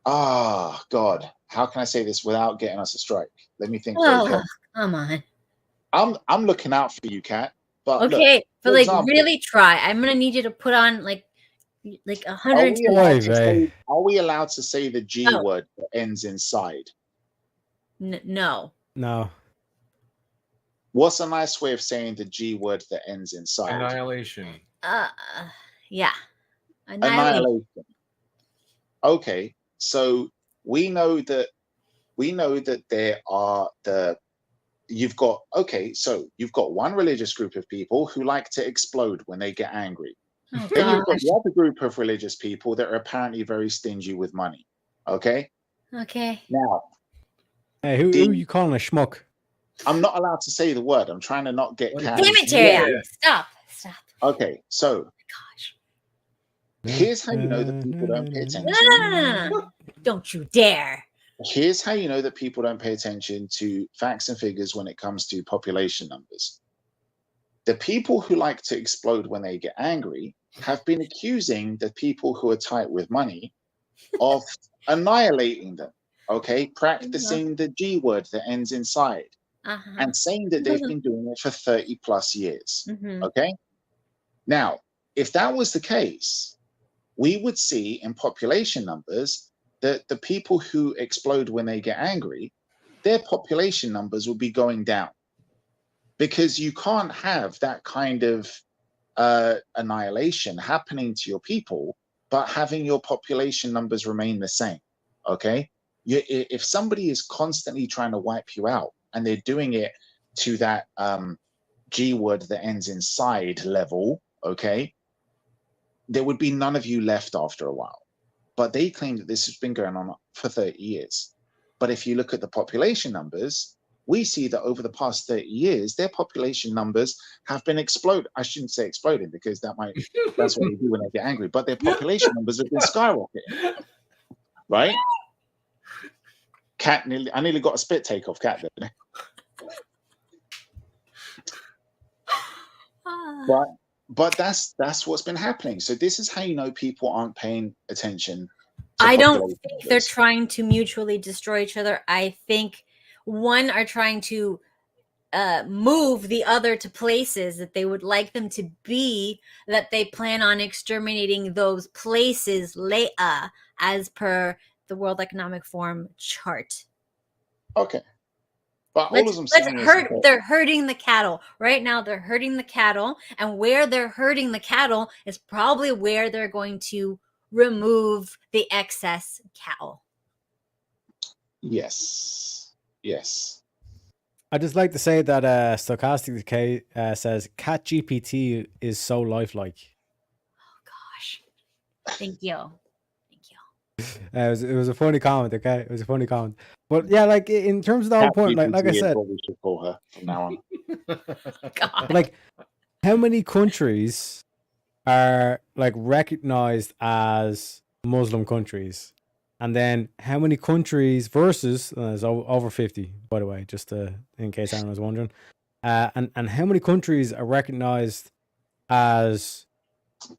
God, how can I say this without getting us a strike? Let me think. Come on. I'm looking out for you, Kat. But okay, look, but like example, really try. I'm gonna need you to put on like 100. Are we allowed to say the G word that ends in side? No. What's a nice way of saying the G word that ends in side? Annihilation. Yeah. Annihilation. Okay, so we know that there are you've got one religious group of people who like to explode when they get angry. Oh, then you've got the other group of religious people that are apparently very stingy with money. Okay. Okay. Now, hey, who are you calling a schmuck? I'm not allowed to say the word. I'm trying to not get What cat. Damn it, Tareyak. Stop. Okay, so Gosh. here's how you know that people don't pay attention. No. Don't you dare. Here's how you know that people don't pay attention to facts and figures when it comes to population numbers. The people who like to explode when they get angry have been accusing the people who are tight with money of annihilating them, okay? Practicing the G word that ends in side and saying that they've been doing it for 30 plus years, okay? Now, if that was the case, we would see in population numbers that the people who explode when they get angry, their population numbers will be going down, because you can't have that kind of annihilation happening to your people, but having your population numbers remain the same, okay? If somebody is constantly trying to wipe you out and they're doing it to that G word that ends in side level, okay, there would be none of you left after a while. But they claim that this has been going on for 30 years. But if you look at the population numbers, we see that over the past 30 years, their population numbers have been exploding. I shouldn't say exploding, because that's what they do when they get angry, but their population numbers have been skyrocketing, right? Cat I nearly got a spit take off Cat there. But that's what's been happening. So this is how you know people aren't paying attention. I don't think they're trying to mutually destroy each other. I think one are trying to move the other to places that they would like them to be, that they plan on exterminating those places later, as per the World Economic Forum chart. Okay. But all of them saying they're herding the cattle. Right now, they're herding the cattle, and where they're herding the cattle is probably where they're going to remove the excess cattle. Yes. Yes. I just like to say that Stochastic Decay says Cat GPT is so lifelike. Oh gosh. Thank you. It was a funny comment, okay? It was a funny comment. But yeah, like in terms of the whole point, like I said, what we should call her from now on. God. Like, how many countries are like recognized as Muslim countries? And then how many countries versus there's over 50, by the way, just in case anyone was wondering. And how many countries are recognized as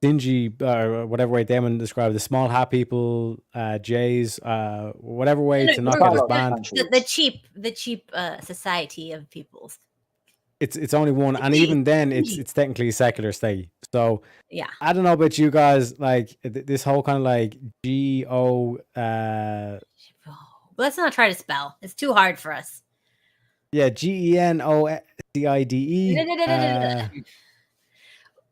dingy, whatever way Daemon described the small hat people, Jays, whatever way to not get us banned. The cheap society of peoples. It's only one, and even then, it's technically a secular state. So yeah, I don't know about you guys. Like this whole kind of like GO. Let's not try to spell. It's too hard for us. Yeah, GENOCIDE.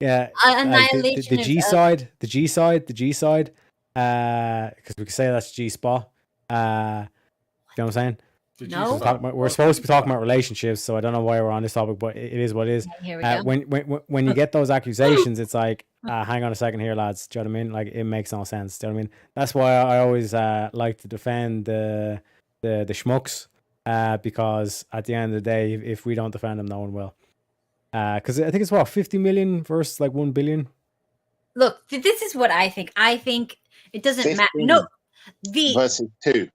Yeah, annihilation. The G side, the G side, because we could say that's G spot. You know what I'm saying? No, we're supposed to be talking about relationships, so I don't know why we're on this topic, but it is what it is. Here we go. When you get those accusations, it's like, hang on a second here, lads. Do you know what I mean? Like, it makes no sense. Do you know what I mean? That's why I always like to defend the schmucks, because at the end of the day, if we don't defend them, no one will. Because I think it's 50 million versus like 1 billion. Look, this is what I think. I think it doesn't matter. No, versus 2.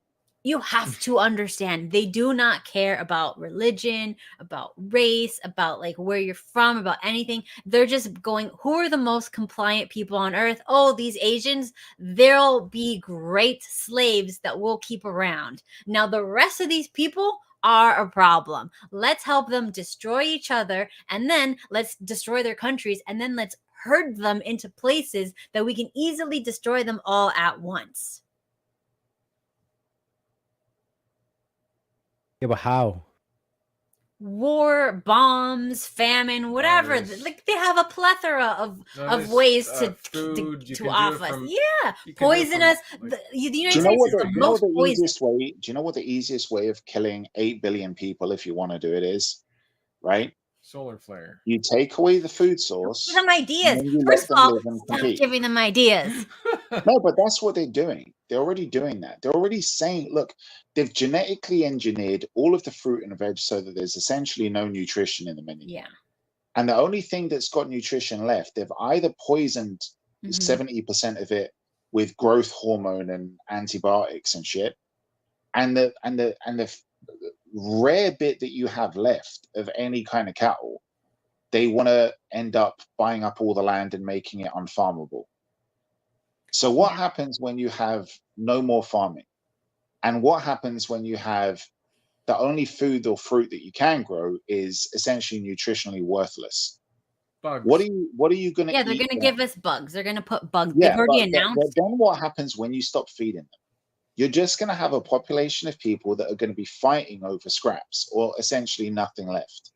You have to understand, they do not care about religion, about race, about like where you're from, about anything. They're just going, who are the most compliant people on earth? Oh, these Asians, they'll be great slaves that we'll keep around. Now, the rest of these people are a problem. Let's help them destroy each other, and then let's destroy their countries, and then let's herd them into places that we can easily destroy them all at once. Yeah, but how? War, bombs, famine, whatever. Like they have a plethora of ways to off us. Yeah, poison us. The United States is the most poisonous way. Do you know what the easiest way of killing 8 billion people, if you want to do it, is? Right? Solar flare. You take away the food source. Give them ideas. And then you First let of them all, live and stop compete. giving them ideas. No, but that's what they're doing. They're already doing that. They're already saying, look, they've genetically engineered all of the fruit and veg so that there's essentially no nutrition in the menu. Yeah. And the only thing that's got nutrition left, they've either poisoned 70% of it with growth hormone and antibiotics and shit, and the rare bit that you have left of any kind of cattle, they want to end up buying up all the land and making it unfarmable. So what happens when you have no more farming? And what happens when you have the only food or fruit that you can grow is essentially nutritionally worthless? Bugs. What are you going to eat? Yeah, they're going to give us bugs. They're going to put bugs. Yeah, They've already but announced. then what happens when you stop feeding them? You're just going to have a population of people that are going to be fighting over scraps or essentially nothing left.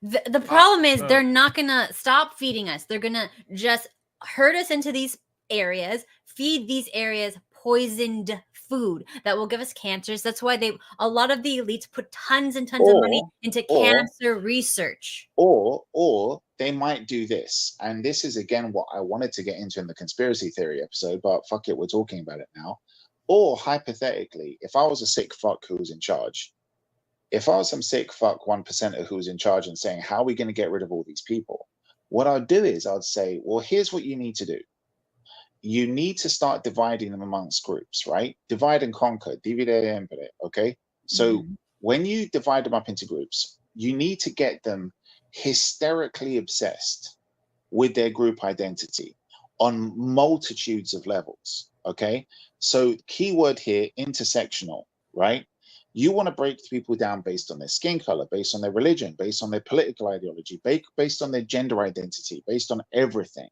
The problem is they're not going to stop feeding us. They're going to just herd us into these areas, feed these areas poisoned food that will give us cancers. That's why a lot of the elites put tons and tons of money into cancer research. Or they might do this. And this is, again, what I wanted to get into in the conspiracy theory episode, but fuck it, we're talking about it now. Or hypothetically, if I was a sick fuck who was in charge, if I was some sick fuck 1%er who was in charge and saying, how are we going to get rid of all these people? What I'd do is I'd say, well, here's what you need to do. You need to start dividing them amongst groups, right? Divide and conquer, divide e impere, okay? So when you divide them up into groups, you need to get them hysterically obsessed with their group identity on multitudes of levels, okay? So keyword here, intersectional, right? You want to break people down based on their skin color, based on their religion, based on their political ideology, based on their gender identity, based on everything.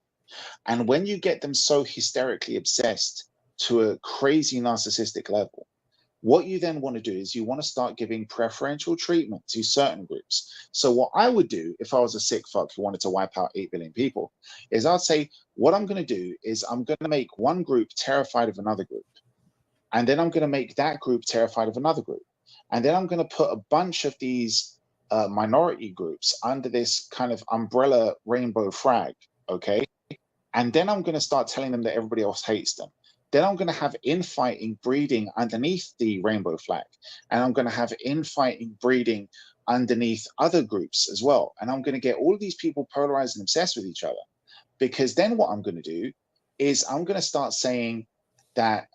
And when you get them so hysterically obsessed to a crazy narcissistic level, what you then want to do is you want to start giving preferential treatment to certain groups. So what I would do if I was a sick fuck who wanted to wipe out 8 billion people is I'd say, what I'm going to do is I'm going to make one group terrified of another group. And then I'm going to make that group terrified of another group. And then I'm going to put a bunch of these minority groups under this kind of umbrella rainbow flag, okay? And then I'm going to start telling them that everybody else hates them. Then I'm going to have infighting breeding underneath the rainbow flag. And I'm going to have infighting breeding underneath other groups as well. And I'm going to get all of these people polarized and obsessed with each other. Because then what I'm going to do is I'm going to start saying that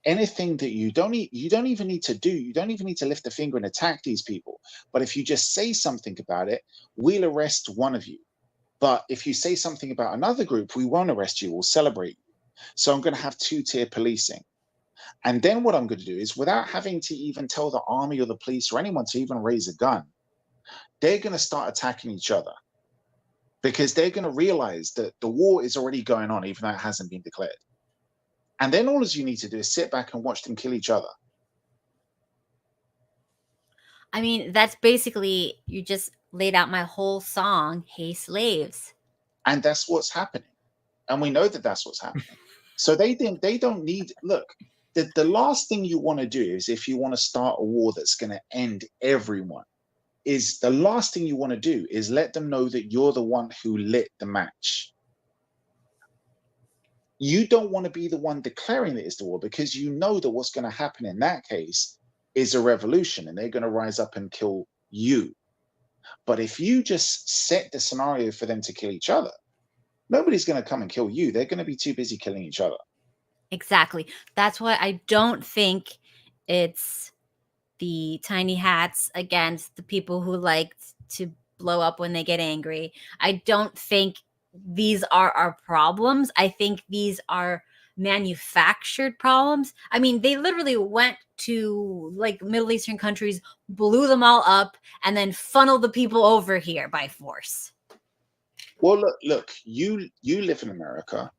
anything that you don't even need to do, you don't even need to lift a finger and attack these people. But if you just say something about it, we'll arrest one of you. But if you say something about another group, we won't arrest you, we'll celebrate you. So I'm going to have 2-tier policing. And then what I'm going to do is, without having to even tell the army or the police or anyone to even raise a gun, they're going to start attacking each other. Because they're going to realize that the war is already going on, even though it hasn't been declared. And then all you need to do is sit back and watch them kill each other. I mean, that's basically, you just laid out my whole song, Hey Slaves. And that's what's happening. And we know that that's what's happening. So they don't need, look, the last thing you want to do is, if you want to start a war that's going to end everyone, is the last thing you want to do is let them know that you're the one who lit the match. You don't want to be the one declaring that it's the war, because you know that what's going to happen in that case is a revolution and they're going to rise up and kill you. But if you just set the scenario for them to kill each other, nobody's going to come and kill you. They're going to be too busy killing each other. Exactly. That's why I don't think it's the tiny hats against the people who like to blow up when they get angry. I don't think these are our problems. I think these are manufactured problems. I mean, they literally went to like Middle Eastern countries, blew them all up, and then funneled the people over here by force. Well, look, you live in America.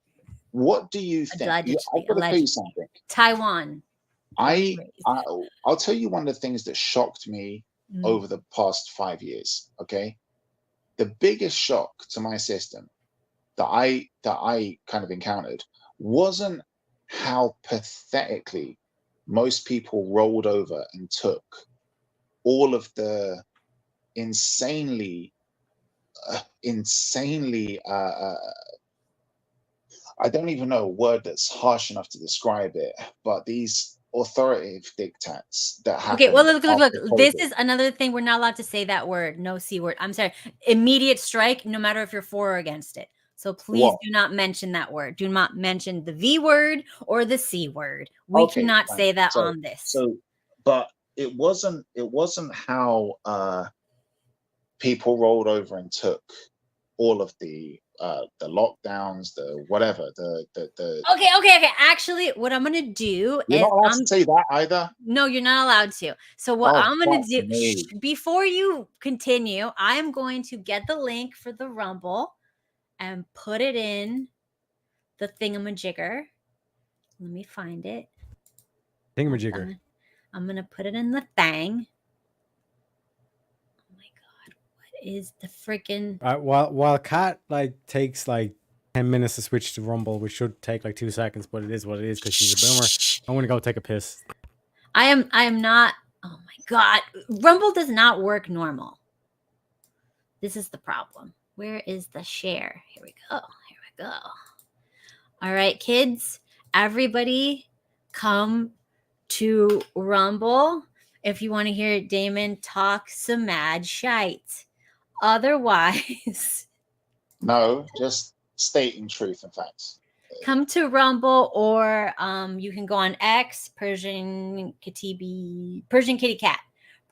What do you think? I've got to tell you something. Taiwan. I'll tell you one of the things that shocked me over the past 5 years. Okay, the biggest shock to my system that I kind of encountered wasn't how pathetically most people rolled over and took all of the insanely insanely. I don't even know a word that's harsh enough to describe it, but these authoritative diktats that happen. Okay, well, look. after This COVID. is another thing. We're not allowed to say that word. No C word. I'm sorry. Immediate strike, no matter if you're for or against it. So please What? do not mention that word. Do not mention the V word or the C word. We Okay, cannot fine. say that So, on this. so, but it wasn't how people rolled over and took all of the lockdowns, the whatever, the Okay. Actually, what I'm gonna do you're is not allowed to say that either. no, you're not allowed to. So what Oh, I'm gonna fuck do me. before you continue, I am going to get the link for the Rumble and put it in the thingamajigger. Let me find it. Thingamajigger. I'm gonna put it in the thing. Oh my god, what is the freaking While Kat like takes like 10 minutes to switch to Rumble, which should take like 2 seconds, but it is what it is because she's a boomer. I'm gonna go take a piss. I am not. Oh my god, Rumble does not work normal. This is the problem. Where is the share? Here we go. All right, kids, everybody come to Rumble if you want to hear Damon talk some mad shite. Otherwise, No, just stating truth and facts. come to Rumble, or you can go on X, Persian Kitty Cat.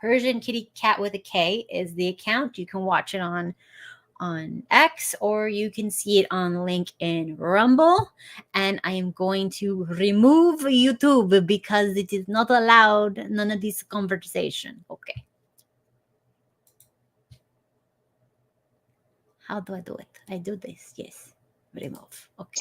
Persian Kitty Cat with a K is the account. You can watch it on X, or you can see it on the link in Rumble. And I am going to remove YouTube because it is not allowed none of this conversation. Okay. How do I do it? I do this. Yes. Remove. Okay.